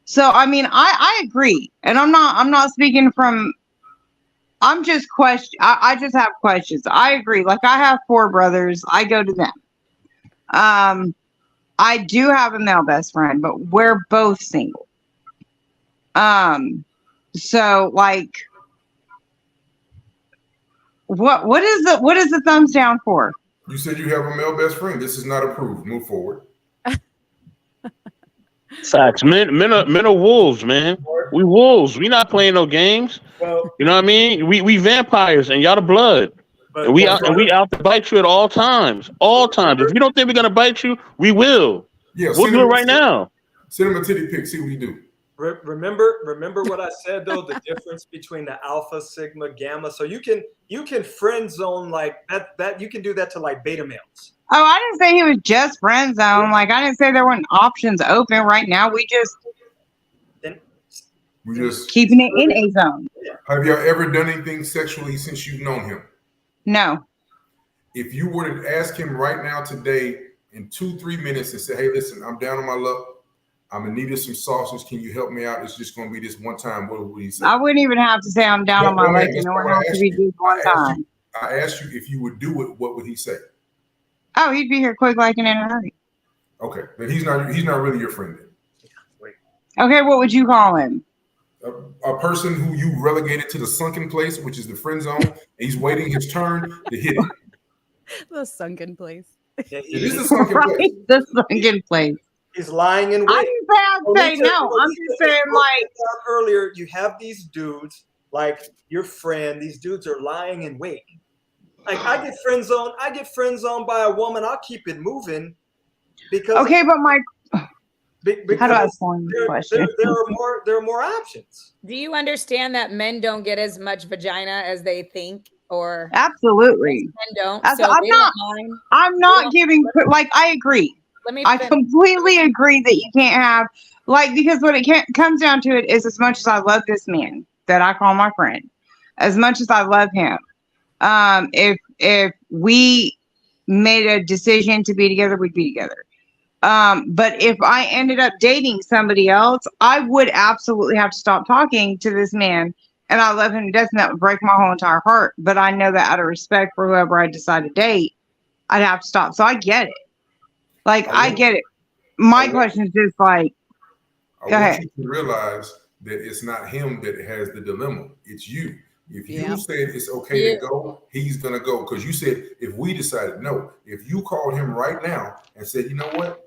So I mean, I agree, and I'm not speaking from. I'm just I just have questions. I agree. Like I have 4 brothers. I go to them. I do have a male best friend, but we're both single. So like, what is the thumbs down for? You said you have a male best friend. This is not approved. Move forward. Facts. Men are wolves, man. We wolves. We not playing no games. well, You know what I mean? We vampires and y'all the blood. but And we out to bite you at all times. All times. If you don't think we're gonna bite you, we will. Yeah, We'll do it right now. Send him a titty pic. See what he do. Remember what I said though, the difference between the alpha, sigma, gamma. So you can friend zone like that you can do that to like beta males. Oh, I didn't say he was just friend zone. Like I didn't say there weren't options open right now. We just keeping it in a zone. Have y'all ever done anything sexually since you've known him? No. If you were to ask him right now today in 2-3 minutes and say, hey, listen, I'm down on my luck. I'm in need of some sausage. Can you help me out? It's just going to be this one time. What would he say? I wouldn't even have to say I'm down on my Well, luck. that's You know, what it I has to asked be you. just one time. I asked you if you would do it, what would he say? Oh, he'd be here quick, like in a hurry. Okay, but he's not really your friend then. Okay, what would you call him? A person who you relegated to the sunken place, which is the friend zone, and he's waiting his turn to hit it. The sunken place. Yeah, It is the sunken place. Right, the sunken place. He's lying in I wait. didn't say I'd say no. I'm just saying like Earlier, you have these dudes like your friend, these dudes are lying in wait. Like I get friend zoned by a woman. I'll keep it moving because Okay, but my because how do I explain the question? there are more options. Do you understand that men don't get as much vagina as they think, or Absolutely. men don't? That's- So I'm they not- don't mind. I'm not giving like I agree. Let me I finish. completely agree that you can't have like because what it comes down to it is as much as I love this man that I call my friend, as much as I love him, if we made a decision to be together, we'd be together. But if I ended up dating somebody else, I would absolutely have to stop talking to this man. And I love him to death, and that would break my whole entire heart. But I know that out of respect for whoever I decide to date, I'd have to stop. So I get it. Like I get it. My question is just like, I go want ahead. you to realize that it's not him that has the dilemma. It's you. If you Yeah. said it's okay to go, he's gonna go. Because you said if we decided no, if you called him right now and said, you know what,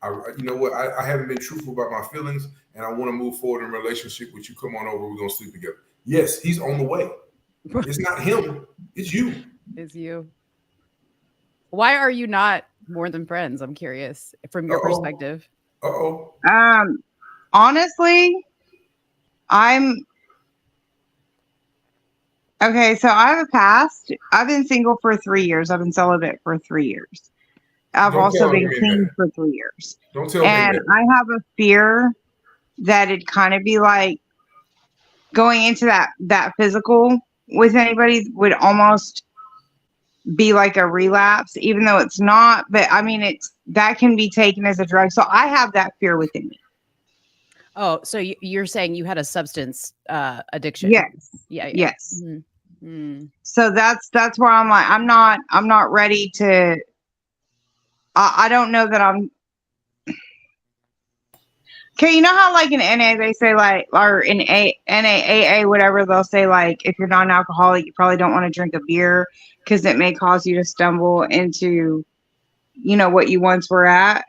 I haven't been truthful about my feelings and I want to move forward in a relationship with you. Come on over, we're gonna sleep together. Yes, he's on the way. It's not him, it's you. Is you. Why are you not more than friends? I'm curious from your perspective. Honestly, I'm okay. So I have a past. I've been single for 3 years. I've been celibate for 3 years. I've Don't also tell been me king that. for 3 years. Don't tell me And that. I have a fear that it'd kind of be like going into that physical with anybody would almost be like a relapse, even though it's not. But I mean, it's that can be taken as a drug. So I have that fear within me. Oh, so you're saying you had a substance addiction? Yes. Yeah. Yes. Mm-hmm. So that's where I'm like, I'm not ready to. I don't know that I'm. Okay, you know how like in NA they say like, or in NAAA whatever they'll say like, if you're not an alcoholic, you probably don't want to drink a beer because it may cause you to stumble into, what you once were at.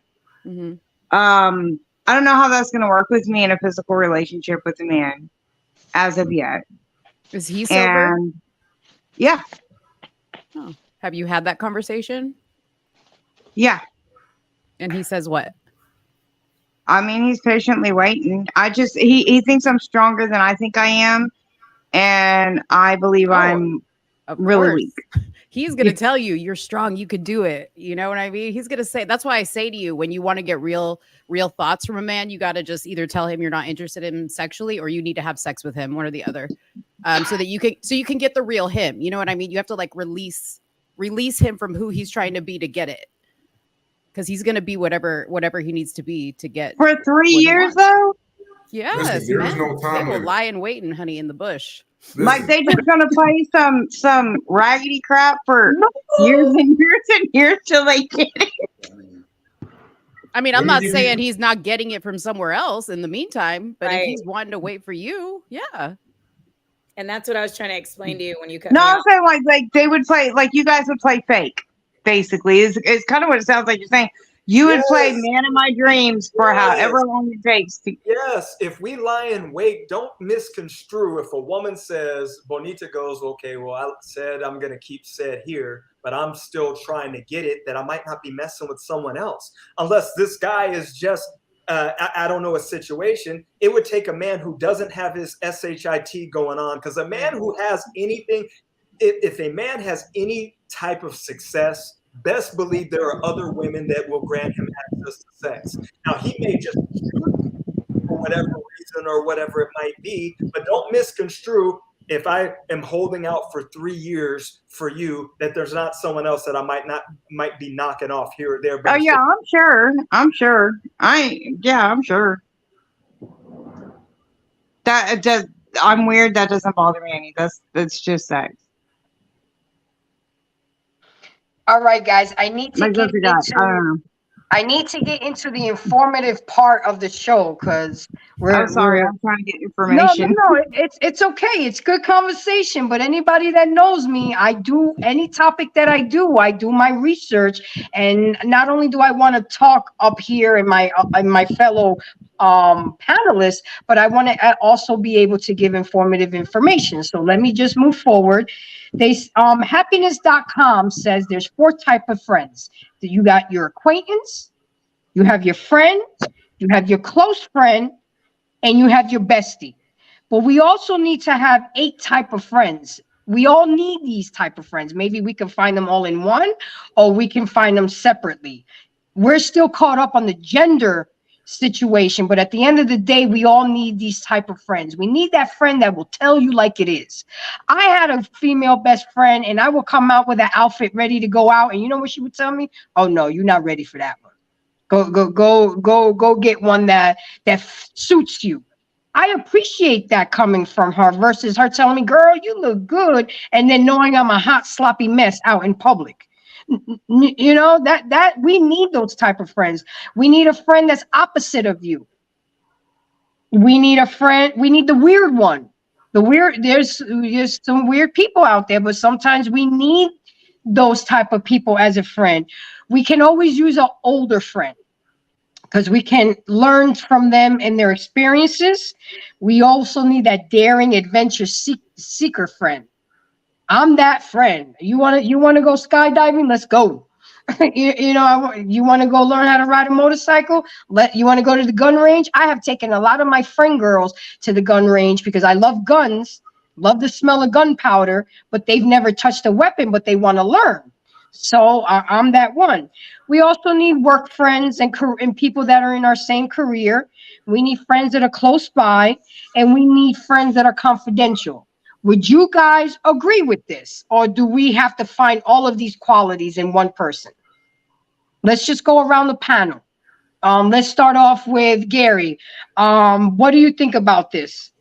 Mm-hmm. I don't know how that's gonna work with me in a physical relationship with a man, as of yet. Is he sober? And yeah. Oh. Have you had that conversation? Yeah. And he says what? I mean, he's patiently waiting. He thinks I'm stronger than I think I am. And I believe I'm really weak. He's going to tell you you're strong. You could do it. You know what I mean? He's going to say, that's why I say to you, when you want to get real thoughts from a man, you got to just either tell him you're not interested in him sexually, or you need to have sex with him, one or the other. So that you can get the real him. You know what I mean? You have to like release him from who he's trying to be to get it. Because he's going to be whatever he needs to be to get. For 3 years, though? Yes, Listen, there is man. no time They will limit. lie and waiting, honey, in the bush. Like they just gonna play some raggedy crap for years and years and years till they get it. I mean, I'm Let me not give you- saying he's not getting it from somewhere else in the meantime, but if Right. he's wanting to wait for you, yeah. And that's what I was trying to explain to you when you cut No, me I'm off. saying like they would play like you guys would play fake, basically. Is kind of what it sounds like you're saying. You would play Yes. man of my dreams for Yes. however long it takes to. Yes, if we lie in wait, don't misconstrue. If a woman says, Bonita goes, okay, well, I said I'm going to keep said here, but I'm still trying to get it, that I might not be messing with someone else. Unless this guy is just, I don't know a situation. It would take a man who doesn't have his SHIT going on, because a man who has anything, if a man has any type of success, best believe there are other women that will grant him access to sex. Now, he may just for whatever reason or whatever it might be, but don't misconstrue if I am holding out for 3 years for you, that there's not someone else that I might be knocking off here or there. But Oh yeah, I'm sure. I'm sure. I'm sure. That does. I'm weird. That doesn't bother me any. That's just sex. All right, guys. I need to Like get what we got. I don't know. I need to get into the informative part of the show because I'm sorry. I'm trying to get information. No, it's okay. It's good conversation. But anybody that knows me, I do any topic that I do my research, and not only do I want to talk up here in my fellow panelists, but I want to also be able to give informative information. So let me just move forward. Happiness.com says there's 4 types of friends. You got your acquaintance, you have your friend, you have your close friend, and you have your bestie. But we also need to have 8 types of friends. We all need these type of friends. Maybe we can find them all in one, or we can find them separately. We're still caught up on the gender situation, but at the end of the day, we all need these type of friends. We need that friend that will tell you like it is. I had a female best friend, and I would come out with an outfit ready to go out, and you know what she would tell me? Oh no, you're not ready for that one. Go get one that suits you. I appreciate that coming from her versus her telling me, girl, you look good, and then knowing I'm a hot, sloppy mess out in public. You know, that we need those type of friends. We need a friend that's opposite of you. We need a friend, we need the weird one. There's some weird people out there, but sometimes we need those type of people as a friend. We can always use an older friend, because we can learn from them and their experiences. We also need that daring adventure seeker friend. I'm that friend. You want to go skydiving? Let's go. You know, you want to go learn how to ride a motorcycle? You want to go to the gun range? I have taken a lot of my friend girls to the gun range because I love guns, love the smell of gunpowder, but they've never touched a weapon, but they want to learn. So I'm that one. We also need work friends and people that are in our same career. We need friends that are close by, and we need friends that are confidential. Would you guys agree with this? Or do we have to find all of these qualities in one person? Let's just go around the panel. Let's start off with Gary. What do you think about this?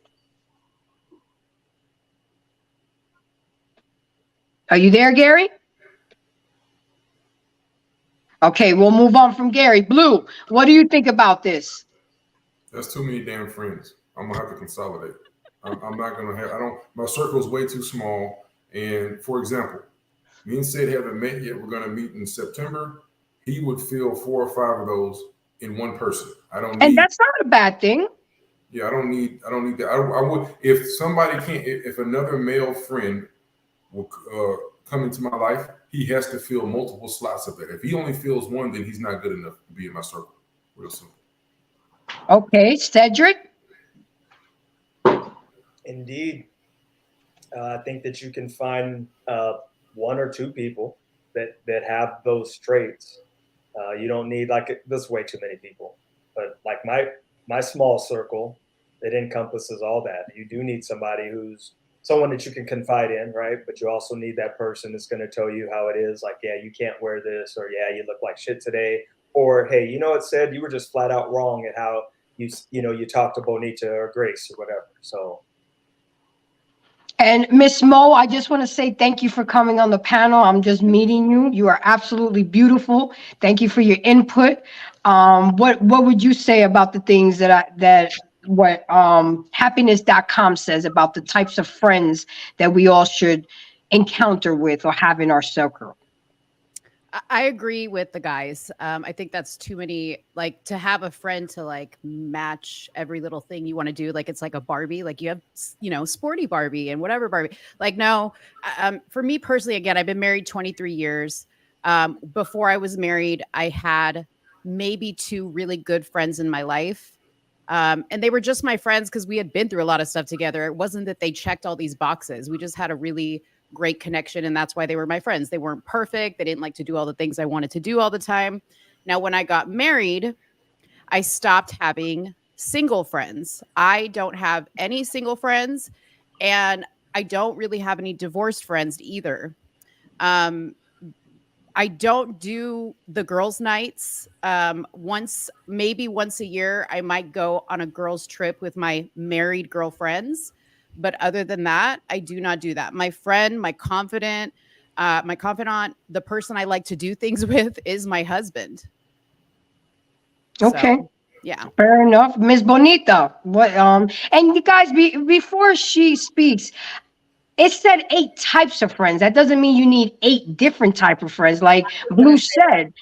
Are you there, Gary? Okay, we'll move on from Gary. Blue, what do you think about this? That's too many damn friends. I'm gonna have to consolidate. I'm not gonna have. My circle is way too small. And for example, me and Sid haven't met yet. We're gonna meet in September. He would fill 4 or 5 of those in one person. And that's not a bad thing. Yeah, I don't need that. I would, if somebody can't, if another male friend will come into my life, he has to fill multiple slots of that. If he only fills one, then he's not good enough to be in my circle. Real simple. Okay, Cedric. Indeed. I think that you can find 1 or 2 people that have those traits. You don't need there's way too many people, but like my small circle, it encompasses all that. You do need somebody who's someone that you can confide in, right? But you also need that person that's going to tell you how it is. Like, yeah, you can't wear this, or yeah, you look like shit today, or hey, you know what, Sid, you were just flat out wrong at how you talked to Bonita or Grace or whatever. So. And Miss Mo, I just want to say thank you for coming on the panel. I'm just meeting you. You are absolutely beautiful. Thank you for your input. What would you say about the things that happiness.com says about the types of friends that we all should encounter with or have in our circle? I agree with the guys. I think that's too many, like, to have a friend to like match every little thing you want to do. Like, it's like a Barbie, like you have, sporty Barbie and whatever Barbie. Like, no, for me personally, again, I've been married 23 years. Before I was married, I had maybe 2 really good friends in my life. And they were just my friends because we had been through a lot of stuff together. It wasn't that they checked all these boxes. We just had a really great connection, and that's why they were my friends. They weren't perfect. They didn't like to do all the things I wanted to do all the time. Now, when I got married, I stopped having single friends. I don't have any single friends, and I don't really have any divorced friends either. I don't do the girls' nights. Maybe once a year, I might go on a girls' trip with my married girlfriends. But other than that, I do not do that. My friend, my confidant, the person I like to do things with is my husband. Okay. So, yeah. Fair enough. Ms. Bonita, what, and you guys, before she speaks, it said 8 types of friends. That doesn't mean you need 8 different type of friends. Like Blue said,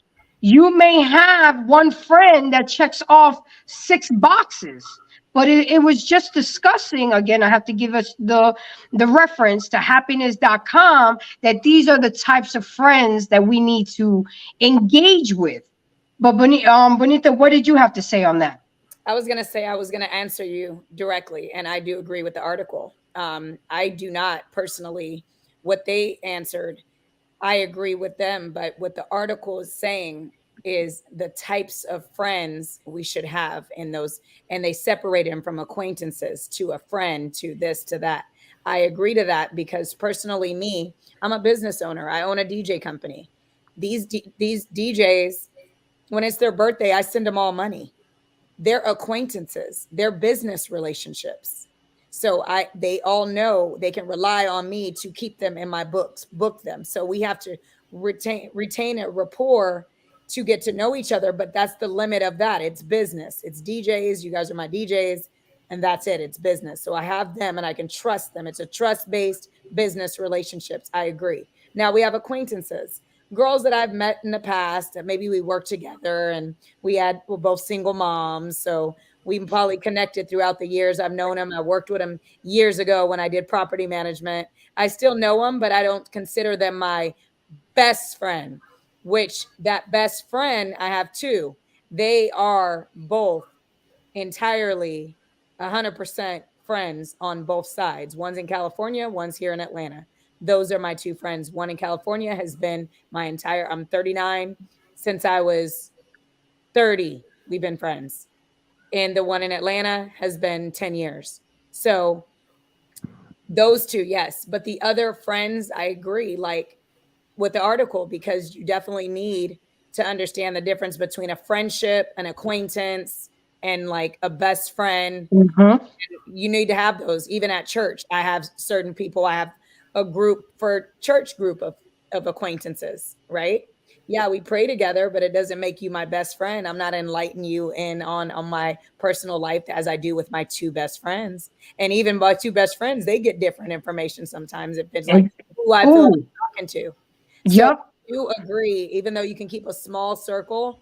You may have one friend that checks off 6 boxes, but it was just discussing, again, I have to give us the reference to happiness.com, that these are the types of friends that we need to engage with. But Bonita, what did you have to say on that? I was going to answer you directly, and I do agree with the article. I do not personally, what they answered, I agree with them, but what the article is saying is the types of friends we should have in those, and they separate them from acquaintances to a friend to this to that. I agree to that because personally, me, I'm a business owner. I own a DJ company. These DJs, when it's their birthday, I send them all money. They're acquaintances, they're business relationships. So they all know they can rely on me to keep them in my books, book them. So we have to retain a rapport to get to know each other, but that's the limit of that. It's business. It's DJs. You guys are my DJs, and that's it. It's business. So I have them and I can trust them. It's a trust-based business relationships. I agree. Now we have acquaintances, girls that I've met in the past that maybe we worked together and we're both single moms. So we probably connected throughout the years. I've known them. I worked with them years ago when I did property management. I still know them, but I don't consider them my best friend, which that best friend, I have two. They are both entirely 100% friends on both sides. One's in California, one's here in Atlanta. Those are my two friends. One in California has been I'm 39. Since I was 30, we've been friends. And the one in Atlanta has been 10 years. So those two, yes. But the other friends, I agree, like with the article, because you definitely need to understand the difference between a friendship, an acquaintance, and like a best friend. Mm-hmm. You need to have those. Even at church, I have certain people. I have a group for church group of acquaintances, right? Yeah, we pray together, but it doesn't make you my best friend. I'm not enlightening you in on my personal life as I do with my two best friends. And even my two best friends, they get different information sometimes if it's like who I feel like talking to. So I do agree, even though you can keep a small circle,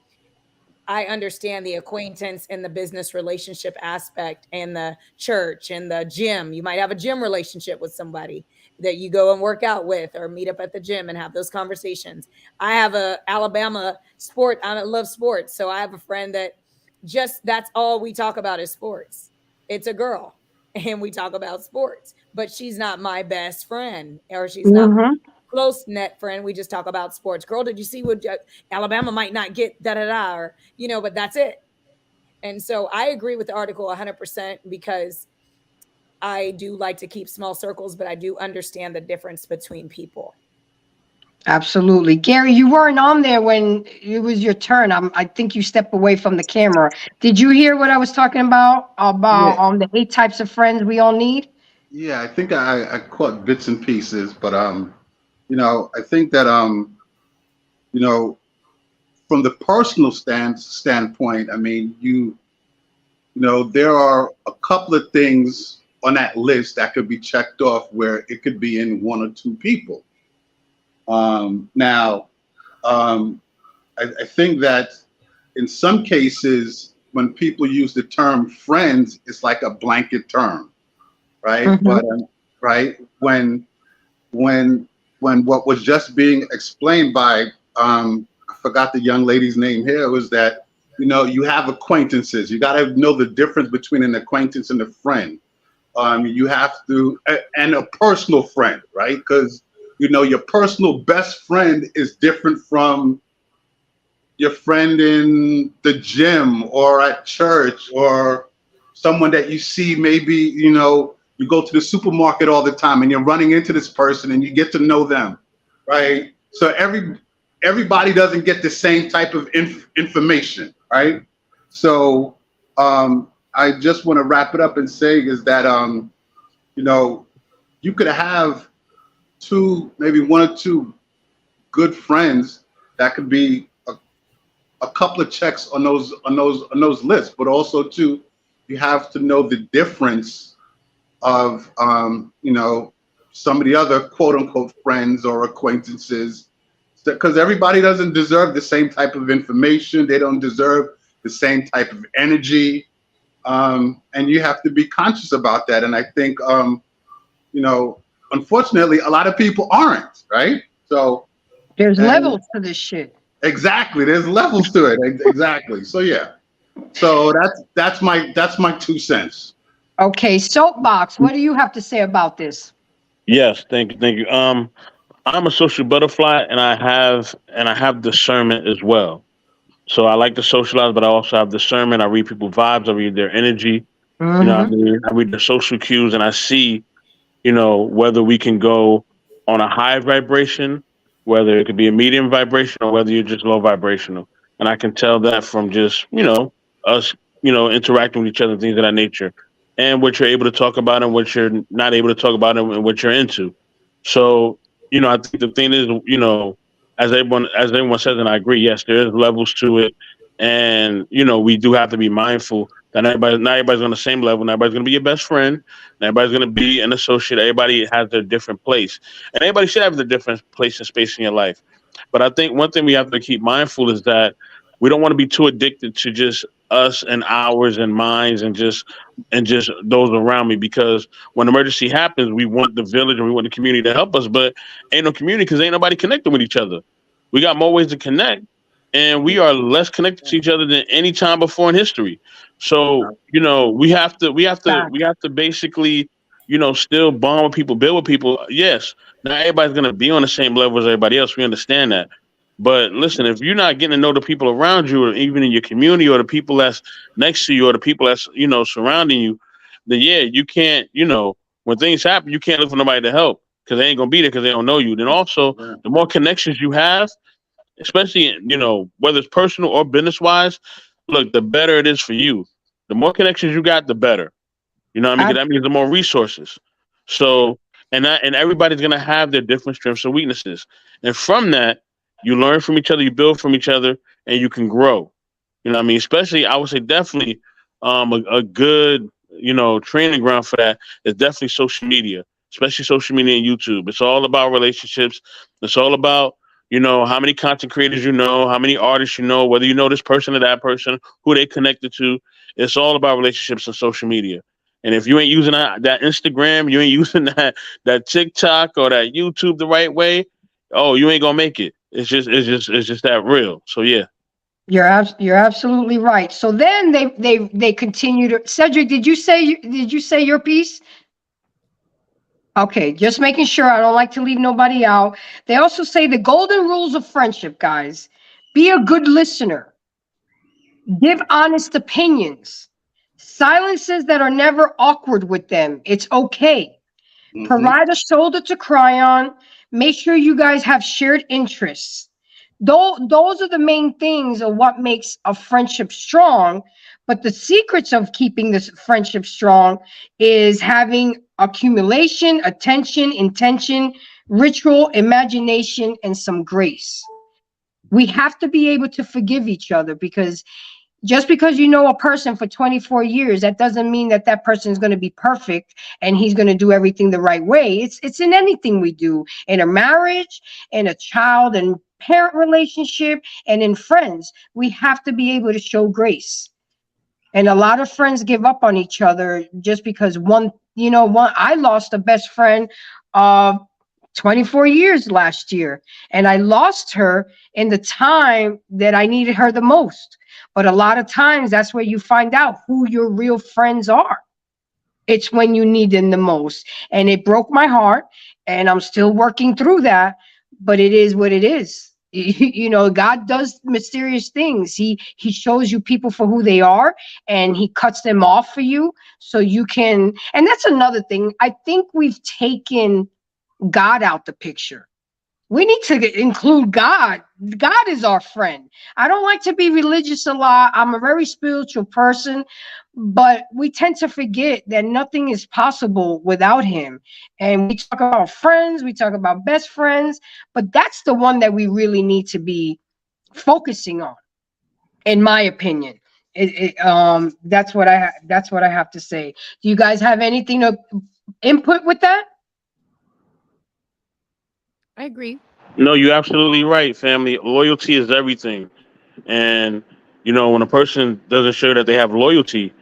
I understand the acquaintance and the business relationship aspect and the church and the gym. You might have a gym relationship with somebody that you go and work out with or meet up at the gym and have those conversations. I have a Alabama sport. I love sports. So I have a friend that that's all we talk about is sports. It's a girl and we talk about sports, but she's not my best friend or she's not my close net friend. We just talk about sports. Girl, did you see what Alabama might not get or, but that's it. And so I agree with the article 100% because I do like to keep small circles, but I do understand the difference between people. Absolutely. Gary, you weren't on there when it was your turn. I think you stepped away from the camera. Did you hear what I was talking about the 8 types of friends we all need? Yeah, I think I caught bits and pieces, but I think that from the personal standpoint, I mean, there are a couple of things on that list that could be checked off where it could be in 1 or 2 people. I think that in some cases, when people use the term friends, it's like a blanket term, right? Mm-hmm. But when what was just being explained by I forgot the young lady's name here, was that you have acquaintances. You got to know the difference between an acquaintance and a friend. You have to, and a personal friend, right? Because your personal best friend is different from your friend in the gym or at church or someone that you see maybe, you go to the supermarket all the time and you're running into this person and you get to know them, right? So everybody doesn't get the same type of information, right? So I just want to wrap it up and say is that, you could have 2, maybe 1 or 2 good friends that could be a couple of checks on those lists, but also too, you have to know the difference of some of the other quote unquote friends or acquaintances, because everybody doesn't deserve the same type of information. They don't deserve the same type of energy. And you have to be conscious about that. And I think, you know, unfortunately, a lot of people aren't, right? So there's levels to this shit. Exactly. There's levels to it. Exactly. So yeah. So that's my 2 cents. Okay, Soapbox, what do you have to say about this? Yes, thank you. I'm a social butterfly, and I have discernment as well. So I like to socialize, but I also have discernment. I read people's vibes. I read their energy. You know what I mean? I read their social cues, and I see, you know, whether we can go on a high vibration, whether it could be a medium vibration, or whether you're just low vibrational. And I can tell that from just, you know, us, you know, interacting with each other, things of that nature, and what you're able to talk about and what you're not able to talk about and what you're into. So, you know, I think the thing is, you know, as everyone says, and I agree, yes, there is levels to it. And, you know, we do have to be mindful that not everybody's on the same level. Not everybody's going to be your best friend. Not everybody's going to be an associate. Everybody has their different place. And everybody should have their different place and space in your life. But I think one thing we have to keep mindful is that we don't want to be too addicted to just us and ours and minds and just those around me, because when emergency happens, we want the village and we want the community to help us, but ain't no community because ain't nobody connected with each other. We got more ways to connect, and we are less connected to each other than any time before in history. So, you know, we have to basically, you know, still bond with people, build with people. Yes, not everybody's gonna be on the same level as everybody else. We understand that. But listen, if you're not getting to know the people around you, or even in your community, or the people that's next to you, or the people that's, you know, surrounding you, then yeah, you can't, you know, when things happen, you can't look for nobody to help because they ain't gonna be there because they don't know you. Then also, the more connections you have, especially, you know, whether it's personal or business wise, look, the better it is for you. The more connections you got, the better. You know what I mean? 'Cause that means the more resources. So, and everybody's gonna have their different strengths and weaknesses, and from that, you learn from each other, you build from each other, and you can grow. You know what I mean? Especially, I would say definitely a good, you know, training ground for that is definitely social media, especially social media and YouTube. It's all about relationships. It's all about, you know, how many content creators you know, how many artists you know, whether you know this person or that person, who they connected to. It's all about relationships and social media. And if you ain't using that Instagram, you ain't using that TikTok or that YouTube the right way, oh, you ain't gonna make it. It's just that real. So yeah. You're absolutely right. So then they continue to. Cedric, did you say your piece? Okay, just making sure. I don't like to leave nobody out. They also say the golden rules of friendship, guys. Be a good listener. Give honest opinions. Silences that are never awkward with them. It's okay. Provide a shoulder to cry on. Make sure you guys have shared interests. Those are the main things of what makes a friendship strong. But the secrets of keeping this friendship strong is having accumulation, attention, intention, ritual, imagination, and some grace. We have to be able to forgive each other, because just because you know a person for 24 years, that doesn't mean that that person is going to be perfect and he's going to do everything the right way. It's in anything we do, in a marriage, in a child and parent relationship, and in friends. We have to be able to show grace. And a lot of friends give up on each other just because I lost a best friend of 24 years last year, and I lost her in the time that I needed her the most. But a lot of times that's where you find out who your real friends are. It's when you need them the most. And it broke my heart, and I'm still working through that, but it is what it is. You know, God does mysterious things. He shows you people for who they are, and he cuts them off for you so you can. And that's another thing. I think we've taken God out the picture. We need to include God. God is our friend. I don't like to be religious a lot. I'm a very spiritual person, but we tend to forget that nothing is possible without him. And we talk about friends, we talk about best friends, but that's the one that we really need to be focusing on, in my opinion. That's what I have to say. Do you guys have anything to input with that? I agree. No, you're absolutely right, family. Loyalty is everything. And, you know, when a person doesn't show that they have loyalty,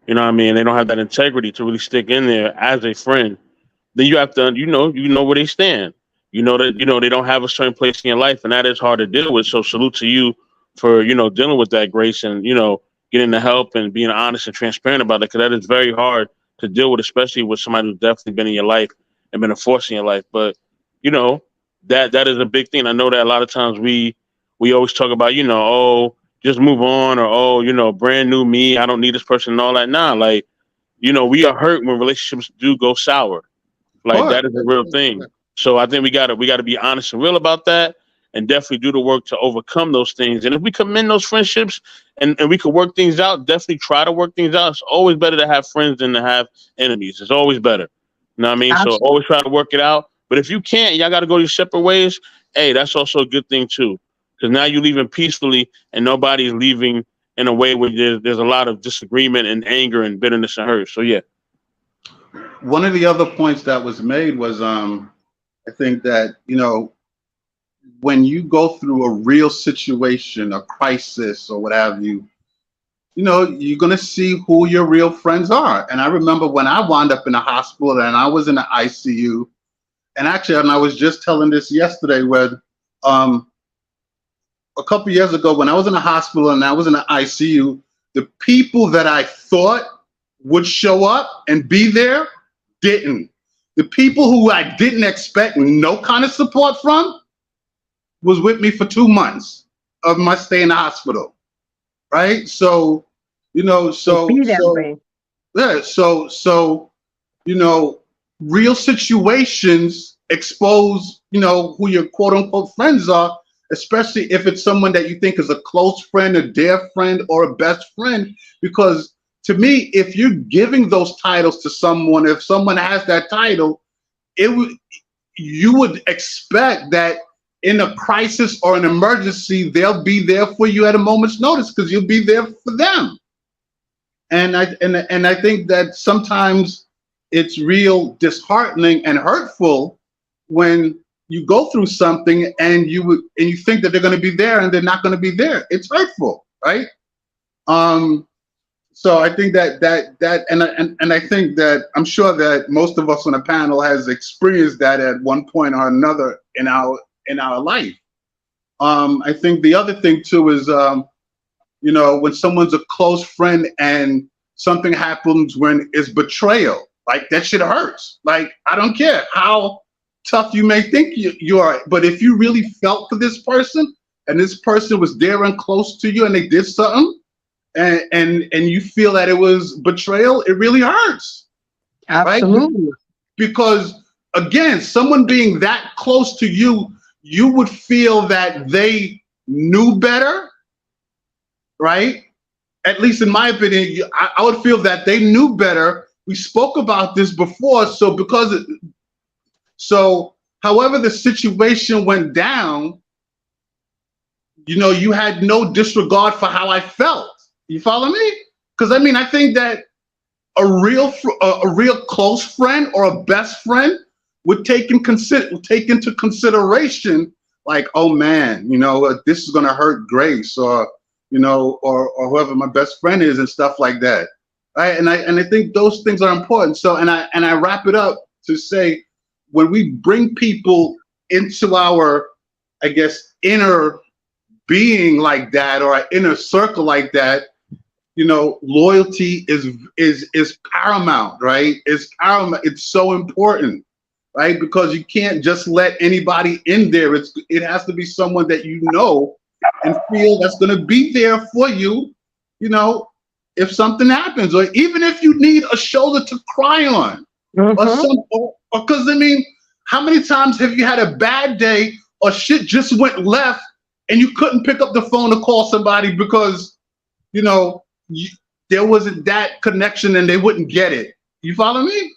you know what I mean, they don't have that integrity to really stick in there as a friend, then you have to, you know where they stand. You know that, they don't have a certain place in your life, and that is hard to deal with. So salute to you for, dealing with that, Grace, and, getting the help and being honest and transparent about it, because that is very hard to deal with, especially with somebody who's definitely been in your life and been a force in your life. But, that is a big thing. I know that a lot of times we always talk about, oh, just move on, or, oh, brand new me, I don't need this person and all that. Nah, like, we are hurt when relationships do go sour. Like, that is a real thing. So I think we gotta be honest and real about that, and definitely do the work to overcome those things. And if we commend those friendships and we can work things out, definitely try to work things out. It's always better to have friends than to have enemies. It's always better. You know what I mean? Absolutely. So always try to work it out. But if you can't, y'all got to go your separate ways. Hey, that's also a good thing too, because now you're leaving peacefully, and nobody's leaving in a way where there's a lot of disagreement and anger and bitterness and hurt. So yeah. One of the other points that was made was, I think that, when you go through a real situation, a crisis or what have you, you're going to see who your real friends are. And I remember when I wound up in the hospital and I was in the ICU, and actually, and I was just telling this yesterday, where a couple years ago when I was in the hospital and I was in the ICU, the people that I thought would show up and be there didn't. The people who I didn't expect no kind of support from was with me for 2 months of my stay in the hospital, right? So, real situations expose, who your quote unquote friends are, especially if it's someone that you think is a close friend, a dear friend, or a best friend. Because to me, if you're giving those titles to someone, if someone has that title, you would expect that in a crisis or an emergency, they'll be there for you at a moment's notice, because you'll be there for them. And I think that sometimes it's real disheartening and hurtful when you go through something and you think that they're going to be there and they're not going to be there. It's hurtful, right? So I think that I think that I'm sure that most of us on the panel has experienced that at one point or another in our life. I think the other thing too is, when someone's a close friend and something happens when it's betrayal, like that shit hurts. Like, I don't care how tough you may think you are, but if you really felt for this person and this person was there and close to you and they did something, and you feel that it was betrayal, it really hurts. Absolutely. Right? Because again, someone being that close to you, you would feel that they knew better, right? At least in my opinion, I would feel that they knew better. We spoke about this before, so however the situation went down, you had no disregard for how I felt. You follow me? Because I think that a real close friend or a best friend would take into consideration, like, oh man, this is gonna hurt Grace, or or whoever my best friend is, and stuff like that, right? And I think those things are important. So and I wrap it up to say, when we bring people into our, I guess, inner being like that, or our inner circle like that, loyalty is paramount, right? It's paramount. It's so important, right? Because you can't just let anybody in there. It has to be someone that and feel that's going to be there for you, if something happens, or even if you need a shoulder to cry on, because how many times have you had a bad day or shit just went left and you couldn't pick up the phone to call somebody because, there wasn't that connection and they wouldn't get it. You follow me?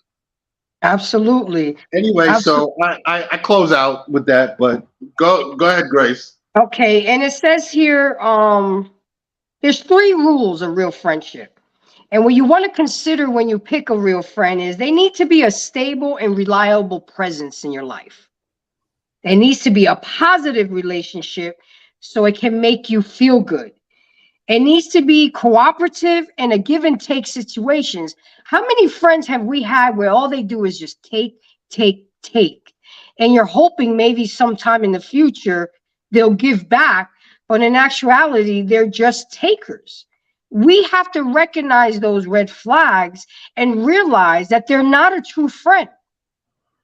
Absolutely. Anyway, so I close out with that, but go ahead, Grace. Okay, and it says here, there's 3 rules of real friendship. And what you want to consider when you pick a real friend is they need to be a stable and reliable presence in your life. It needs to be a positive relationship so it can make you feel good. It needs to be cooperative and a give and take situations. How many friends have we had where all they do is just take, take, take? And you're hoping maybe sometime in the future they'll give back, but in actuality, they're just takers. We have to recognize those red flags and realize that they're not a true friend.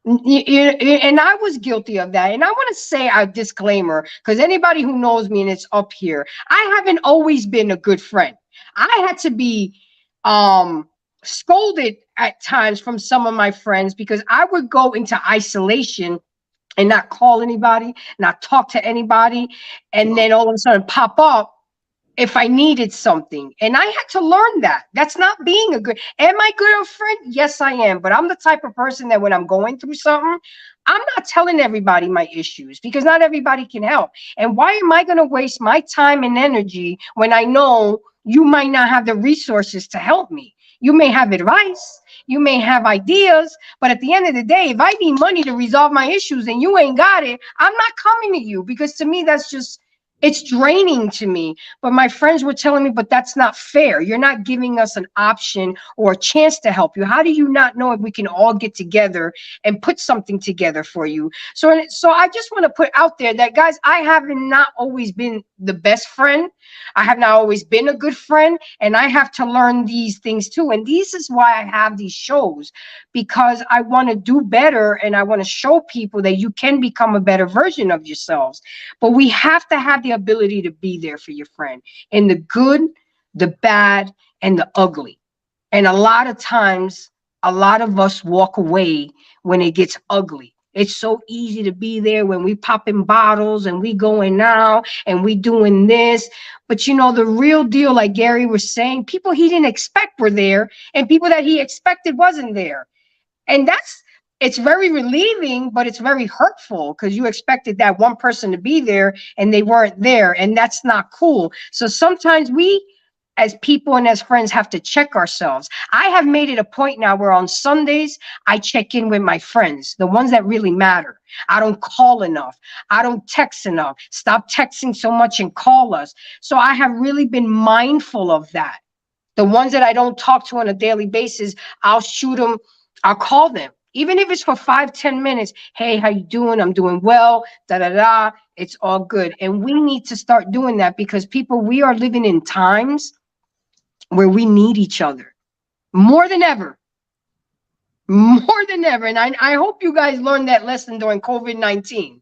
And I was guilty of that. And I want to say a disclaimer, because anybody who knows me and it's up here, I haven't always been a good friend. I had to be scolded at times from some of my friends because I would go into isolation and not call anybody, not talk to anybody, and then all of a sudden pop up if I needed something. And I had to learn that. That's not being a good. Am I good of a friend? Yes, I am. But I'm the type of person that when I'm going through something, I'm not telling everybody my issues because not everybody can help. And why am I going to waste my time and energy when I know you might not have the resources to help me? You may have advice, you may have ideas, but at the end of the day, if I need money to resolve my issues and you ain't got it, I'm not coming to you because to me, that's just, it's draining to me. But my friends were telling me, but that's not fair. You're not giving us an option or a chance to help you. How do you not know if we can all get together and put something together for you? So I just want to put out there that, guys, I have not always been the best friend. I have not always been a good friend. And I have to learn these things too. And this is why I have these shows, because I want to do better and I want to show people that you can become a better version of yourselves. But we have to have the ability to be there for your friend in the good, the bad, and the ugly. And a lot of times, a lot of us walk away when it gets ugly. It's so easy to be there when we popping bottles and we going out and we doing this. But you know, the real deal, like Gary was saying, people he didn't expect were there and people that he expected wasn't there. And it's very relieving, but it's very hurtful because you expected that one person to be there and they weren't there. And that's not cool. So sometimes we, as people and as friends, have to check ourselves. I have made it a point now where on Sundays, I check in with my friends, the ones that really matter. I don't call enough. I don't text enough. Stop texting so much and call us. So I have really been mindful of that. The ones that I don't talk to on a daily basis, I'll shoot them. I'll call them. Even if it's for 5-10 minutes. Hey, how you doing? I'm doing well. It's all good. And we need to start doing that because people, we are living in times where we need each other more than ever. More than ever. And I hope you guys learned that lesson during COVID-19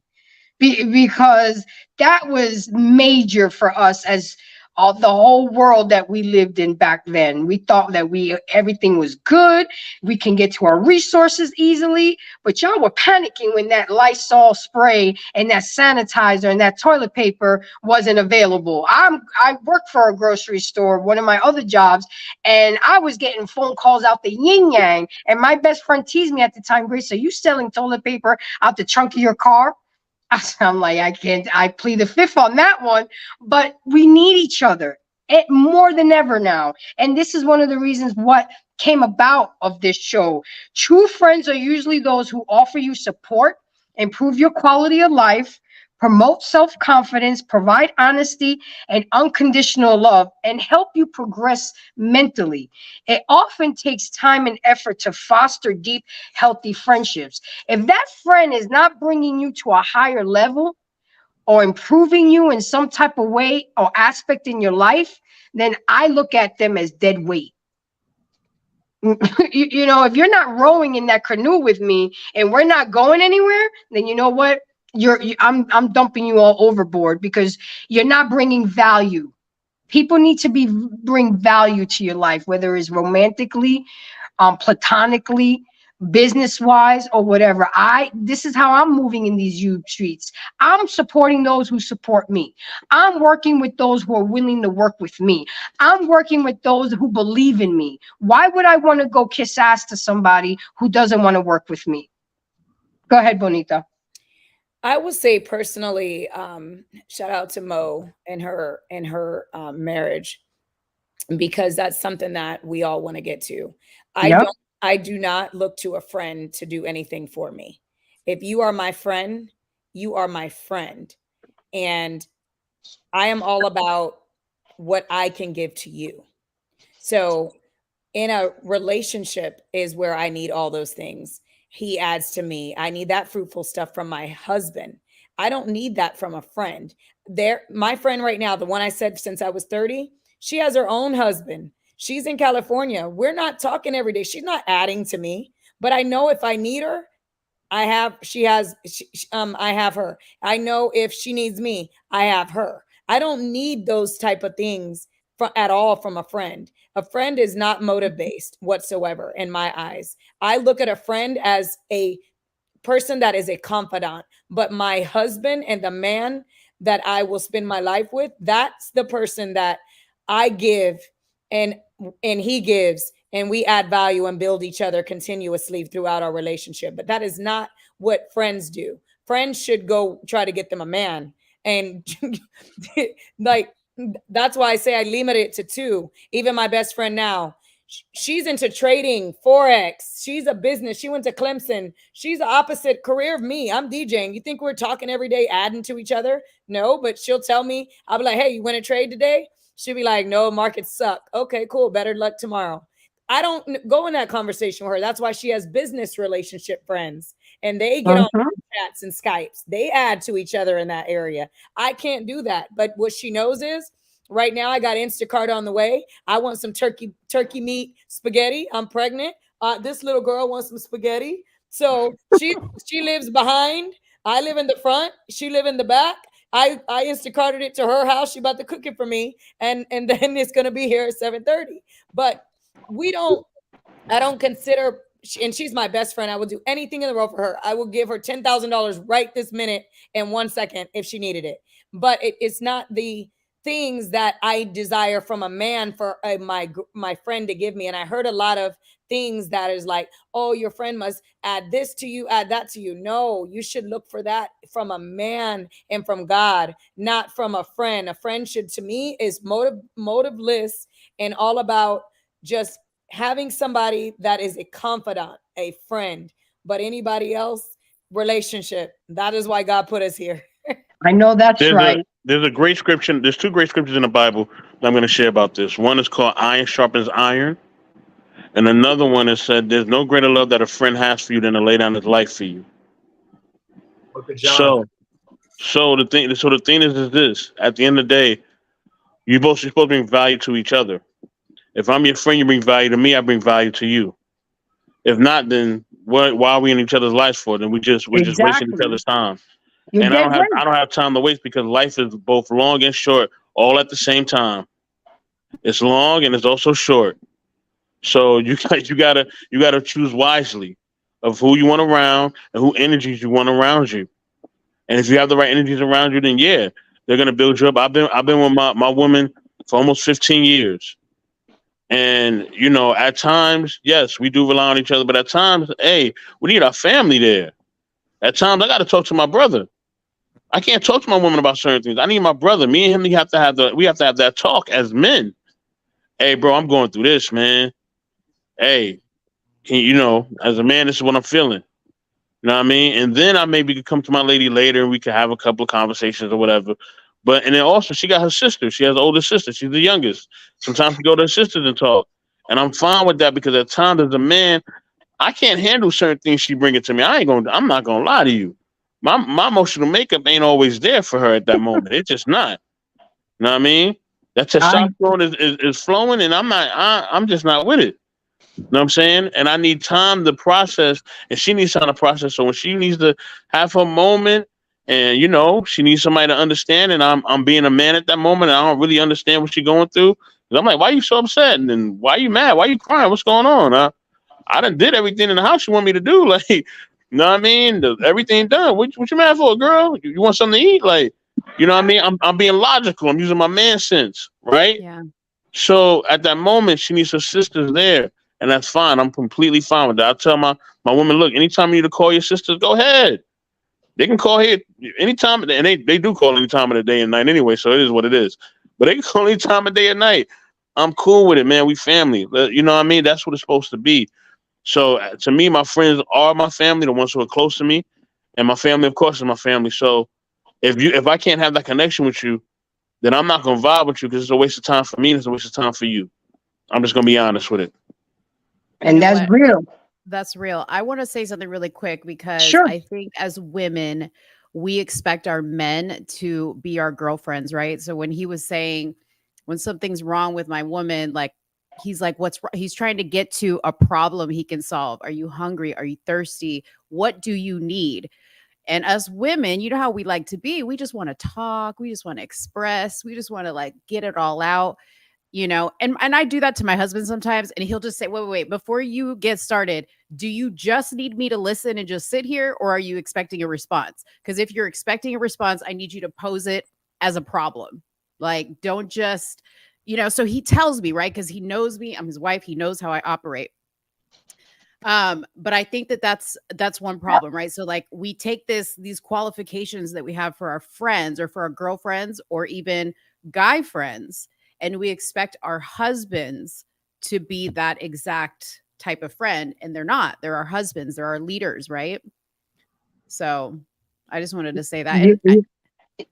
because that was major for us as the whole world that we lived in back then. We thought that everything was good. We can get to our resources easily, but y'all were panicking when that Lysol spray and that sanitizer and that toilet paper wasn't available. I worked for a grocery store, one of my other jobs, and I was getting phone calls out the yin yang. And my best friend teased me at the time, Grace, are you selling toilet paper out the trunk of your car? I'm like, I plead the fifth on that one, but we need each other more than ever now. And this is one of the reasons what came about of this show. True friends are usually those who offer you support, improve your quality of life, promote self-confidence, provide honesty and unconditional love, and help you progress mentally. It often takes time and effort to foster deep, healthy friendships. If that friend is not bringing you to a higher level or improving you in some type of way or aspect in your life, then I look at them as dead weight. You know, if you're not rowing in that canoe with me and we're not going anywhere, then you know what? I'm dumping you all overboard because you're not bringing value. People need to bring value to your life, whether it's romantically, platonically, business-wise, or whatever. This is how I'm moving in these YouTube streets. I'm supporting those who support me. I'm working with those who are willing to work with me. I'm working with those who believe in me. Why would I want to go kiss ass to somebody who doesn't want to work with me? Go ahead, Bonita. I would say personally, shout out to Mo and her marriage, because that's something that we all want to get to. I do not look to a friend to do anything for me. If you are my friend, you are my friend. And I am all about what I can give to you. So in a relationship is where I need all those things. He adds to me. I need that fruitful stuff from my husband. I don't need that from a friend. My friend right now, the one I said since I was 30, she has her own husband. She's in California. We're not talking every day. She's not adding to me, but I know if I need her, I have her. I know if she needs me, I have her. I don't need those type of things at all from a friend. A friend is not motive based whatsoever in my eyes. I look at a friend as a person that is a confidant, but my husband and the man that I will spend my life with, that's the person that I give and he gives, and we add value and build each other continuously throughout our relationship. But that is not what friends do. Friends should go try to get them a man. And like, that's why I say I limit it to 2. Even my best friend now, she's into trading, Forex. She's a business. She went to Clemson. She's the opposite career of me. I'm DJing. You think we're talking every day, adding to each other? No, but she'll tell me, I'll be like, hey, you want to trade today? She'll be like, no, markets suck. Okay, cool. Better luck tomorrow. I don't go in that conversation with her. That's why she has business relationship friends, and they get on chats and Skypes. They add to each other in that area. I can't do that. But what she knows is right now I got Instacart on the way. I want some turkey meat spaghetti. I'm pregnant. This little girl wants some spaghetti. So she lives behind. I live in the front. She live in the back. I Instacarted it to her house. She about to cook it for me. And then it's going to be here at 7:30. But I don't consider, and she's my best friend. I will do anything in the world for her. I will give her $10,000 right this minute in 1 second if she needed it. But it's not the things that I desire from a man for my friend to give me. And I heard a lot of things that is like, oh, your friend must add this to you, add that to you. No, you should look for that from a man and from God, not from a friend. A friend should, to me, is motiveless and all about just having somebody that is a confidant, a friend. But anybody else, relationship. That is why God put us here. I know that's right. There's a great scripture. There's 2 great scriptures in the Bible that I'm going to share about this. One is called iron sharpens iron. And another one is said, there's no greater love that a friend has for you than to lay down his life for you. So the thing is this, at the end of the day, you're supposed to bring value to each other. If I'm your friend, you bring value to me, I bring value to you. If not, then why are we in each other's lives for? Then we're just wasting each other's time. And I don't have time to waste, because life is both long and short all at the same time. It's long and it's also short. So you gotta choose wisely of who you want around and who energies you want around you. And if you have the right energies around you, then yeah, they're gonna build you up. I've been with my woman for almost 15 years. And at times, yes, we do rely on each other, but at times, hey, we need our family there. At times I gotta talk to my brother. I can't talk to my woman about certain things. I need my brother. Me and him, we have to have that talk as men. Hey, bro, I'm going through this, man. Hey, as a man, this is what I'm feeling. You know what I mean? And then I maybe could come to my lady later and we could have a couple of conversations or whatever. And then also she got her sister. She has an older sister. She's the youngest. Sometimes we go to her sisters and talk. And I'm fine with that, because at times as a man, I can't handle certain things she bring it to me. I'm not gonna lie to you. My emotional makeup ain't always there for her at that moment. It's just not. You know what I mean? That testosterone is flowing, and I'm just not with it. You know what I'm saying? And I need time to process, and she needs time to process. So when she needs to have her moment, and she needs somebody to understand, and I'm being a man at that moment, and I don't really understand what she's going through. And I'm like, why are you so upset? And then why are you mad? Why are you crying? What's going on? I done did everything in the house you want me to do. Like, you know what I mean? Everything done. What you mad for, girl? You want something to eat? Like, you know what I mean? I'm being logical. I'm using my man sense, right? Yeah. So at that moment, she needs her sisters there, and that's fine. I'm completely fine with that. I tell my woman, look, anytime you need to call your sisters, go ahead. They can call here anytime, and they do call any time of the day and night anyway, so it is what it is. But they can call any time of day and night. I'm cool with it, man. We family. You know what I mean? That's what it's supposed to be. So to me, my friends are my family, the ones who are close to me. And my family, of course, is my family. So if I can't have that connection with you, then I'm not gonna vibe with you because it's a waste of time for me and it's a waste of time for you. I'm just gonna be honest with it. And You know that's what? real. That's real. I want to say something really quick because Sure. I think as women, we expect our men to be our girlfriends, right? So when he was saying, when something's wrong with my woman, like he's like, he's trying to get to a problem he can solve. Are you hungry? Are you thirsty? What do you need? And us women, you know how we like to be. We just want to talk. We just want to express. We just want to like get it all out. You know, and I do that to my husband sometimes, and he'll just say, wait, before you get started, do you just need me to listen and just sit here, or are you expecting a response? Because if you're expecting a response, I need you to pose it as a problem. Like, don't just, you know, so he tells me, right? Because he knows me, I'm his wife, he knows how I operate. But I think that's one problem, right? So like we take these qualifications that we have for our friends or for our girlfriends or even guy friends, and we expect our husbands to be that exact type of friend, and they're not. They're our husbands. They're our leaders, right? So I just wanted to say that.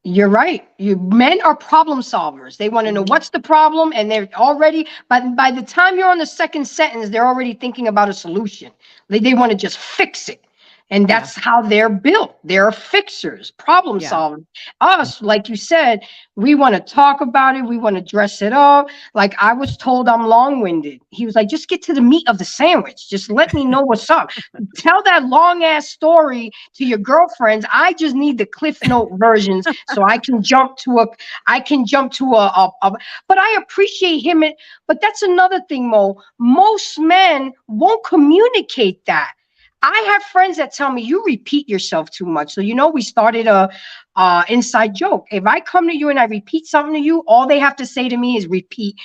You're right. Men are problem solvers. They want to know what's the problem, and they're already, but by the time you're on the second sentence, they're already thinking about a solution. They want to just fix it. And that's how they're built. They're fixers, problem solvers. Us, like you said, we want to talk about it. We want to dress it up. Like I was told I'm long-winded. He was like, just get to the meat of the sandwich. Just let me know what's up. Tell that long ass story to your girlfriends. I just need the Cliff Note versions so I can jump to but I appreciate him. But that's another thing, Mo. Most men won't communicate that. I have friends that tell me you repeat yourself too much. So, you know, we started a inside joke. If I come to you and I repeat something to you, all they have to say to me is repeat,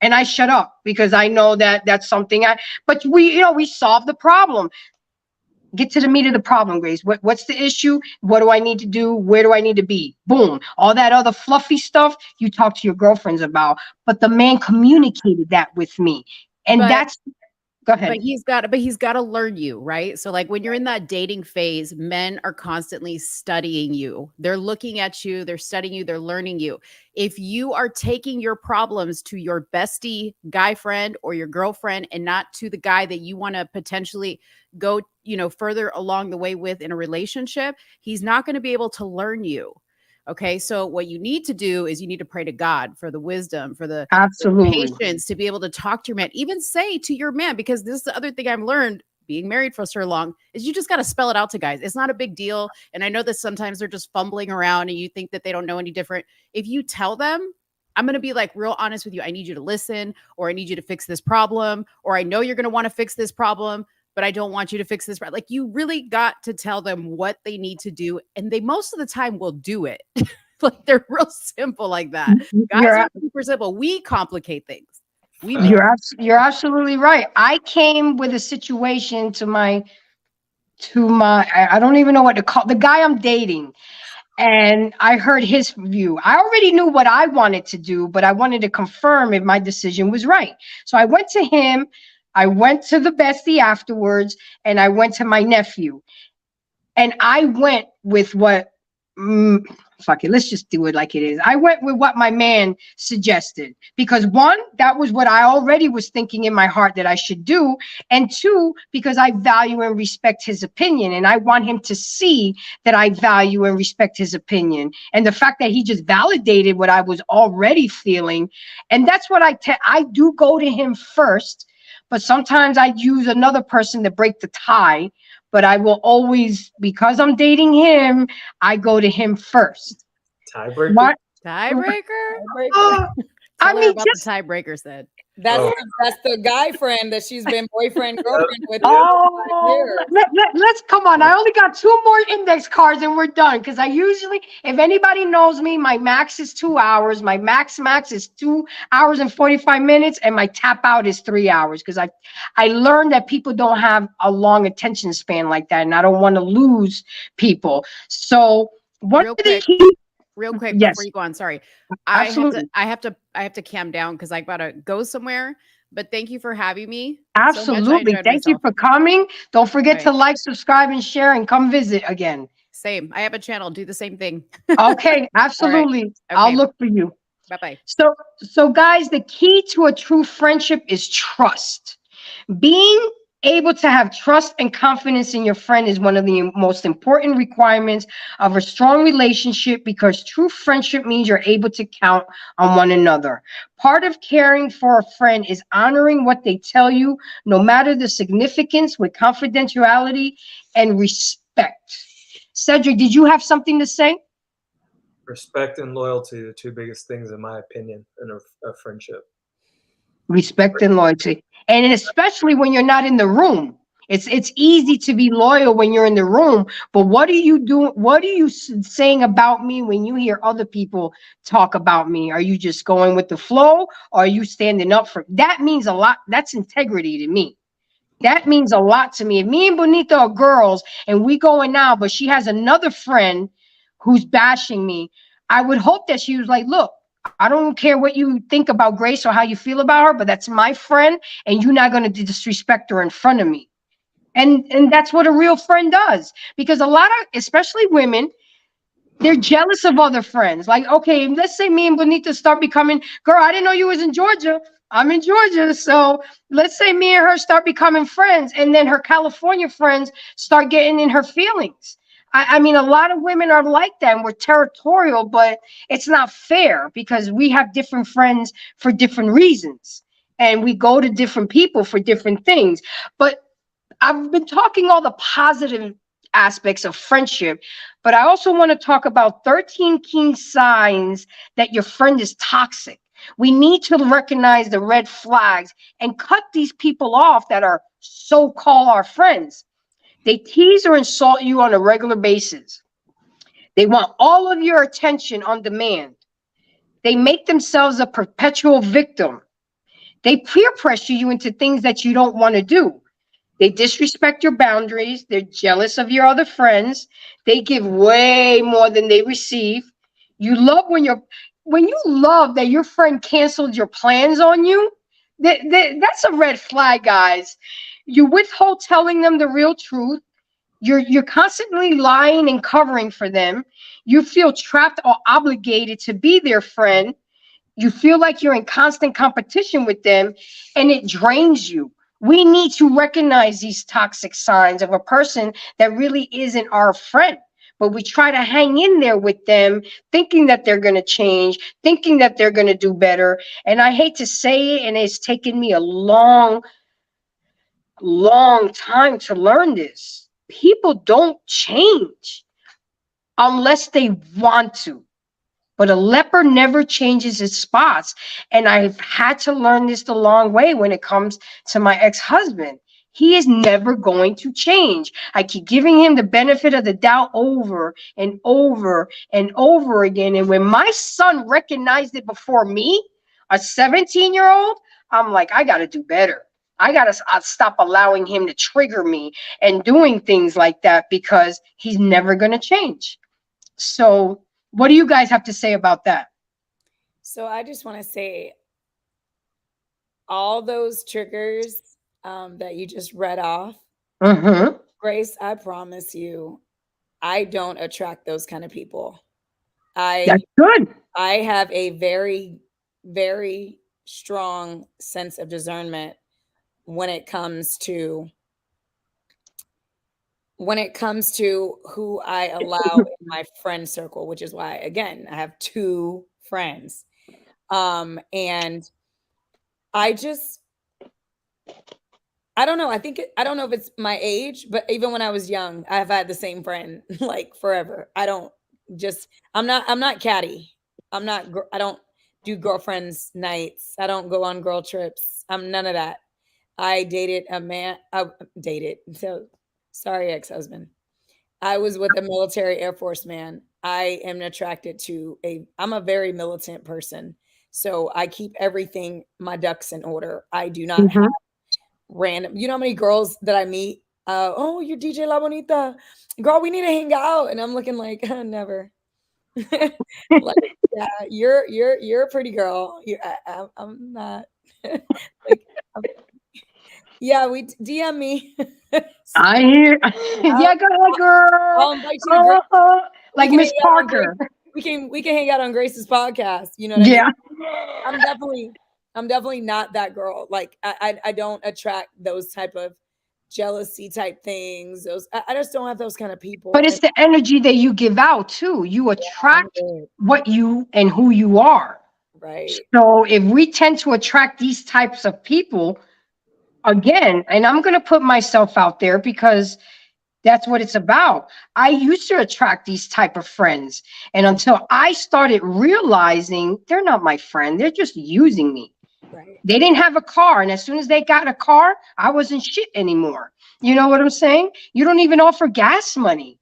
and I shut up because I know that that's something but we solve the problem. Get to the meat of the problem, Grace. What's the issue? What do I need to do? Where do I need to be? Boom. All that other fluffy stuff you talk to your girlfriends about. But the man communicated that with me. And that's go ahead. But he's got to learn you, right? So like when you're in that dating phase, men are constantly studying you. They're looking at you, they're studying you, they're learning you. If you are taking your problems to your bestie guy friend or your girlfriend and not to the guy that you want to potentially go, further along the way with in a relationship, he's not going to be able to learn you. Okay, so what you need to do is you need to pray to God for the wisdom, for the patience to be able to talk to your man, even say to your man, because this is the other thing I've learned being married for so long is you just got to spell it out to guys. It's not a big deal. And I know that sometimes they're just fumbling around and you think that they don't know any different. If you tell them, I'm going to be like real honest with you. I need you to listen, or I need you to fix this problem, or I know you're going to want to fix this problem, but I don't want you to fix this. Like you really got to tell them what they need to do. And they most of the time will do it. Like they're real simple like that. Guys are super simple. We complicate things. You're absolutely right. I came with a situation to my, I don't even know what to call the guy I'm dating. And I heard his view. I already knew what I wanted to do, but I wanted to confirm if my decision was right. So I went to him. I went to the bestie afterwards, and I went to my nephew, and I went with what, fuck it, let's just do it like it is. I went with what my man suggested, because one, that was what I already was thinking in my heart that I should do. And two, because I value and respect his opinion, and I want him to see that I value and respect his opinion. And the fact that he just validated what I was already feeling. And that's what I do go to him first. But sometimes I use another person to break the tie. But I will always, because I'm dating him, I go to him first. Tiebreaker? What? Tiebreaker? I mean, what the tiebreaker said. That's the guy friend that she's been boyfriend, girlfriend with. Let's come on. I only got 2 more index cards and we're done. Because I usually, if anybody knows me, my max is 2 hours. My max is 2 hours and 45 minutes. And my tap out is 3 hours. Because I learned that people don't have a long attention span like that. And I don't want to lose people. So one of the key real quick Yes. before you go on. Sorry. Absolutely. I have to calm down because I gotta go somewhere. But thank you for having me. So much. I Absolutely. enjoyed Thank you myself. for coming. Don't forget Right. to like, subscribe, and share, and come visit again. Same. I have a channel. Do the same thing. Okay, absolutely. I'll Okay. look for you. Bye-bye. So guys, the key to a true friendship is trust. Being able to have trust and confidence in your friend is one of the most important requirements of a strong relationship, because true friendship means you're able to count on one another. Part of caring for a friend is honoring what they tell you, no matter the significance, with confidentiality and respect. Cedric, did you have something to say? Respect and loyalty are the two biggest things, in my opinion, in a friendship. Respect and loyalty. And especially when you're not in the room. It's easy to be loyal when you're in the room, but what are you doing? What are you saying about me when you hear other people talk about me? Are you just going with the flow, or are you standing up for? That means a lot. That's integrity to me. That means a lot to me. If me and Bonita are girls and we going out, but she has another friend who's bashing me, I would hope that she was like, look, I don't care what you think about Grace or how you feel about her, but that's my friend, and you're not going to disrespect her in front of me. And that's what a real friend does, because a lot of, especially women, they're jealous of other friends. Like, okay, let's say me and Bonita start becoming, girl, I didn't know you was in Georgia. I'm in Georgia. So let's say me and her start becoming friends, and then her California friends start getting in her feelings. I mean, a lot of women are like that, and we're territorial, but it's not fair, because we have different friends for different reasons, and we go to different people for different things. But I've been talking all the positive aspects of friendship, but I also want to talk about 13 key signs that your friend is toxic. We need to recognize the red flags and cut these people off that are so-called our friends. They tease or insult you on a regular basis. They want all of your attention on demand. They make themselves a perpetual victim. They peer pressure you into things that you don't want to do. They disrespect your boundaries. They're jealous of your other friends. They give way more than they receive. You love when you love that your friend canceled your plans on you. That's a red flag, guys. You withhold telling them the real truth. You're constantly lying and covering for them. You feel trapped or obligated to be their friend. You feel like you're in constant competition with them, and it drains you. We need to recognize these toxic signs of a person that really isn't our friend, but we try to hang in there with them, thinking that they're going to change, thinking that they're going to do better. And I hate to say it, and it's taken me a long time to learn this. People don't change unless they want to. But a leopard never changes its spots. And I've had to learn this the long way when it comes to my ex-husband. He is never going to change. I keep giving him the benefit of the doubt over and over and over again. And when my son recognized it before me, a 17-year-old, I'm like, I got to do better. I got to stop allowing him to trigger me and doing things like that, because he's never going to change. So what do you guys have to say about that? So I just want to say, all those triggers that you just read off, Grace, I promise you, I don't attract those kind of people. That's good. I have a very, very strong sense of discernment when it comes to who I allow in my friend circle, which is why, again, I have 2 friends. And I don't know. I don't know if it's my age, but even when I was young, I've had the same friend like forever. I'm not catty. I don't do girlfriends nights. I don't go on girl trips. I'm none of that. I dated a man. Sorry, ex-husband. I was with a military Air Force man. I am attracted to I'm a very militant person. So I keep my ducks in order. I do not have random, you know how many girls that I meet? Oh, you're DJ La Bonita. Girl, we need to hang out. And I'm looking like, never. Like, yeah, you're a pretty girl. I'm not. Like, yeah, DM me. I hear. Yeah, go ahead, girl. I'll invite you to Grace. Like We can Miss hang out on Parker. we can hang out on Grace's podcast. You know what I Yeah. mean? I'm definitely not that girl. Like I don't attract those type of jealousy type things. I just don't have those kind of people. But it's the energy that you give out too. You attract what you and who you are. Right. So if we tend to attract these types of people, again, and I'm going to put myself out there because that's what it's about. I used to attract these type of friends. And until I started realizing they're not my friend, they're just using me. Right. They didn't have a car. And as soon as they got a car, I wasn't shit anymore. You know what I'm saying? You don't even offer gas money.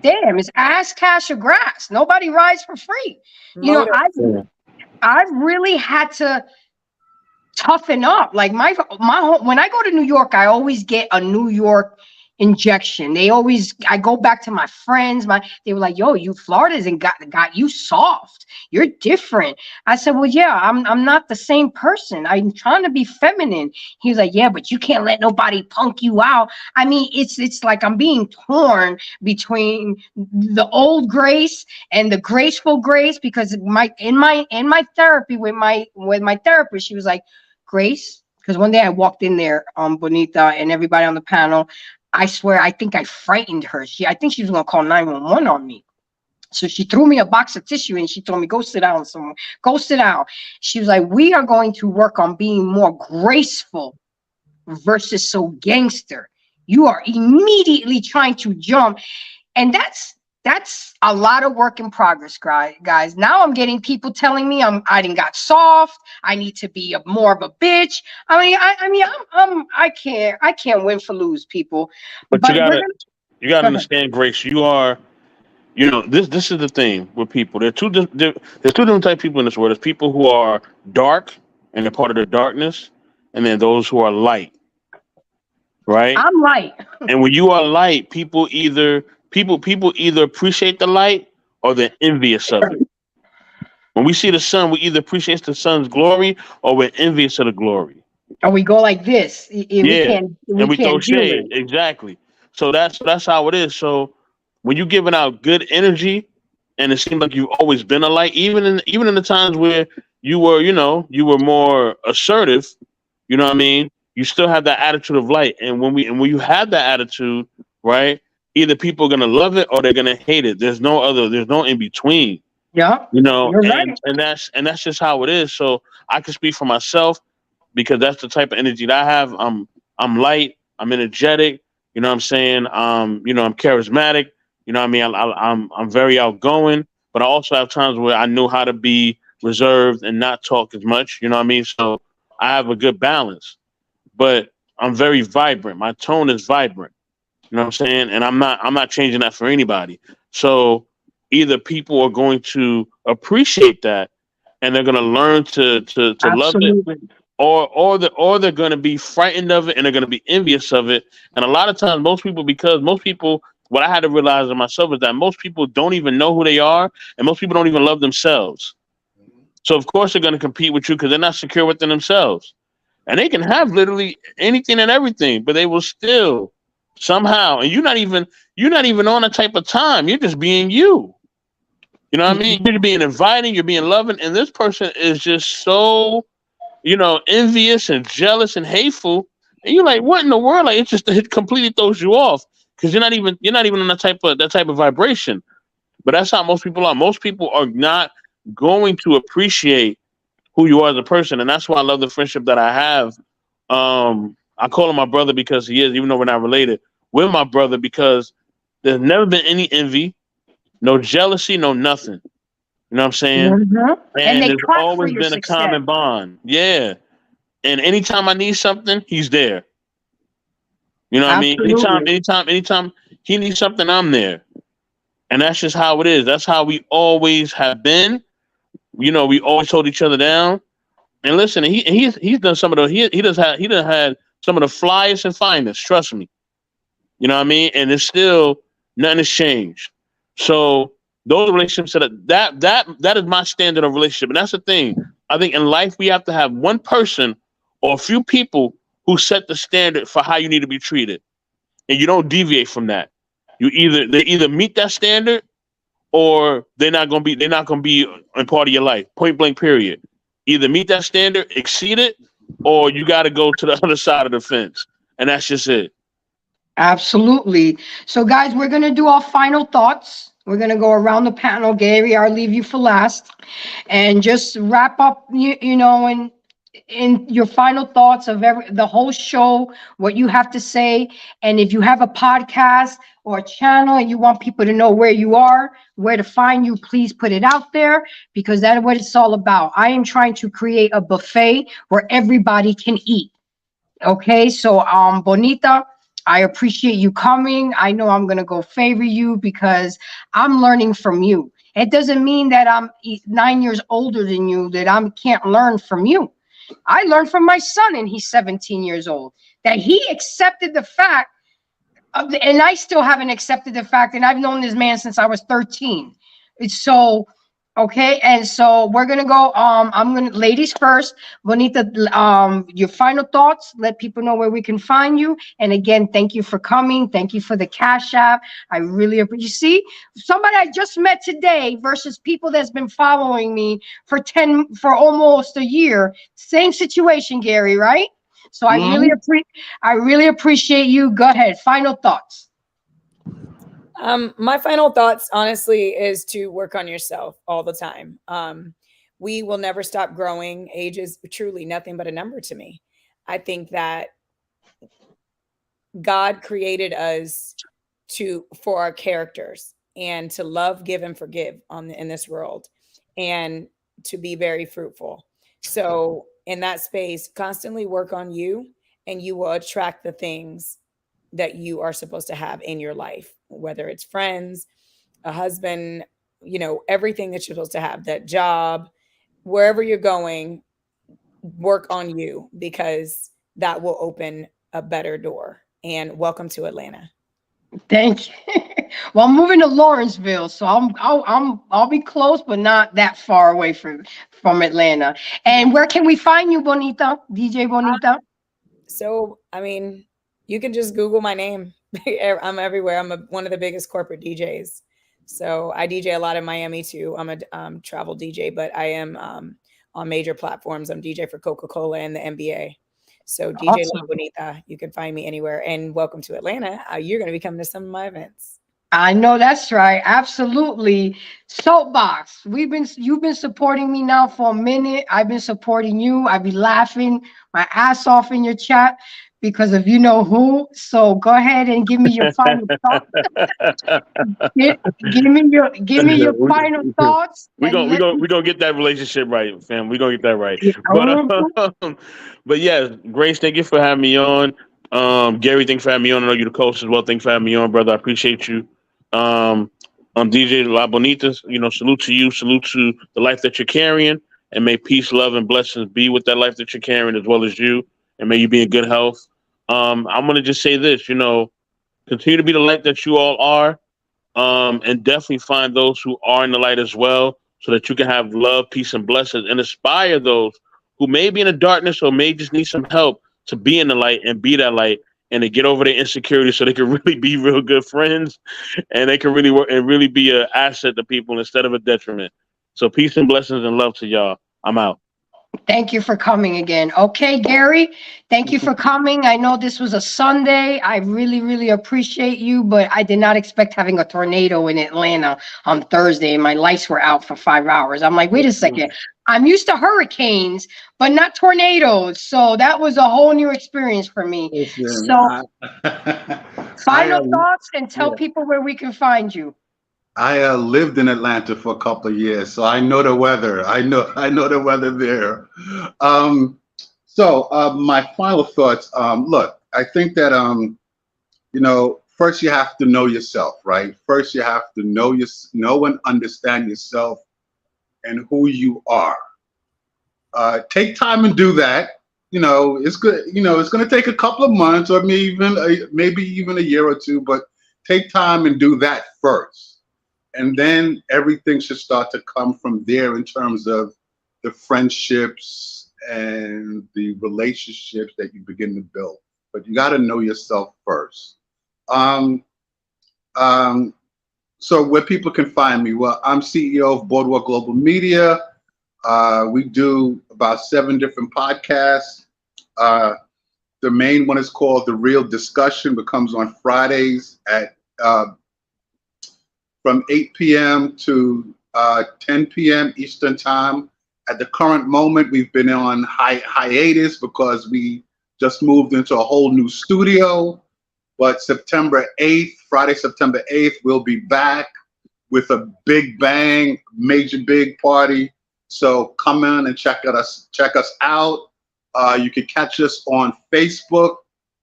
Damn, it's ass, cash, or grass. Nobody rides for free. You know, I've really had to toughen up. Like my when I go to New York, I always get a New York injection. I go back to my friends. They were like, "Yo, Florida's and got you soft. You're different." I said, "Well, yeah, I'm not the same person. I'm trying to be feminine." He was like, "Yeah, but you can't let nobody punk you out." I mean, it's like I'm being torn between the old Grace and the graceful Grace, because in my therapy with my therapist, she was like, "Grace," because one day I walked in there, Bonita, and everybody on the panel. I swear, I think I frightened her. I think she was going to call 911 on me. So she threw me a box of tissue and she told me, "Go sit down somewhere. Go sit down." She was like, "We are going to work on being more graceful versus so gangster. You are immediately trying to jump." And that's a lot of work in progress, guys. Now I'm getting people telling me I didn't got soft. I need to be more of a bitch. I can't win for lose, people. But you gotta understand, Grace. You are, this is the thing with people. There's two different types of people in this world. There's people who are dark and they're part of the darkness, and then those who are light. Right? I'm light. And when you are light, people either appreciate the light or they're envious of it. When we see the sun, we either appreciate the sun's glory or we're envious of the glory. And we go like this. And we throw shade. Exactly. So that's how it is. So when you're giving out good energy, and it seems like you've always been a light, even in the times where you were more assertive, you know what I mean? You still have that attitude of light. And when you have that attitude, right? Either people are gonna love it or they're gonna hate it. There's no in between. Yeah. You're right. And that's just how it is. So I can speak for myself because that's the type of energy that I have. I'm light, I'm energetic, you know what I'm saying? I'm charismatic, you know what I mean? I'm very outgoing, but I also have times where I know how to be reserved and not talk as much, you know what I mean? So I have a good balance. But I'm very vibrant. My tone is vibrant. You know what I'm saying? And I'm not changing that for anybody. So either people are going to appreciate that and they're going to learn to love it, or they're going to be frightened of it and they're going to be envious of it. And a lot of times, most people, what I had to realize in myself is that most people don't even know who they are, and most people don't even love themselves. So of course they're going to compete with you because they're not secure within themselves. And they can have literally anything and everything, but they will still somehow, and you're not even on a type of time. You're just being you. You know what I mean? You're being inviting, you're being loving, and this person is just so, envious and jealous and hateful. And you're like, what in the world? Like it completely throws you off because you're not even on that type of vibration. But that's how most people are. Most people are not going to appreciate who you are as a person, and that's why I love the friendship that I have. I call him my brother because he is, even though we're not related. We're my brother because there's never been any envy, no jealousy, no nothing. You know what I'm saying? Mm-hmm. And there's always been a common bond. Yeah. And anytime I need something, he's there. You know what Absolutely. I mean? Anytime he needs something, I'm there. And that's just how it is. That's how we always have been. We always hold each other down. And listen, he's done some of those. He does had some of the flyest and finest. Trust me. You know what I mean? And it's still nothing has changed. So Those relationships that is my standard of relationship. And that's the thing. I think in life we have to have one person or a few people who set the standard for how you need to be treated. And you don't deviate from that. They either meet that standard or they're not gonna be a part of your life. Point blank, period. Either meet that standard, exceed it, or you gotta go to the other side of the fence. And that's just it. Absolutely. So guys, we're going to do our final thoughts. We're going to go around the panel. Gary, I'll leave you for last. And just wrap up, you know, in your final thoughts of the whole show, what you have to say. And if you have a podcast or a channel and you want people to know where you are, where to find you, please put it out there, because that's what it's all about. I am trying to create a buffet where everybody can eat. Okay, so Bonita, I appreciate you coming. I know I'm going to go favor you because I'm learning from you. It doesn't mean that I'm 9 years older than you, that I can't learn from you. I learned from my son, and he's 17 years old, that he accepted the fact of and I still haven't accepted the fact, and I've known this man since I was 13. It's so, okay, and so we're gonna go. Ladies first. Bonita, your final thoughts. Let people know where we can find you. And again, thank you for coming. Thank you for the Cash App. I really appreciate. You see, somebody I just met today versus people that's been following me for almost a year. Same situation, Gary, right? So I really appreciate you. Go ahead. Final thoughts. My final thoughts, honestly, is to work on yourself all the time. We will never stop growing. Age is truly nothing but a number to me. I think that God created us for our characters and to love, give, and forgive in this world, and to be very fruitful. So in that space, constantly work on you, and you will attract the things that you are supposed to have in your life, whether it's friends, a husband, you know, everything that you're supposed to have, that job, wherever you're going, work on you, because that will open a better door. And welcome to Atlanta. Thank you. Well, I'm moving to Lawrenceville, so I'll be close, but not that far away from Atlanta. And where can we find you, Bonita? DJ Bonita? So, I mean, you can just Google my name. I'm everywhere. I'm one of the biggest corporate DJs. So I DJ a lot in Miami too. I'm a travel DJ, but I am on major platforms. I'm DJ for Coca-Cola and the NBA. So DJ Awesome. La Bonita, you can find me anywhere. And welcome to Atlanta. You're going to be coming to some of my events. I know that's right. Absolutely. Soapbox. You've been supporting me now for a minute. I've been supporting you. I've been laughing my ass off in your chat because of you know who. So go ahead and give me your final thoughts. give me your final thoughts. We're gonna get that relationship right, fam. We're gonna get that right. But yeah, Grace, thank you for having me on. Gary, thanks for having me on. I know you're the coach as well. Thanks for having me on, brother. I appreciate you. DJ La Bonita, you know, salute to you, salute to the life that you're carrying, and may peace, love, and blessings be with that life that you're carrying as well as you, and may you be in good health. I'm gonna just say this, you know, continue to be the light that you all are, and definitely find those who are in the light as well, so that you can have love, peace, and blessings, and inspire those who may be in the darkness or may just need some help to be in the light and be that light, and to get over their insecurity so they can really be real good friends, and they can really work and really be an asset to people instead of a detriment. So peace and blessings and love to y'all. I'm out. Thank you for coming again. Okay, Gary, thank you for coming. I know this was a Sunday. I really, really appreciate you, but I did not expect having a tornado in Atlanta on Thursday, and my lights were out for 5 hours. I'm like, wait a second. I'm used to hurricanes, but not tornadoes. So that was a whole new experience for me. So final thoughts, and tell people where we can find you. I lived in Atlanta for a couple of years, so I know the weather. I know the weather there. So my final thoughts. Look, I think that you know, first you have to know yourself, right? First you have to know and understand yourself and who you are. Take time and do that. You know, it's good. You know, it's going to take a couple of months or maybe even a year or two, but take time and do that first. And then everything should start to come from there in terms of the friendships and the relationships that you begin to build. But you got to know yourself first. So where people can find me, well, I'm CEO of Boardwalk Global Media. We do about 7 different podcasts. The main one is called The Real Discussion, which comes on Fridays at from 8 p.m. to 10 p.m. Eastern Time. At the current moment, we've been on hiatus because we just moved into a whole new studio. But September 8th, Friday, September 8th, we'll be back with a big bang, major big party. So come in and check us out. You can catch us on Facebook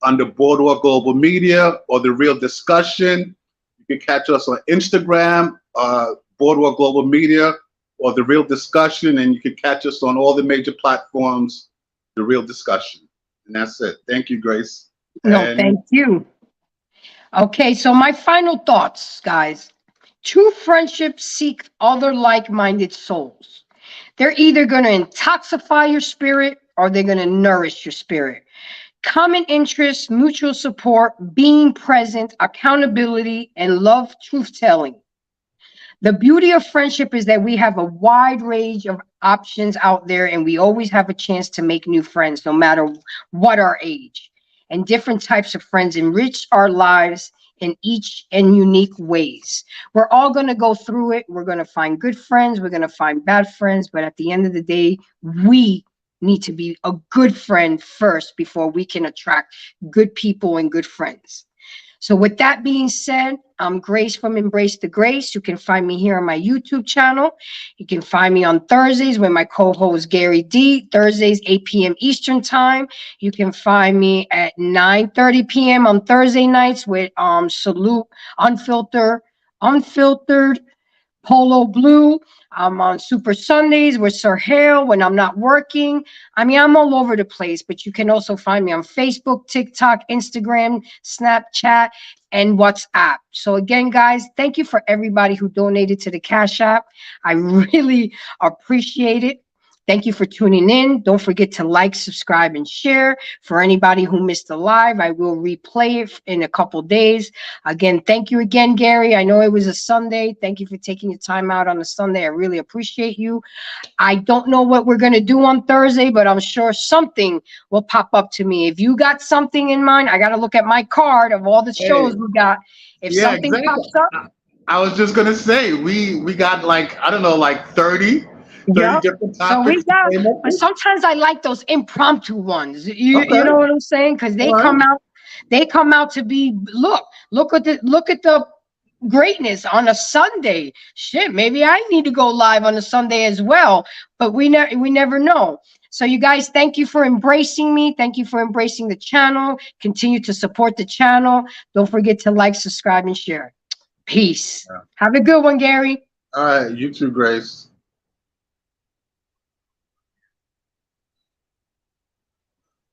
under Boardwalk Global Media or The Real Discussion. You can catch us on Instagram, Boardwalk Global Media or The Real Discussion. And you can catch us on all the major platforms, The Real Discussion. And that's it. Thank you, Grace. No, thank you. Okay, so my final thoughts, guys. True friendships seek other like-minded souls. They're either going to intoxify your spirit or they're going to nourish your spirit. Common interests, mutual support, being present, accountability, and love, truth-telling. The beauty of friendship is that we have a wide range of options out there, and we always have a chance to make new friends, no matter what our age. And different types of friends enrich our lives in each and unique ways. We're all going to go through it. We're going to find good friends. We're going to find bad friends. But at the end of the day, we need to be a good friend first before we can attract good people and good friends. So with that being said, I'm Grace from Embrace the Grace. You can find me here on my YouTube channel. You can find me on Thursdays with my co-host Gary D. Thursdays, 8 p.m. Eastern Time. You can find me at 9:30 p.m. on Thursday nights with Salute Unfiltered Polo Blue. I'm on Super Sundays with Sir Hale when I'm not working. I mean, I'm all over the place, but you can also find me on Facebook, TikTok, Instagram, Snapchat, and WhatsApp. So again, guys, thank you for everybody who donated to the Cash App. I really appreciate it. Thank you for tuning in. Don't forget to like, subscribe, and share. For anybody who missed the live, I will replay it in a couple days. Again, thank you again, Gary. I know it was a Sunday. Thank you for taking your time out on a Sunday. I really appreciate you. I don't know what we're going to do on Thursday, but I'm sure something will pop up to me. If you got something in mind, I got to look at my card of all the shows we got. If something pops up. I was just going to say, we got like, I don't know, like 30 different topics. So we got, but sometimes I like those impromptu ones. You know what I'm saying? Because they come out to be, look at the greatness on a Sunday. Shit, maybe I need to go live on a Sunday as well. But we never know. So you guys, thank you for embracing me. Thank you for embracing the channel. Continue to support the channel. Don't forget to like, subscribe, and share. Peace. Have a good one, Gary. All right, you too, Grace.